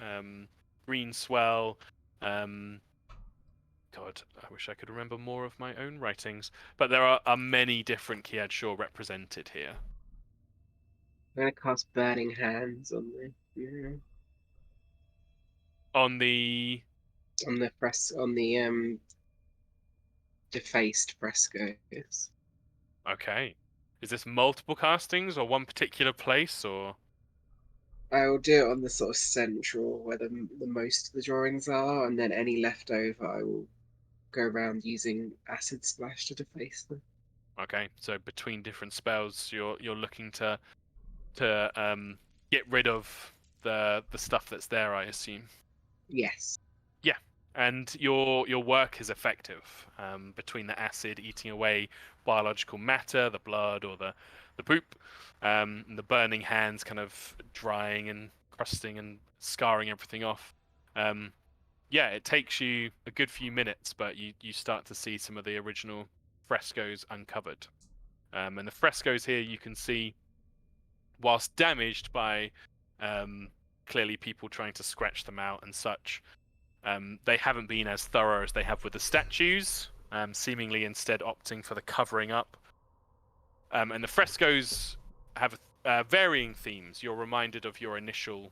Green Swell. God, I wish I could remember more of my own writings. But there are many different Kiad Shore represented here. I'm gonna cast Burning Hands on On the defaced frescoes. Okay. Is this multiple castings or one particular place or? I will do it on the sort of central where the most of the drawings are, and then any left over I will go around using acid splash to deface them. Okay, so between different spells, you're looking to get rid of the stuff that's there, I assume. Yes. Yeah, and your work is effective. Between the acid eating away biological matter, the blood or the poop, and the burning hands kind of drying and crusting and scarring everything off. Yeah, it takes you a good few minutes, but you start to see some of the original frescoes uncovered. And the frescoes here you can see, whilst damaged by clearly people trying to scratch them out and such, they haven't been as thorough as they have with the statues, seemingly instead opting for the covering up. And the frescoes have varying themes. You're reminded of your initial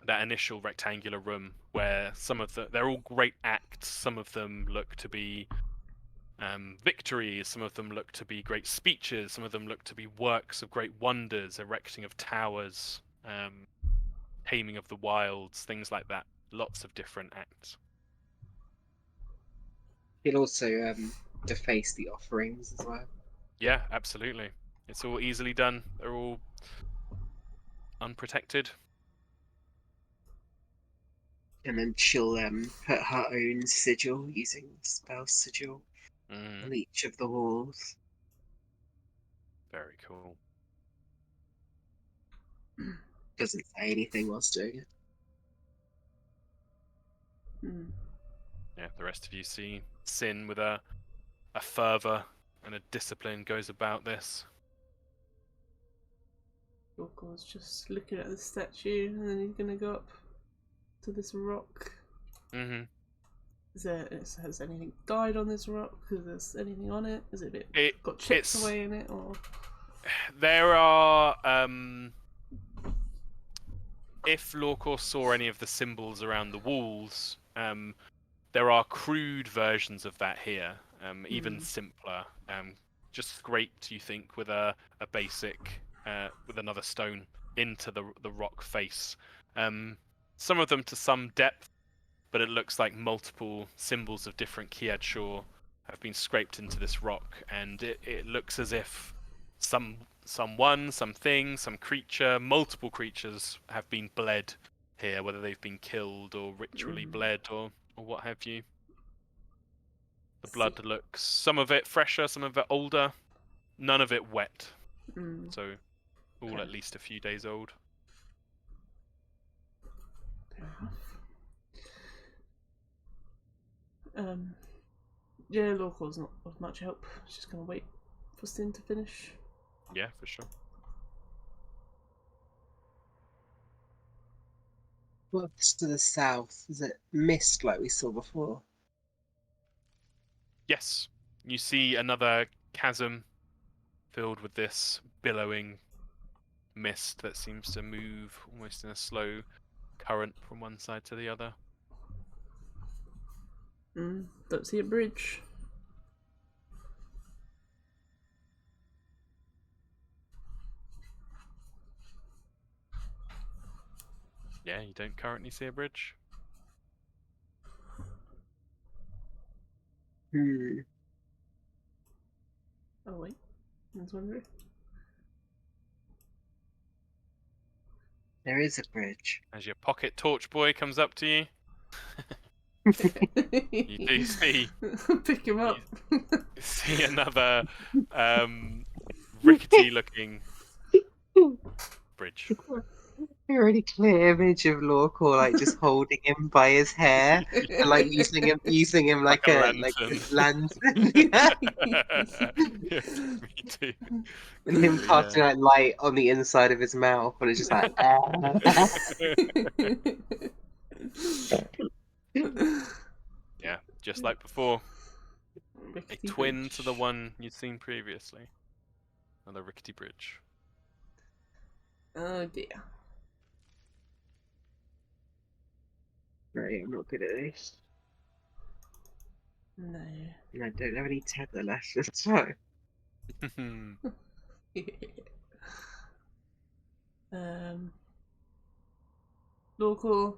that initial rectangular room where they're all great acts. Some of them look to be victories. Some of them look to be great speeches. Some of them look to be works of great wonders, erecting of towers, taming of the wilds, things like that. Lots of different acts. He'll also deface the offerings as well. Yeah, absolutely. It's all easily done. They're all unprotected. And then she'll put her own sigil using spell sigil on each of the walls. Very cool. Doesn't say anything whilst doing it. Yeah, the rest of you see Sin with a fervor and a discipline goes about this. Gorgo's just looking at the statue, and then he's gonna go up to this rock. Mm-hmm. Has anything died on this rock? Is there anything on it? Is it got chips it's- away in it, or? There are, if Lorcor saw any of the symbols around the walls, there are crude versions of that here, even simpler. Just scraped, you think, with a basic, with another stone into the rock face. Some of them to some depth, but it looks like multiple symbols of different Kiad Shore have been scraped into this rock, and it looks as if someone, something, some creature, multiple creatures have been bled here, whether they've been killed or ritually bled or what have you. The blood looks, some of it fresher, some of it older, none of it wet. So all at least a few days old. Fair enough. Yeah, Lorcor's not of much help. She's just gonna wait for Sin to finish. Yeah, for sure. What's to the south? Is it mist like we saw before? Yes, you see another chasm filled with this billowing mist that seems to move almost in a slow current from one side to the other. Don't see a bridge. Yeah, you don't currently see a bridge. Oh wait, I was wondering. There is a bridge. As your pocket torch boy comes up to you, you do see Pick him up. see another rickety-looking bridge. A really clear image of Lorcor, like just holding him by his hair and like using him like a lantern. Yeah. Yeah, me too. And him casting like light on the inside of his mouth, and it's just like. Yeah, just like before. Rickety A twin bridge. to the one you'd seen previously. Another rickety bridge. Oh dear. Right, I'm not good at this. No. And I don't have any tether left this time. Lorcor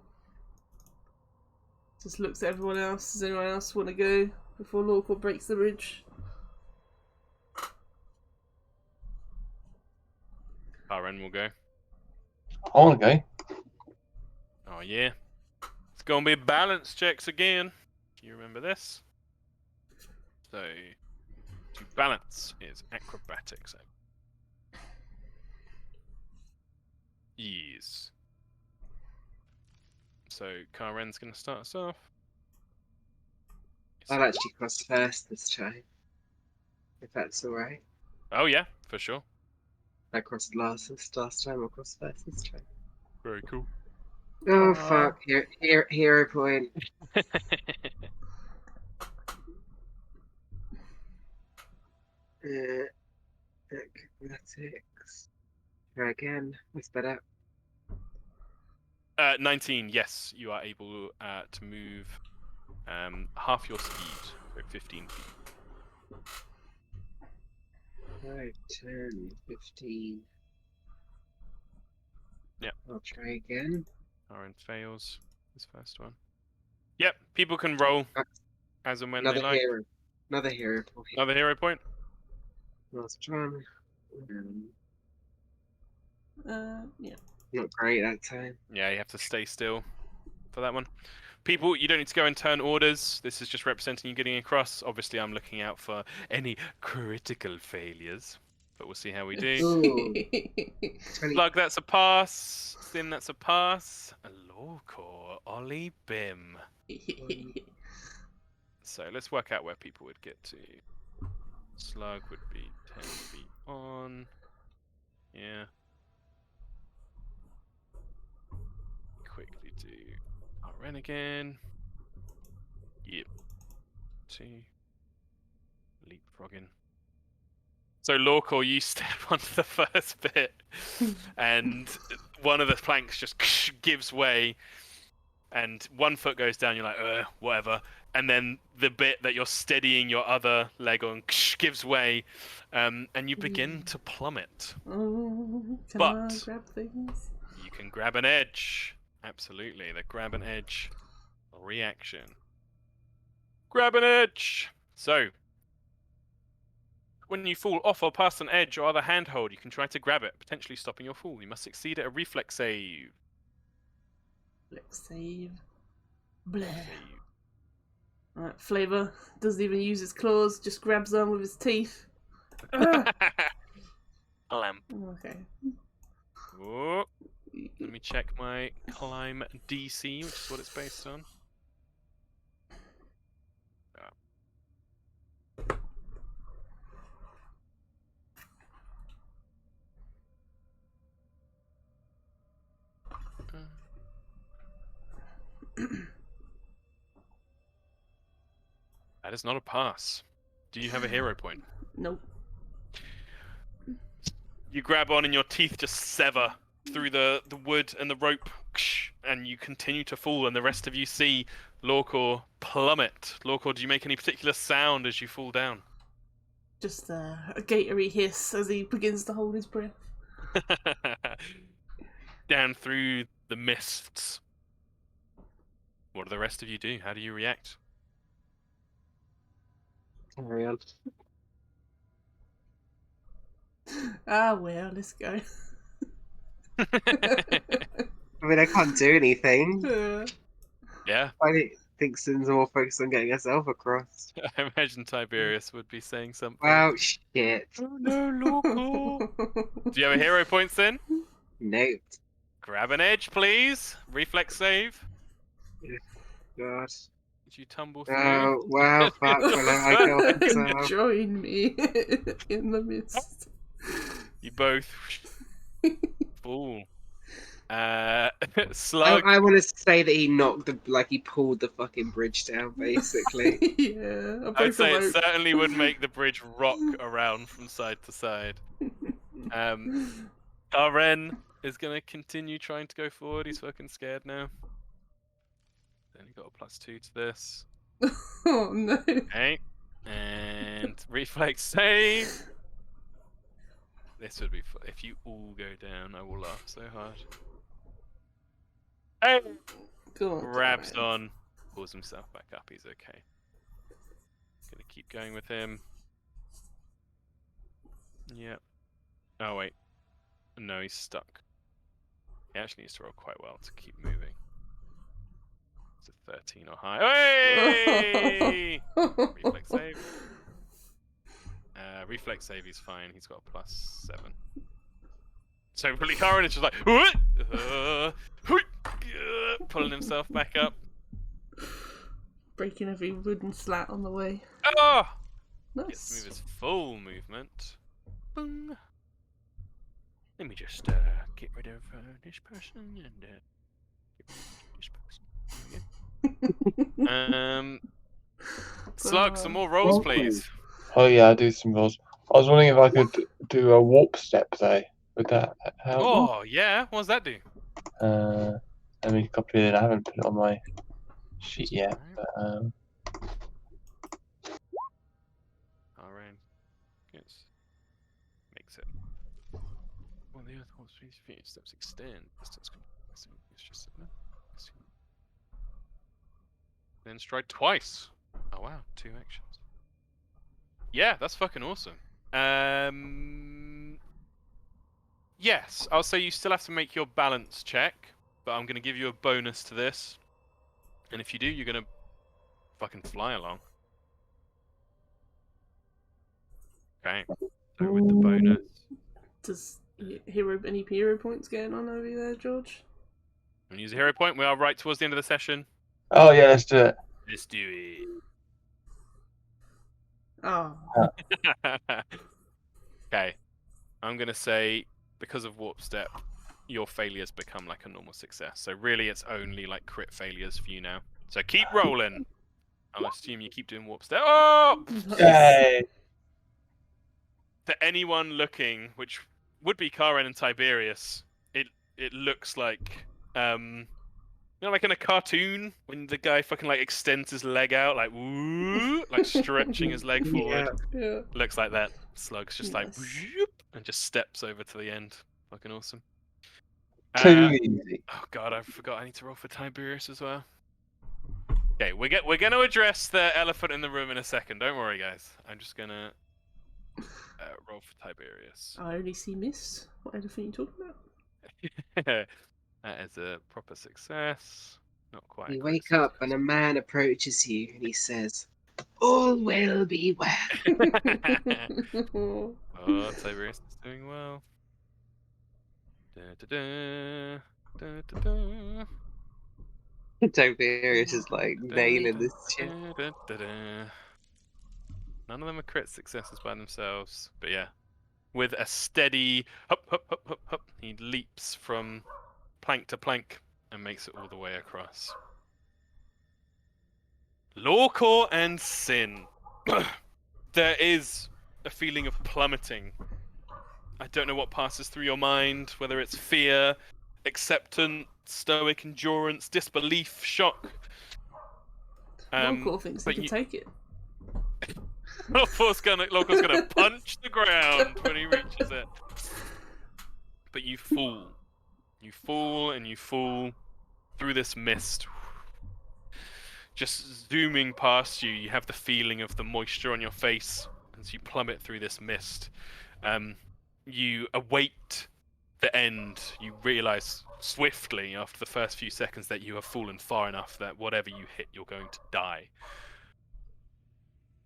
just looks at everyone else. Does anyone else want to go before Lorcor breaks the bridge? Karen will go. I want to go. Oh yeah. It's gonna be balance checks again. You remember this? So to balance is acrobatics. Yes. So Karen's gonna start us off. I'll actually cross first this time. If that's alright. Oh yeah, for sure. I crossed last time, I'll cross first this time. Very cool. Oh fuck, hero point. Acrobatics. Try again. What's better? 19. Yes, you are able to move half your speed, so 15 feet. 5, 10, 15. Yep. I'll try again. Aaron fails his first one. Yep, people can roll as and when Another they like. hero. Another hero point. Another hero point. Last one. Yeah. Not great that time. Yeah, you have to stay still for that one. People, you don't need to go and turn orders. This is just representing you getting across. Obviously, I'm looking out for any critical failures, but we'll see how we do. Ooh. 20. Slug, that's a pass. Sim, that's a pass. A Lawcore, Ollie Bim. So let's work out where people would get to. Slug would be 10 feet on. Yeah. Quickly do RN again. Yep. 2. Leapfrogging. So Lawcore, you step onto the first bit, and one of the planks just gives way, and one foot goes down. You're like, whatever. And then the bit that you're steadying your other leg on gives way, and you begin to plummet. Oh, can But I grab things? you can grab an edge. Absolutely, the grab an edge reaction. Grab an edge! So, when you fall off or past an edge or other handhold, you can try to grab it, potentially stopping your fall. You must succeed at a reflex save. Let's save. Blah. Save. Alright, Flavor doesn't even use his claws, just grabs on with his teeth. Ah! Lamp. Okay. Oh, let me check my climb DC, which is what it's based on. That is not a pass. Do you have a hero point? Nope. You grab on and your teeth just sever through the wood and the rope, and you continue to fall, and the rest of you see Lawcore plummet. Lawcore, do you make any particular sound as you fall down? Just a gatory hiss as he begins to hold his breath. Down through the mists. What do the rest of you do? How do you react? Carry on. Ah, well, let's go. I mean, I can't do anything. Yeah, I think Sin's more focused on getting herself across. I imagine Tiberius would be saying something. Well, shit. Oh no, Lawcore! Do you have a hero point, Sin? Nope. Grab an edge, please. Reflex save. God. Did you tumble through? Oh, well, fuck. Will I kill myself? Join me in the mist. You both fall. Slug. I want to say that he knocked he pulled the fucking bridge down, basically. Yeah, I I'd broke say a it rope. certainly would make the bridge rock around from side to side. Aren is going to continue trying to go forward. He's fucking scared now. Then he got a +2 to this. Oh no. Okay. And reflex save. This would be fun. If you all go down, I will laugh so hard. Hey! Go on, Grabs Darren. on. Pulls himself back up. He's okay. Gonna keep going with him. Yep. Oh, wait. No, he's stuck. He actually needs to roll quite well to keep moving. It's a 13 or higher. Hey! Reflex save. Reflex save, he's fine. He's got a +7. So Karen is just like, pulling himself back up. Breaking every wooden slat on the way. Oh! Gets to Nice. move his full movement. Boom. Let me just get rid of this person and get rid of this person. Slug, some more rolls, Roll, please. Oh yeah, I do some rolls. I was wondering if I could do a warp step though. Would that help? Oh, yeah. What does that do? Let me copy it. I haven't put it on my sheet yet. But, exit. Well, the earth holds 3 feet. Steps extend. Distance. It's just then stride twice. Oh wow, 2 actions. Yeah, that's fucking awesome. Yes, I'll say you still have to make your balance check, but I'm gonna give you a bonus to this. And if you do, you're gonna fucking fly along. Okay. So with the bonus. Does any hero points going on over there, George? I'm gonna use a hero point. We are right towards the end of the session. Oh yeah, let's do it. Let's do Oh, it. Okay. I'm gonna say because of warp step, your failures become like a normal success. So really it's only like crit failures for you now. So keep rolling. I'll assume you keep doing warp step. Oh! Yay! To anyone looking, which would be Karen and Tiberius, it looks like like in a cartoon when the guy fucking like extends his leg out, like woo, like stretching his leg forward. yeah. Looks like that. Slug's just like Nice. whoop, and just steps over to the end. Fucking awesome. Too easy. Oh god, I forgot. I need to roll for Tiberius as well. Okay, we're gonna address the elephant in the room in a second. Don't worry, guys. I'm just gonna roll for Tiberius. I only see mist. What elephant are you talking about? That is a proper success. Not quite. You a crit wake up and a man approaches you and he says, "All will be well." Oh, Tiberius is doing well. Da, da, da, da, da. Tiberius is like nailing this shit. None of them are crit successes by themselves, but yeah, with a steady hop, hop, hop, hop, hop, he leaps from plank to plank and makes it all the way across. Lawcore and Sin. There is a feeling of plummeting. I don't know what passes through your mind, whether it's fear, acceptance, stoic endurance, disbelief, shock. Lawcore thinks he but can take it. Lawcore's gonna punch the ground when he reaches it. But you fall. You fall and you fall through this mist. Just zooming past you, you have the feeling of the moisture on your face as you plummet through this mist. You await the end. You realize swiftly after the first few seconds that you have fallen far enough that whatever you hit, you're going to die.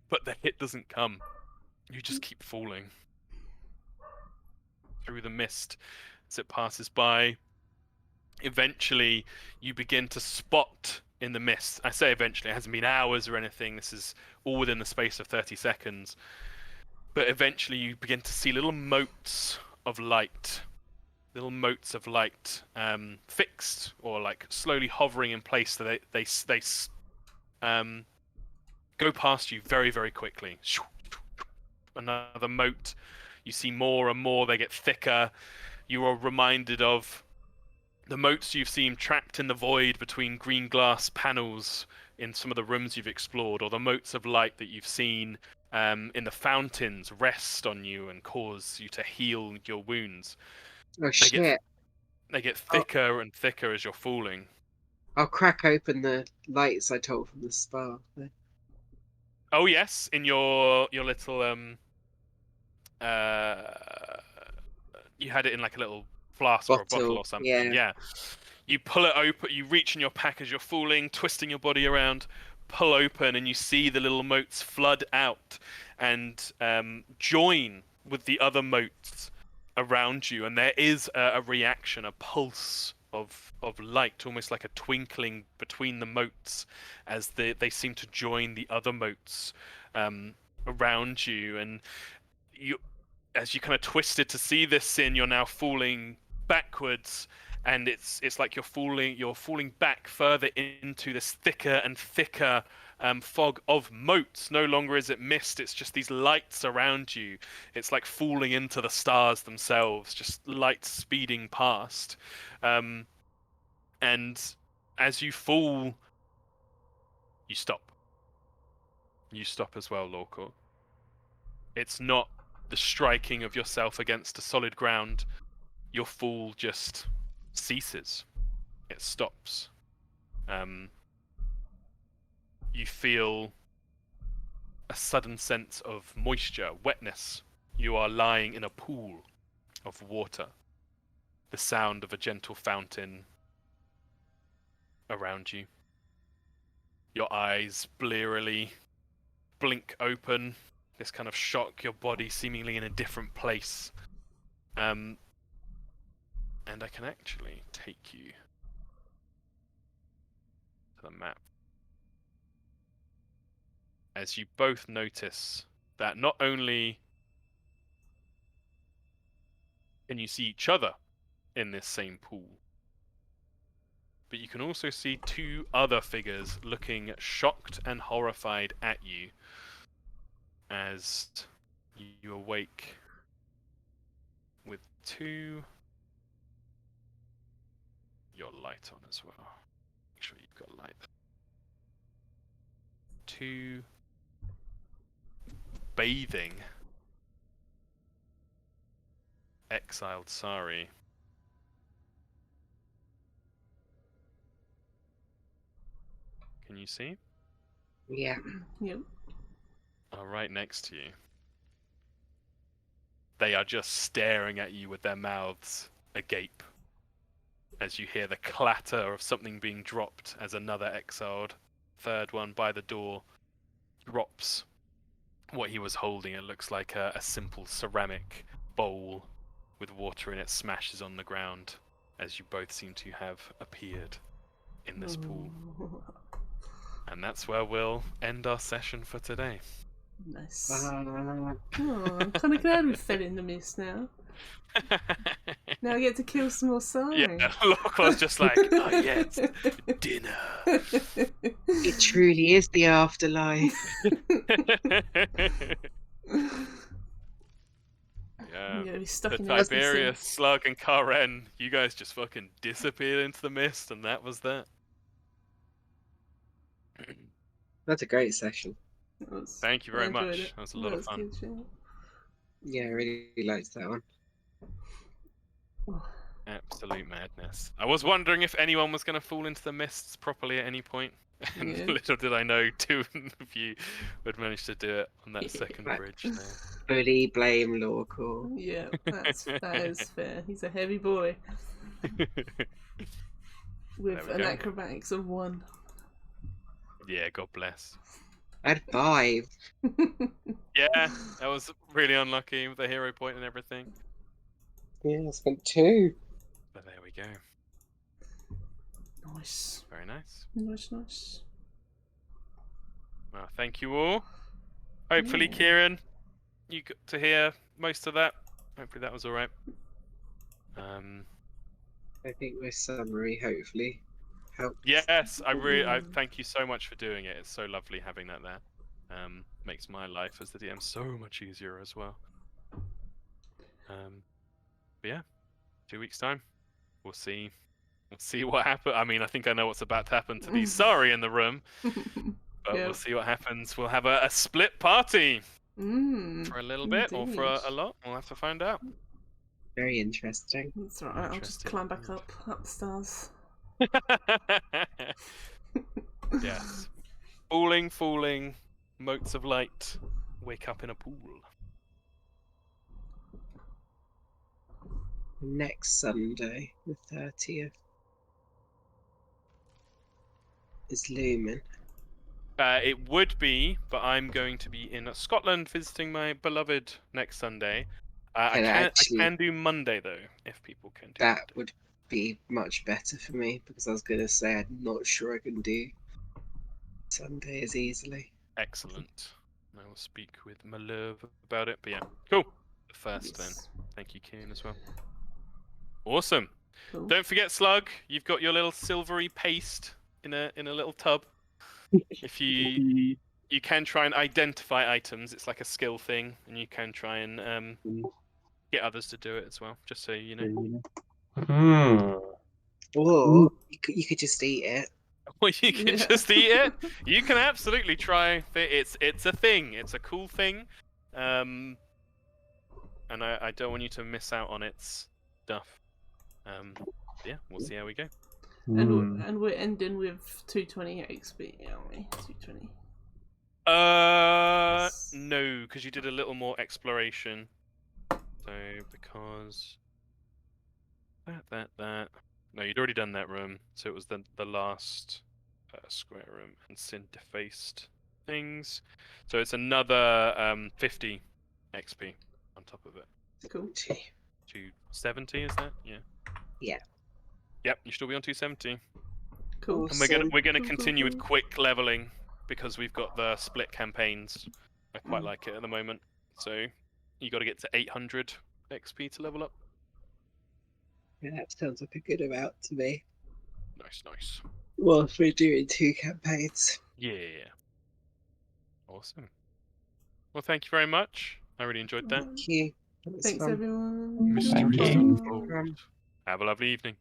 But the hit doesn't come. You just keep falling through the mist as it passes by. Eventually, you begin to spot in the mist. I say eventually, it hasn't been hours or anything. This is all within the space of 30 seconds. But eventually, you begin to see little motes of light. Little motes of light fixed or like slowly hovering in place so they go past you very, very quickly. Another mote. You see more and more. They get thicker. You are reminded of the motes you've seen trapped in the void between green glass panels in some of the rooms you've explored, or the motes of light that you've seen in the fountains rest on you and cause you to heal your wounds. Oh shit! They get thicker and thicker as you're falling. I'll crack open the lights I told from the spa. Oh yes, in your little you had it in like a little flask or a bottle or something. Yeah. You pull it open, you reach in your pack as you're falling, twisting your body around, pull open, and you see the little motes flood out and join with the other motes around you. And there is a reaction, a pulse of light, almost like a twinkling between the motes as they seem to join the other motes around you. And you, as you kind of twisted to see this Sin, you're now falling backwards, and it's like you're falling back further into this thicker and thicker fog of motes. No longer is it mist, it's just these lights around you. It's like falling into the stars themselves, just lights speeding past. And as you fall, you stop. You stop as well, Lawcore. It's not the striking of yourself against a solid ground, your fall just ceases. It stops. You feel a sudden sense of moisture, wetness. You are lying in a pool of water. The sound of a gentle fountain around you. Your eyes blearily blink open. This kind of shock, your body seemingly in a different place. And I can actually take you to the map. As you both notice that not only can you see each other in this same pool, but you can also see two other figures looking shocked and horrified at you as you awake with your light on as well. Make sure you've got light. Two bathing exiled Sari. Can you see? Yeah. Yep. Are right next to you. They are just staring at you with their mouths agape as you hear the clatter of something being dropped as another exiled, third one by the door, drops what he was holding. It looks like a simple ceramic bowl with water in it, smashes on the ground as you both seem to have appeared in this pool. And that's where we'll end our session for today. Nice. Oh, I'm kind of glad we fell in the mist now. Now I get to kill some more Sari. Yeah, Lorclaw's just like, oh yes, dinner. It truly is the afterlife. Yeah. I'm gonna be stuck The in the rest of the Tiberius, Slug, and Karen, you guys just fucking disappeared into the mist, and that was that. That's a great session. Thank you very much. That was a lot of fun. Yeah, I really liked that one. Absolute madness. I was wondering if anyone was going to fall into the mists properly at any point. And Yeah. little did I know, two of you would manage to do it on that second Right. bridge there. Fully blame Lorcal. Yeah, that is fair. He's a heavy boy with There we an go. acrobatics of 1. Yeah, God bless. I had 5. Yeah, that was really unlucky with the hero point and everything. Yeah, I spent 2. But there we go. Nice. Very nice. Nice. Well, thank you all. Hopefully, Yeah. Kieran, you got to hear most of that. Hopefully that was alright. I think my summary hopefully helped. Yes, I Mm. thank you so much for doing it. It's so lovely having that there. Makes my life as the DM so much easier as well. But yeah, 2 weeks time, we'll see what happens. I mean, I think I know what's about to happen to these Sari in the room, but Yep. we'll see what happens. We'll have a split party Mm, for a little bit or for a indeed. lot. We'll have to find out. Very interesting. That's alright, I'll just Interesting climb back indeed. up the stairs. Yes. Falling, motes of light, wake up in a pool. Next Sunday, the 30th, is Lumen. It would be, but I'm going to be in Scotland visiting my beloved next Sunday. I can do Monday though, if people can do That Monday. would be much better for me because I was going to say I'm not sure I can do Sunday as easily. Excellent. I will speak with my love about it. But yeah, cool. The first then. Yes. Thank you, Kieran, as well. Awesome. Cool. Don't forget, Slug. You've got your little silvery paste in a little tub. If you can try and identify items, it's like a skill thing, and you can try and get others to do it as well. Just so you know. Or you could just eat it. Or you can Yeah. just eat it. You can absolutely try. It's a thing. It's a cool thing. and I don't want you to miss out on its stuff. Yeah, we'll see how we go. And we're ending with 220 XP, aren't we? 220. No, because you did a little more exploration. So because that. No, you'd already done that room, so it was the last square room and cinder-faced things. So it's another 50 XP on top of it. Cool. 270 is that? Yeah. Yeah. Yep, you should still be on 270. Cool. And we're gonna Cool, continue cool, with quick leveling because we've got the split campaigns. I quite like it at the moment. So you got to get to 800 XP to level up. Yeah, that sounds like a good amount to me. Nice. Whilst we're doing 2 campaigns. Yeah. Awesome. Well, thank you very much. I really enjoyed that. Thank you. That was Thanks, fun. everyone. Thank Goodbye. you. Have a lovely evening.